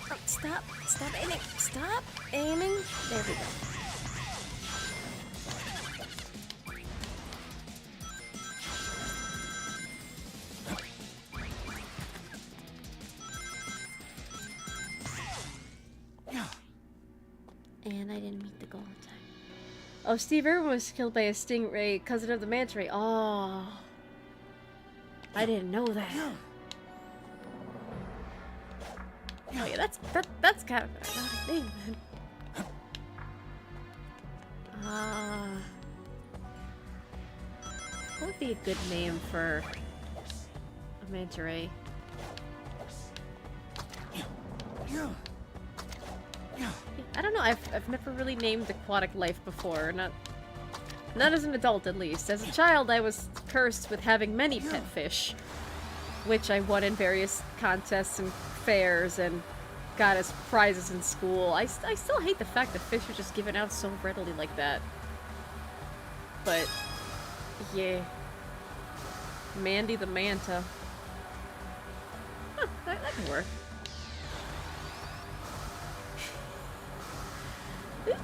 Speaker 1: Oh, stop aiming, stop aiming. There we go. And I didn't meet the goal in time. Oh, Steve Irwin was killed by a stingray, cousin of the manta ray. Oh. I didn't know that. Oh yeah, that's kind of a name then. What would be a good name for a manta ray? I don't know. I've never really named aquatic life before. Not as an adult, at least. As a child, I was cursed with having many pet fish, which I won in various contests and fairs and got as prizes in school. I still hate the fact that fish are just given out so readily like that. But yeah, Mandy the manta. Huh, that can work.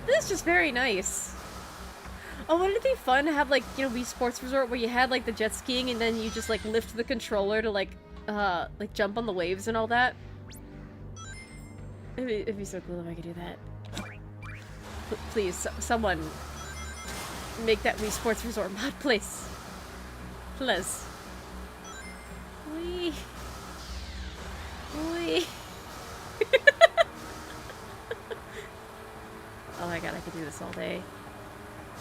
Speaker 1: This is just very nice. Oh, wouldn't it be fun to have, like, you know, Wii Sports Resort where you had, like, the jet skiing and then you just, like, lift the controller to, like jump on the waves and all that? It'd be so cool if I could do that. Please, someone make that Wii Sports Resort mod, please. Please. Wee. Oh my god, I could do this all day.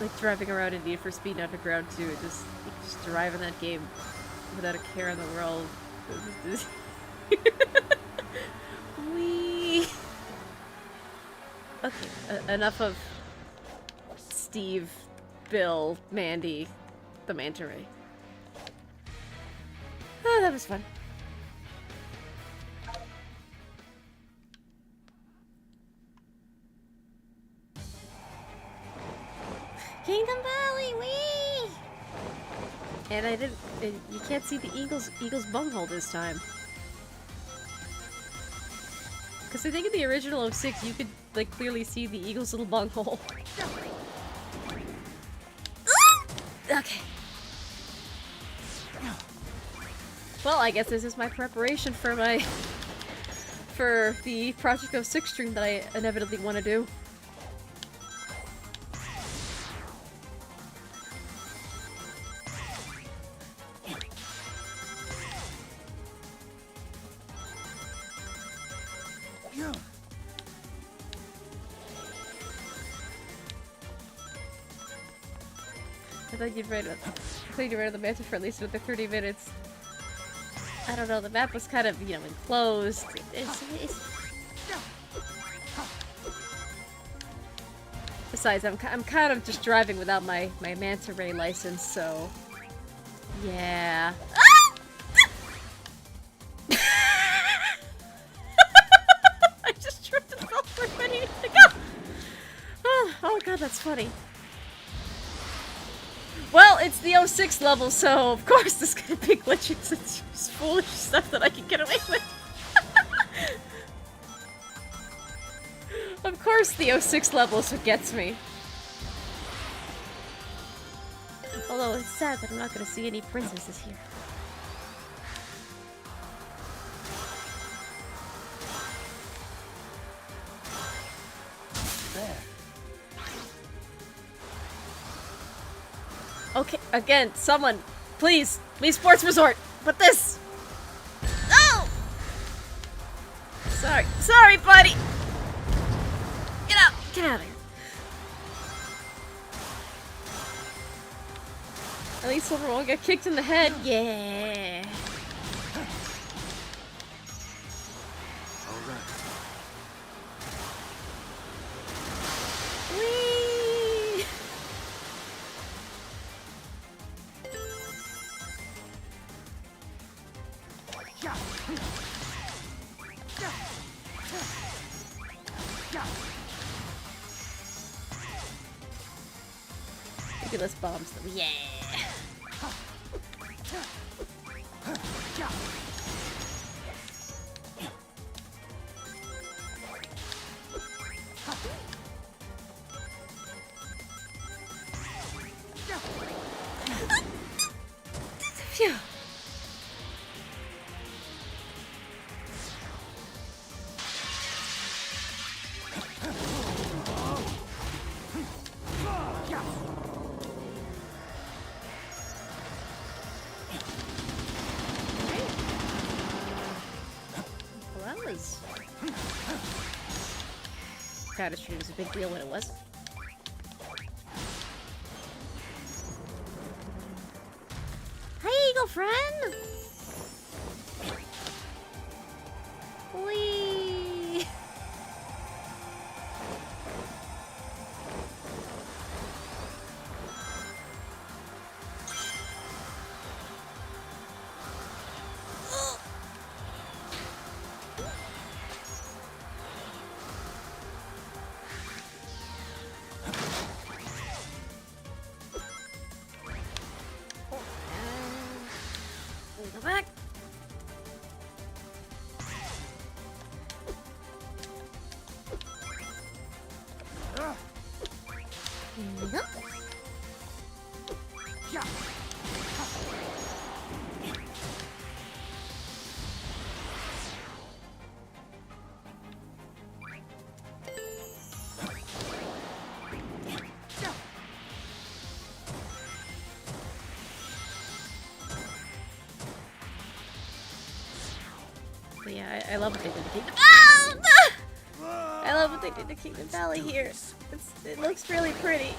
Speaker 1: Like driving around in Need for Speed Underground 2, just drive in that game without a care in the world. Wee. Okay, enough of Steve, Bill, Mandy, the manta ray. Oh, that was fun. Kingdom Valley, wee! And I didn't. You can't see the Eagle's bunghole this time. Because I think in the original 06, you could like clearly see the Eagle's little bunghole. Okay. Well, I guess this is my preparation for the Project 06 stream that I inevitably want to do.
Speaker 6: I thought you'd read the banter for at least another 30 minutes. I don't know, the map was kind of, you know, enclosed. Besides, I'm kind of just driving without my manta ray license, so yeah. I just tripped and fell for ready to go. Oh god, that's funny. Well, it's the 06 level, so of course there's gonna be glitches and foolish stuff that I can get away with. Of course the 06 level is what gets me. Although it's sad that I'm not gonna see any princesses here.
Speaker 7: There.
Speaker 6: Okay, again, someone, please, Sports Resort, but this. No! Sorry, buddy. Get out of here. At least Silver won't get kicked in the head. Yeah.
Speaker 7: All right.
Speaker 6: Whee! Ridiculous bombs though. Yeah. Phew. Well, that was... Crowded Street was a big deal when it was. Hey, Eagle friend! Whee! Go back. Here we go. But yeah, I love what they did to Kingdom. I love what they did to Kingdom Valley here. It looks really pretty.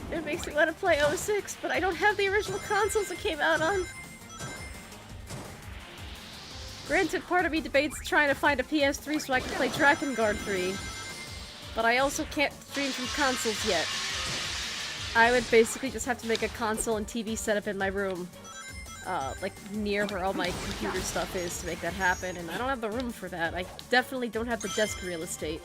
Speaker 6: It makes me want to play 06, but I don't have the original consoles it came out on. Granted, part of me debates trying to find a PS3 so I can play Drakengard 3. But I also can't stream from consoles yet. I would basically just have to make a console and TV setup in my room. Like, near where all my computer stuff is to make that happen, and I don't have the room for that. I definitely don't have the desk real estate.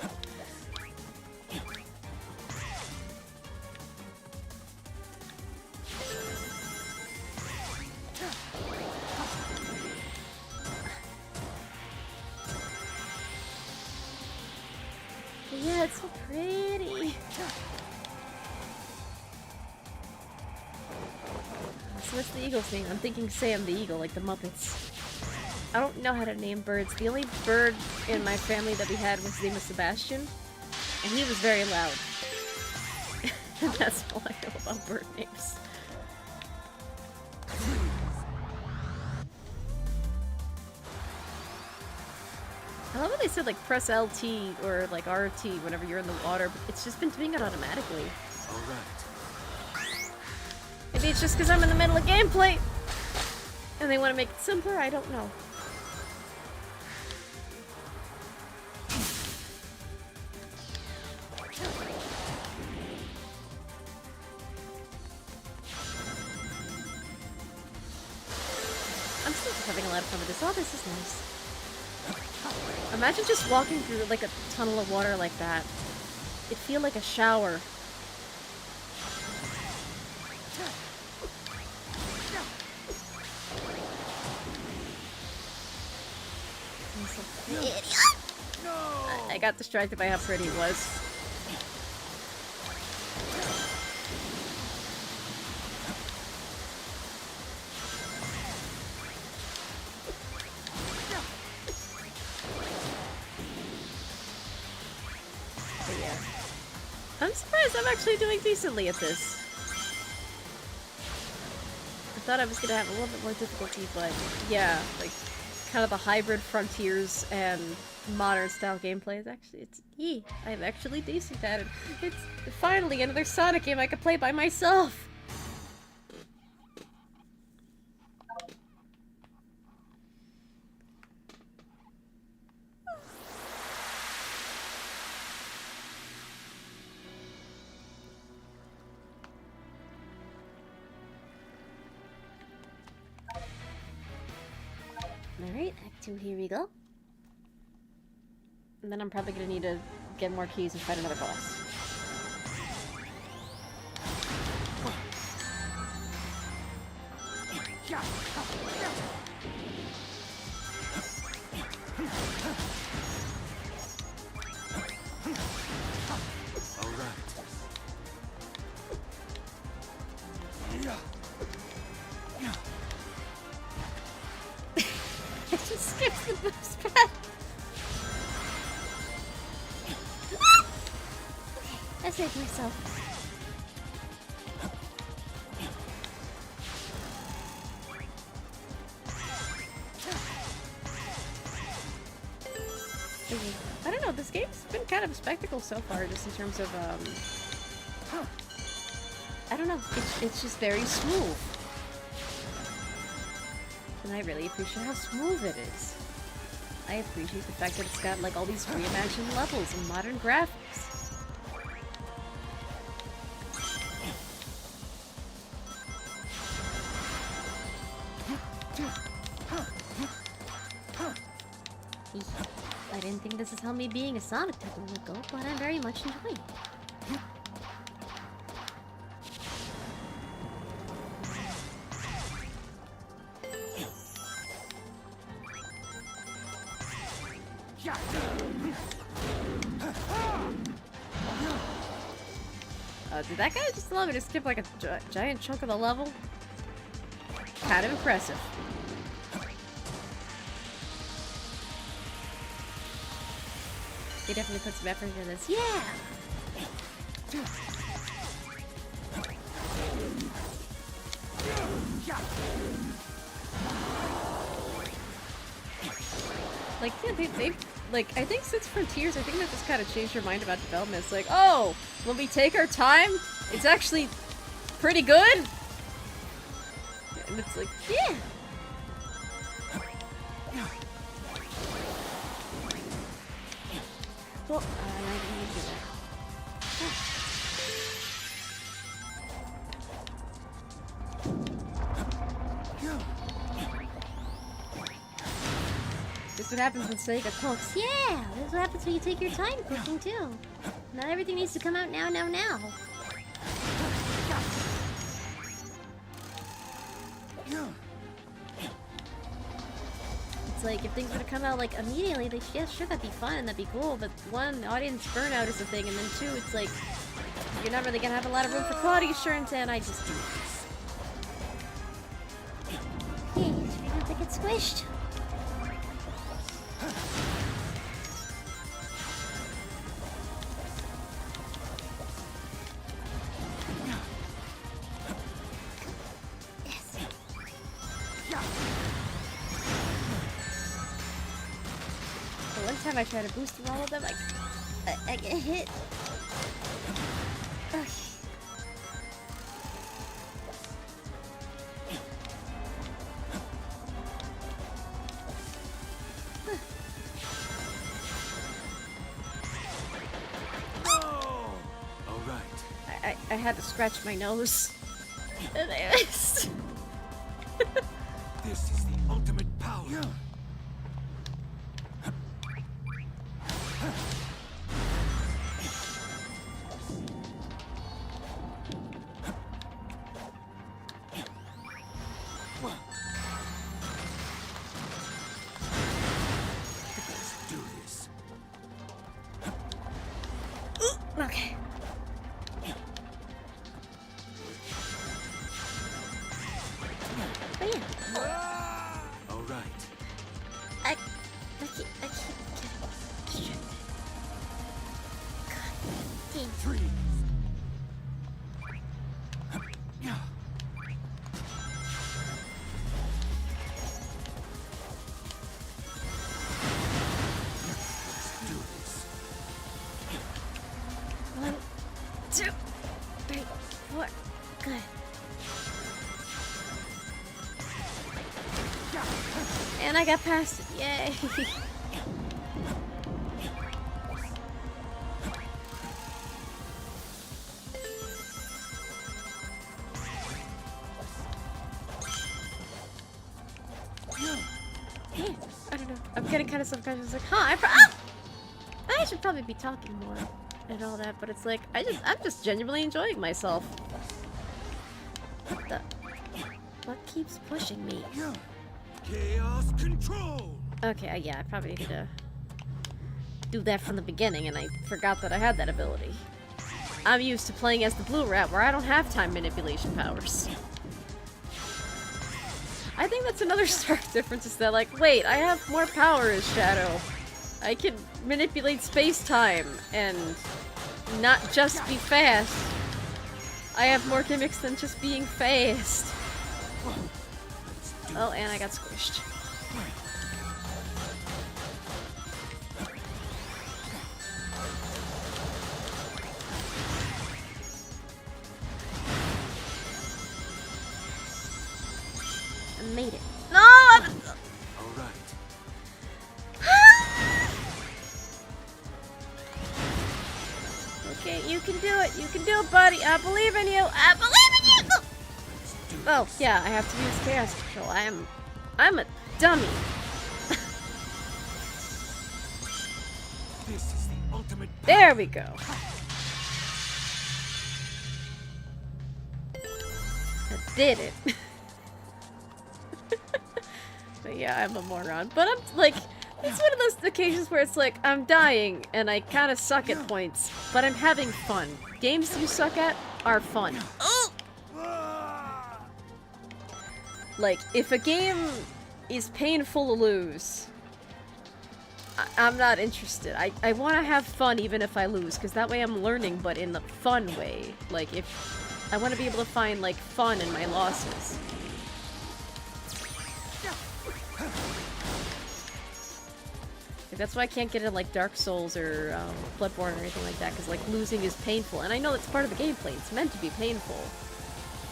Speaker 6: But yeah, it's so pretty. So what's the eagle's name? I'm thinking Sam the Eagle, like the Muppets. I don't know how to name birds. The only bird in my family that we had was his name was Sebastian, and he was very loud. And that's all I know about bird names. I love how they said like press LT or like RT whenever you're in the water, but it's just been doing it automatically.
Speaker 7: All right.
Speaker 6: Maybe it's just because I'm in the middle of gameplay. And they want to make it simpler? I don't know. I'm still having a lot of fun with this. Oh, this is nice. Imagine just walking through like a tunnel of water like that. It'd feel like a shower. I got distracted by how pretty it was. But yeah. I'm surprised I'm actually doing decently at this. I thought I was gonna have a little bit more difficulty, but yeah, like kind of the hybrid Frontiers and modern style gameplay is actually, I'm actually decent at it. It's finally another Sonic game I can play by myself. Alright, Act 2, here we go. And then I'm probably gonna need to get more keys and fight another boss. It just skips the boost pad. I saved myself. I don't know, this game's been kind of a spectacle so far, just in terms of, I don't know, it's just very smooth. And I really appreciate how smooth it is. I appreciate the fact that it's got, like, all these reimagined levels and modern graphics. I didn't think this is how me being a Sonic type would go, but I'm very much enjoying it. Did that guy just allow me to skip like a giant chunk of the level? Kind of impressive. He definitely put some effort into this. Yeah! Like, yeah, they like, I think since Frontiers, I think that just kind of changed their mind about development. It's like, oh, when we take our time, it's actually pretty good? And it's like, yeah! Well, I didn't need to do that. This is what happens when Sega cooks. Yeah! This is what happens when you take your time cooking, too. Not everything needs to come out now. It's like, if things were to come out, like, immediately, they, yeah, sure, that'd be fun and that'd be cool, but one, audience burnout is a thing, and then two, it's like, you're not really gonna have a lot of room for quality assurance, and I just do this. Okay, so I don't think it's squished. Time I try to boost through all of them, I get hit. Ugh. I had to scratch my nose. And I missed.
Speaker 5: This is the ultimate power. Let's do this.
Speaker 6: Okay.
Speaker 4: Oh yeah.
Speaker 5: All right.
Speaker 4: I keep getting distracted. God damn.
Speaker 5: Three. Let's do this.
Speaker 4: 1, 2, 3, 4. Good.
Speaker 6: And I got past it. Yay. Yeah, I don't know. I'm getting kind of subconscious. Like, I should probably be talking more and all that, but it's like I'm just genuinely enjoying myself.
Speaker 4: What keeps pushing me?
Speaker 5: Chaos control.
Speaker 6: Okay, yeah, I probably need to do that from the beginning, and I forgot that I had that ability. I'm used to playing as the blue rat, where I don't have time manipulation powers. I think that's another stark difference, is that, like, wait, I have more power as Shadow. I can manipulate space-time, and not just be fast. I have more gimmicks than just being fast. Oh, and I got squished.
Speaker 4: I made it.
Speaker 6: No!
Speaker 5: All right.
Speaker 6: Okay, you can do it. You can do it, buddy. I believe in you. I believe in you!
Speaker 5: Let's do
Speaker 6: Oh,
Speaker 5: this.
Speaker 6: yeah, I have to use chaos control. I'm a dummy.
Speaker 5: This is the ultimate power.
Speaker 6: There we go. I did it. But yeah, I'm a moron. But I'm like, it's one of those occasions where it's like, I'm dying and I kind of suck at points, but I'm having fun. Games you suck at are fun. Like, if a game is painful to lose, I'm not interested. I want to have fun even if I lose, because that way I'm learning, but in the fun way. Like, if I want to be able to find, like, fun in my losses. Like, that's why I can't get into, like, Dark Souls or Bloodborne or anything like that, because, like, losing is painful. And I know that's part of the gameplay. It's meant to be painful.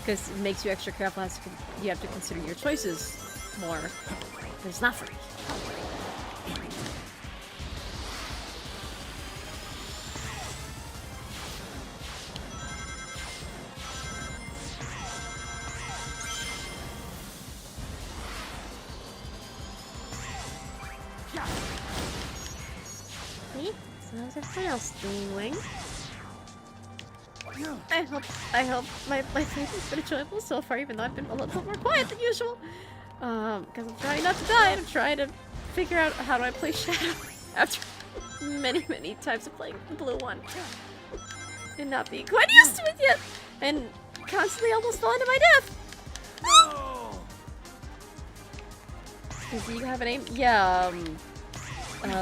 Speaker 6: Because it makes you extra careful. You have to consider your choices more. But it's not free. See? So how's everyone else doing? I hope my playthrough's been enjoyable so far, even though I've been a little bit more quiet than usual. Because I'm trying not to die, and I'm trying to figure out how do I play Shadow after many, many times of playing the blue one. And not being quite used to it yet. And constantly almost falling to my death. Does he have a name? Yeah,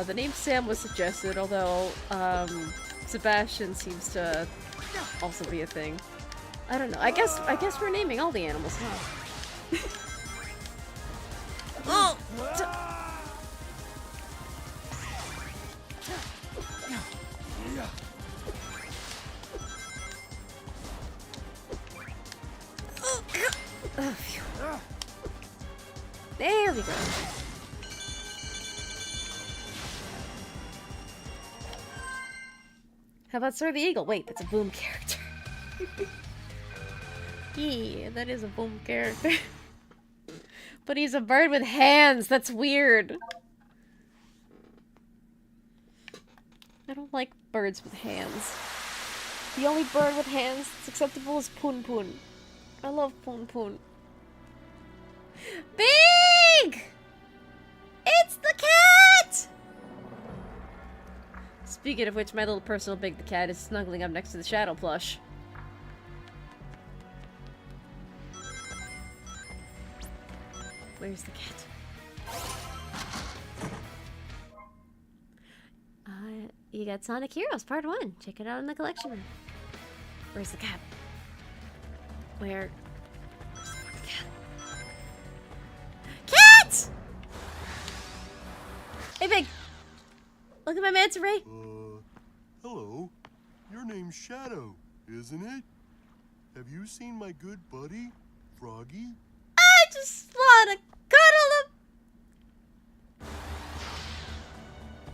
Speaker 6: the name Sam was suggested, although, Sebastian seems to also be a thing. I don't know. I guess we're naming all the animals, huh? Oh! Oh, phew. There we go. How about Sir the Eagle? Wait, that's a Boom character. Yeah, that is a boom character. But he's a bird with hands. That's weird. I don't like birds with hands. The only bird with hands that's acceptable is Poon Poon. I love Poon Poon. Big! It's the cat! Speaking of which, my little personal Big the cat is snuggling up next to the Shadow plush. Where's the cat? You got Sonic Heroes Part 1. Check it out in the collection room. Where's the cat? Where's the cat? Cat! Hey, Big! Look at my manta ray.
Speaker 3: Hello. Your name's Shadow, isn't it? Have you seen my good buddy, Froggy?
Speaker 6: I just wanna cuddle him!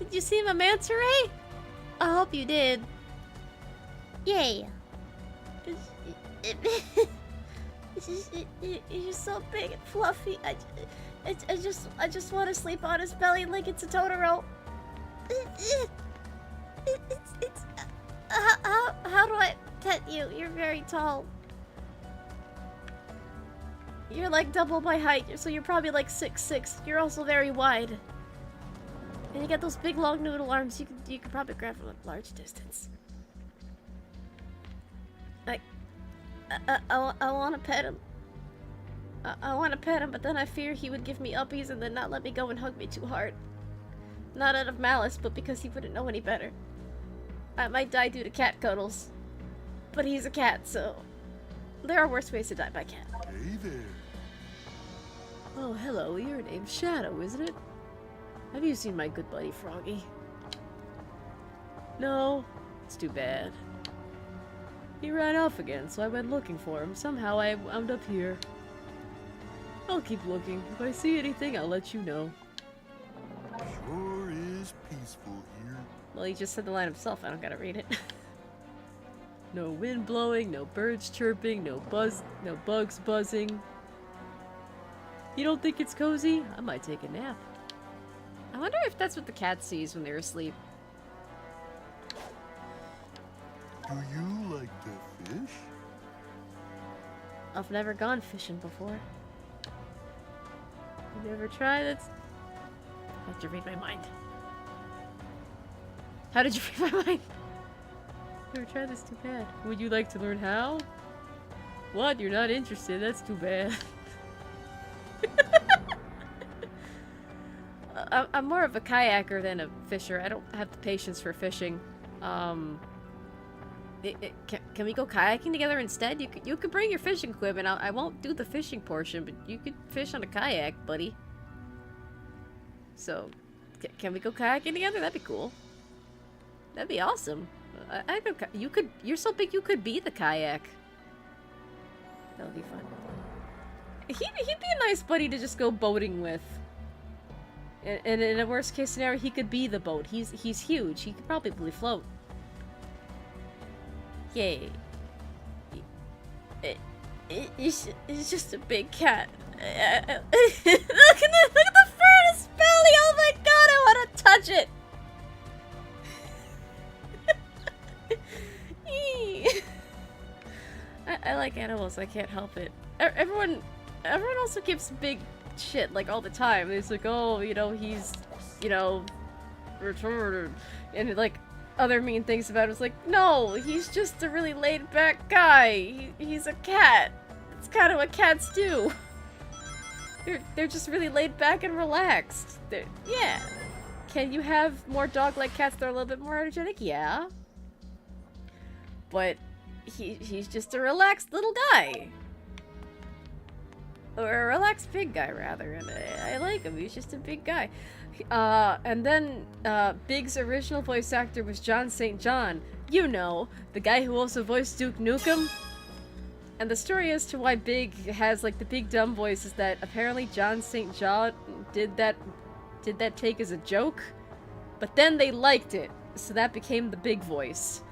Speaker 6: Did you see my manta ray? I hope you did. Yay! You're so big and fluffy. I just want to sleep on his belly like it's a Totoro. How do I pet you? You're very tall. You're like double my height, so you're probably like 6'6". You're also very wide. And you got those big long noodle arms. You could probably grab from a large distance. I want to pet him. I want to pet him, but then I fear he would give me uppies and then not let me go and hug me too hard. Not out of malice, but because he wouldn't know any better. I might die due to cat cuddles. But he's a cat, so... there are worse ways to die by cat.
Speaker 3: Hey there.
Speaker 6: Oh, hello. Your name's Shadow, isn't it? Have you seen my good buddy Froggy? No? It's too bad. He ran off again, so I went looking for him. Somehow I wound up here. I'll keep looking. If I see anything, I'll let you know.
Speaker 3: Sure is peaceful here.
Speaker 6: Well, he just said the line himself. I don't gotta read it. No wind blowing, no birds chirping, no bugs buzzing. You don't think it's cozy? I might take a nap. I wonder if that's what the cat sees when they're asleep.
Speaker 3: Do you like to fish?
Speaker 6: I've never gone fishing before. You never tried? That's... I have to read my mind. How did you read my mind? Never tried this, too bad. Would you like to learn how? What? You're not interested? That's too bad. I'm more of a kayaker than a fisher. I don't have the patience for fishing. Can we go kayaking together instead? You could bring your fishing equipment. I won't do the fishing portion, but you could fish on a kayak, buddy. So, can we go kayaking together? That'd be cool. That'd be awesome. I know you're so big you could be the kayak. That would be fun. He'd be a nice buddy to just go boating with. And in a worst case scenario, he could be the boat. He's huge. He could probably float. Yay. It's just a big cat. Look at the fur in his belly! Oh my god, I want to touch it! I like animals, I can't help it. Everyone also gives big shit, like, all the time. It's like, oh, you know, he's, you know, retarded. And, like, other mean things about him. It's like, no, he's just a really laid-back guy. He's a cat. It's kind of what cats do. They're just really laid back and relaxed. Yeah. Can you have more dog-like cats that are a little bit more energetic? Yeah. But he's just a relaxed little guy. Or a relaxed big guy, rather. And I like him. He's just a big guy. And then Big's original voice actor was John St. John. You know, the guy who also voiced Duke Nukem. And the story as to why Big has, like, the big dumb voice is that apparently John St. John did that take as a joke. But then they liked it. So that became the Big voice.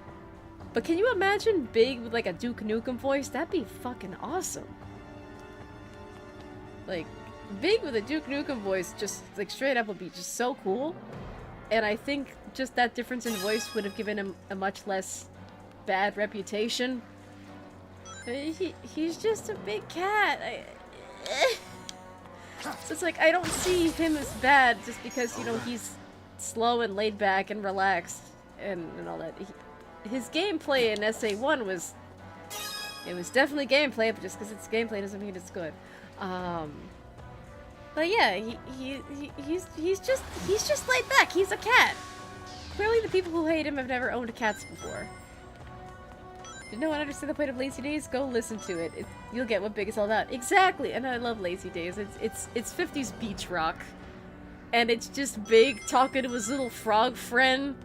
Speaker 6: But can you imagine Big with like a Duke Nukem voice? That'd be fucking awesome. Like, Big with a Duke Nukem voice, just like straight up would be just so cool. And I think just that difference in voice would have given him a much less bad reputation. He's just a big cat. So it's like, I don't see him as bad just because, you know, he's slow and laid back and relaxed and all that. His gameplay in SA1 was... It was definitely gameplay, but just because it's gameplay doesn't mean it's good. But yeah, he's just laid back. He's a cat. Clearly the people who hate him have never owned cats before. Did no one understand the point of Lazy Days? Go listen to it. You'll get what Big is all about. Exactly, and I love Lazy Days. It's 50s beach rock. And it's just Big talking to his little frog friend.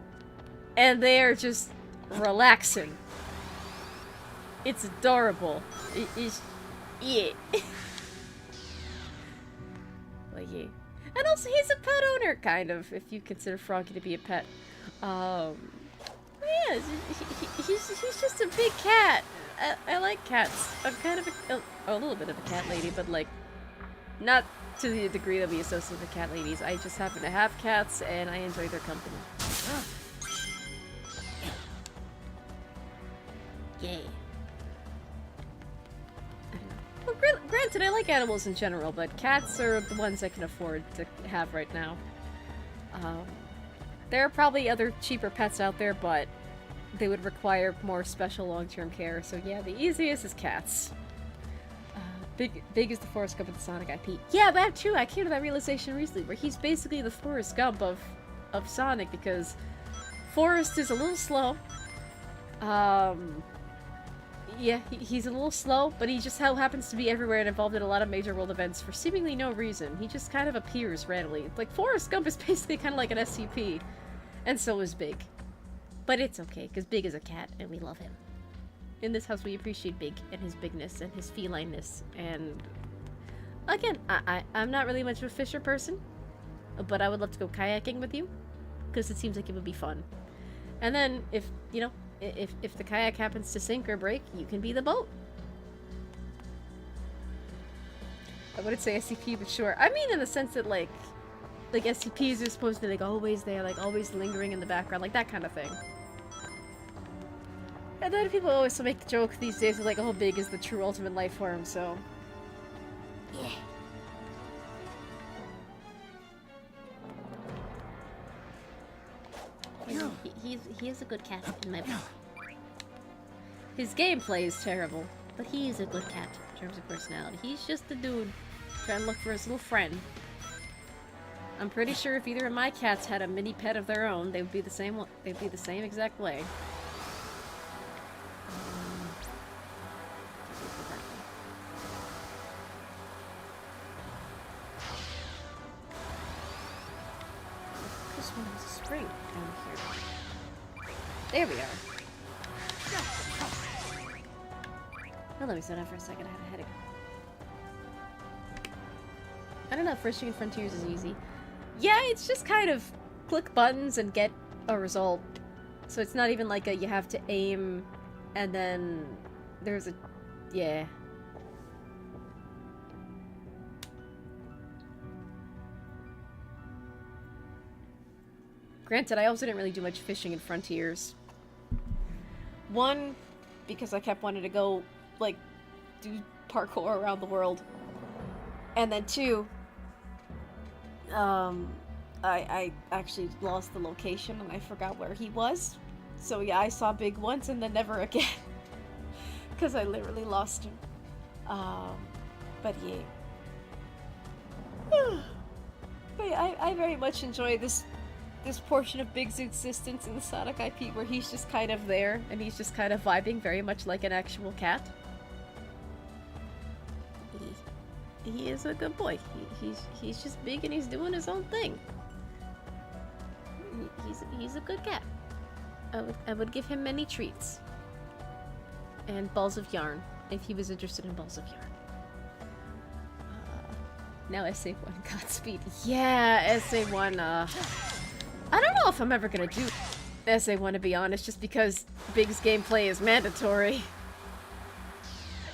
Speaker 6: And they are just relaxing. It's adorable. It's... Yeah. Like, yeah. And also, he's a pet owner, kind of, if you consider Froggy to be a pet. Yeah, he's just a big cat. I like cats. I'm kind of a little bit of a cat lady, but like, not to the degree that we associate with cat ladies. I just happen to have cats, and I enjoy their company. Yay. Well, granted, I like animals in general, but cats are the ones I can afford to have right now. There are probably other cheaper pets out there, but they would require more special long-term care, so yeah, the easiest is cats. Big is the Forrest Gump of the Sonic IP. Yeah, that too, I came to that realization recently, where he's basically the Forrest Gump of Sonic, because Forrest is a little slow. Yeah, he's a little slow, but he just happens to be everywhere and involved in a lot of major world events for seemingly no reason. He just kind of appears randomly. Like, Forrest Gump is basically kind of like an SCP, and so is Big. But it's okay, because Big is a cat, and we love him. In this house, we appreciate Big, and his bigness, and his felineness, and... Again, I'm not really much of a fisher person, but I would love to go kayaking with you, because it seems like it would be fun. And then, if, you know, if the kayak happens to sink or break, you can be the boat. I wouldn't say SCP, but sure. I mean in the sense that, like SCPs are supposed to be, like, always there, like, always lingering in the background, like, that kind of thing. And then people always make the joke these days of, like, oh, Big is the true ultimate life form, so... Yeah. He is a good cat in my book. His gameplay is terrible, but he is a good cat in terms of personality. He's just a dude trying to look for his little friend. I'm pretty sure if either of my cats had a mini pet of their own, they would be the same. They'd be the same exact way. This one has a spring down here. There we are. Now let me sit down for a second. I have a headache. I don't know if Fishing in Frontiers is easy. Yeah, it's just kind of click buttons and get a result. So it's not even like a you have to aim and then there's a... yeah. Granted, I also didn't really do much fishing in Frontiers. One, because I kept wanting to go, like, do parkour around the world. And then two, I actually lost the location and I forgot where he was. So yeah, I saw Big once and then never again. Because I literally lost him. But yeah. But yeah, I very much enjoy this portion of Big's existence in the Sonic IP where he's just kind of there and he's just kind of vibing very much like an actual cat. He is a good boy. He's just big and he's doing his own thing. He's a good cat. I would give him many treats. And balls of yarn, if he was interested in balls of yarn. Now SA1 Godspeed. Yeah, SA1, I don't know if I'm ever gonna do... this they want to be honest, just because Big's gameplay is mandatory.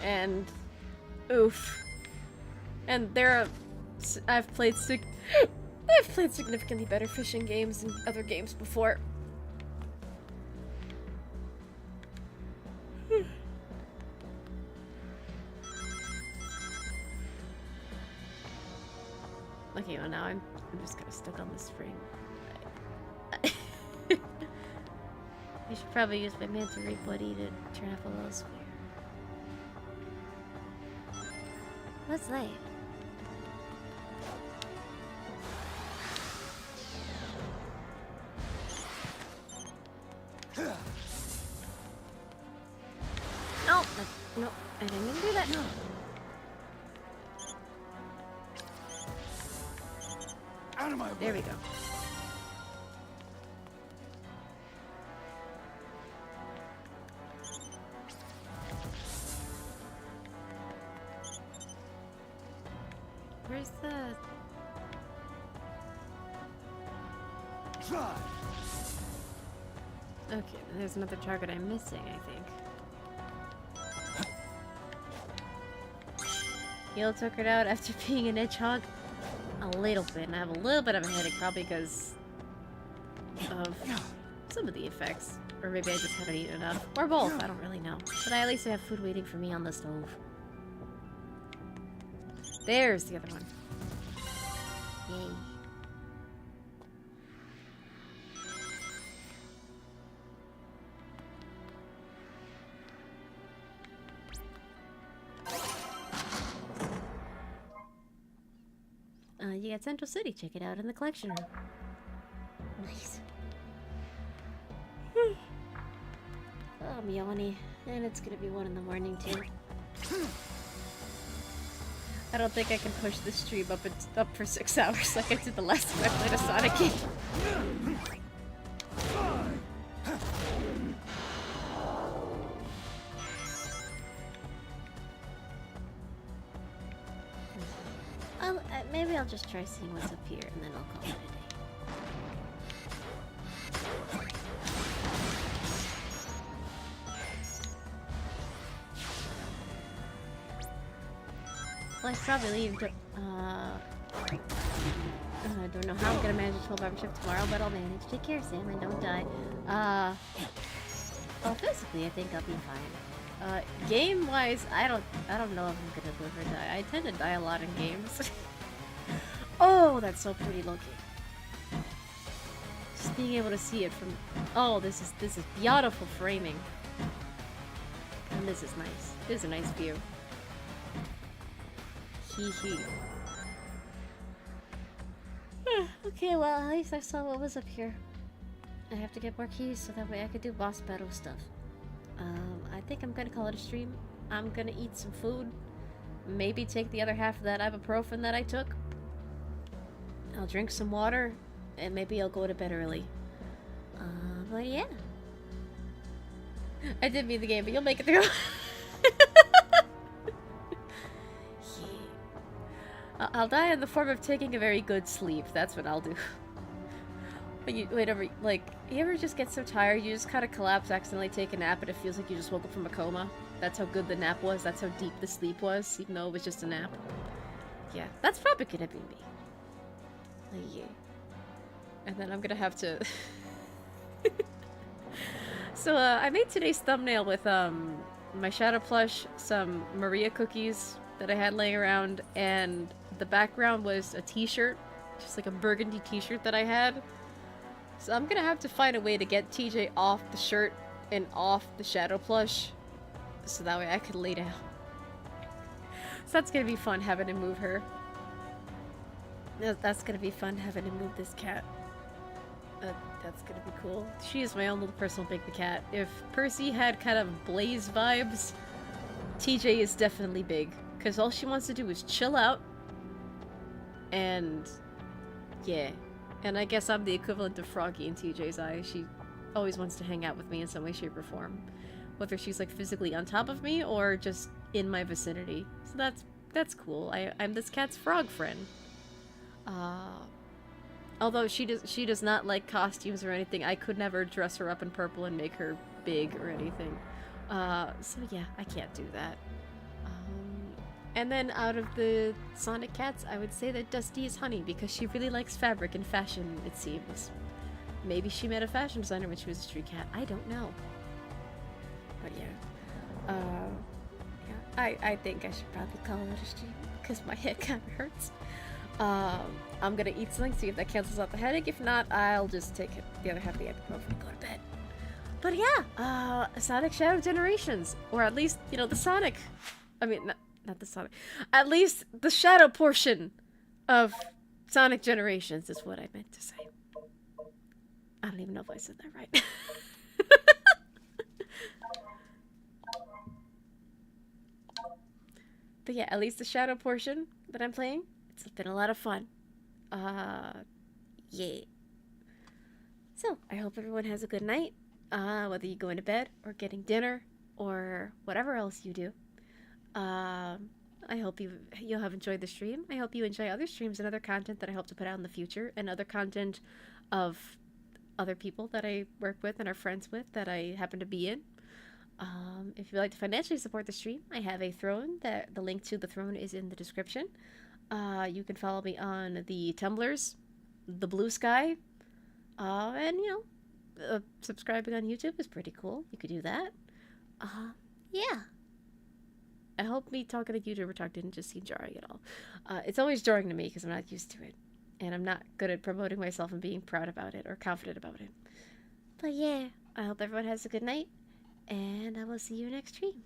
Speaker 6: And oof. And I've played significantly better fishing games and other games before. Okay, well now I'm just kind of stuck on this spring. I should probably use my manta ray buddy to travel elsewhere.
Speaker 4: What's that?
Speaker 6: No, no, I didn't mean to do that. No.
Speaker 7: Out of my way.
Speaker 6: There we go. Where's the...
Speaker 7: Try.
Speaker 6: Okay, there's another target I'm missing, I think. He'll took it out after being an hedgehog. A little bit, and I have a little bit of a headache, probably because of some of the effects. Or maybe I just haven't eaten enough. Or both, I don't really know. But I at least have food waiting for me on the stove. There's the other one.
Speaker 4: Yay.
Speaker 6: You got Central City. Check it out in the collection room.
Speaker 4: Nice.
Speaker 6: Oh, I'm yawny. And it's gonna be 1 in the morning, too. I don't think I can push this stream up for 6 hours like I did the last time I played a Sonic game.
Speaker 4: Maybe I'll just try seeing what's up here, and then I'll call it a day.
Speaker 6: Well, I should probably leave to, I don't know how I'm gonna manage a 12-hour shift tomorrow, but I'll manage. Take care, Sam, and don't die. Well, physically, I think I'll be fine. Game-wise, I don't know if I'm gonna live or die. I tend to die a lot in games. Oh, that's so pretty looking. Just being able to see it from... Oh, this is beautiful framing. And this is nice. This is a nice view. Hee hee.
Speaker 4: Okay, well, at least I saw what was up here. I have to get more keys so that way I could do boss battle stuff.
Speaker 6: I think I'm gonna call it a stream. I'm gonna eat some food. Maybe take the other half of that ibuprofen that I took. I'll drink some water, and maybe I'll go to bed early.
Speaker 4: But yeah.
Speaker 6: I did beat the game, but you'll make it through. I'll die in the form of taking a very good sleep. That's what I'll do. But you ever just get so tired, you just kind of collapse, accidentally take a nap, and it feels like you just woke up from a coma? That's how good the nap was. That's how deep the sleep was, even though it was just a nap. Yeah, that's probably gonna be me. Yeah. And then I'm gonna have to... So, I made today's thumbnail with, my Shadow plush, some Maria cookies that I had laying around, and the background was a t-shirt, just like a burgundy t-shirt that I had. So I'm gonna have to find a way to get TJ off the shirt and off the Shadow plush, so that way I could lay down. So that's gonna be fun, having to move her. That's gonna be fun, having to move this cat. That's gonna be cool. She is my own little personal Big the Cat. If Percy had kind of Blaze vibes, TJ is definitely Big. Because all she wants to do is chill out. And... yeah. And I guess I'm the equivalent of Froggy in TJ's eyes. She always wants to hang out with me in some way, shape, or form. Whether she's like physically on top of me or just in my vicinity. So that's cool. I'm this cat's frog friend. Although she does not like costumes or anything. I could never dress her up in purple and make her big or anything. So yeah, I can't do that. And then out of the Sonic cats, I would say that Dusty is Honey because she really likes fabric and fashion, it seems. Maybe she met a fashion designer when she was a street cat. I don't know. But yeah. I think I should probably call it a stream because my head kind of hurts. I'm gonna eat something, see if that cancels out the headache. If not, I'll just take the other half of the ibuprofen and go to bed. But yeah, Sonic Shadow Generations. Or at least, you know, the Sonic... I mean, not the Sonic. At least the Shadow portion of Sonic Generations is what I meant to say. I don't even know if I said that right. But yeah, at least the Shadow portion that I'm playing, it's been a lot of fun. Yeah. So, I hope everyone has a good night. Whether you're going to bed or getting dinner or whatever else you do. I hope you'll have enjoyed the stream. I hope you enjoy other streams and other content that I hope to put out in the future, and other content of other people that I work with and are friends with that I happen to be in. If you'd like to financially support the stream, I have a throne. The link to the throne is in the description. You can follow me on the Tumblrs, the Blue Sky, and you know, subscribing on YouTube is pretty cool. You could do that. Yeah. I hope me talking to YouTuber talk didn't just seem jarring at all. It's always jarring to me because I'm not used to it. And I'm not good at promoting myself and being proud about it or confident about it. But yeah, I hope everyone has a good night. And I will see you next stream.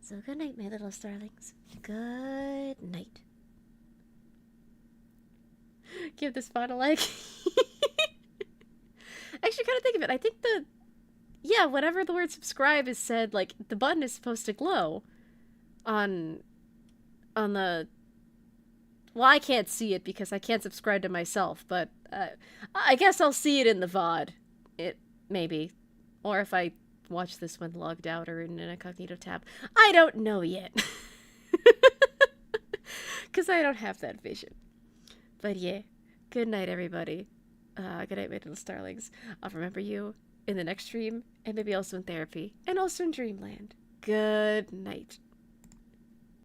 Speaker 6: So good night, my little starlings. Good night. Give this font a like. Actually, kind of think of it. I think yeah, whenever the word subscribe is said, like, the button is supposed to glow on the... Well, I can't see it because I can't subscribe to myself, but I guess I'll see it in the VOD. Maybe. Or if I watch this when logged out or in an incognito tab. I don't know yet. Because I don't have that vision. But yeah, good night, everybody. Good night, my little starlings. I'll remember you in the next stream, and maybe also in therapy, and also in dreamland. Good night.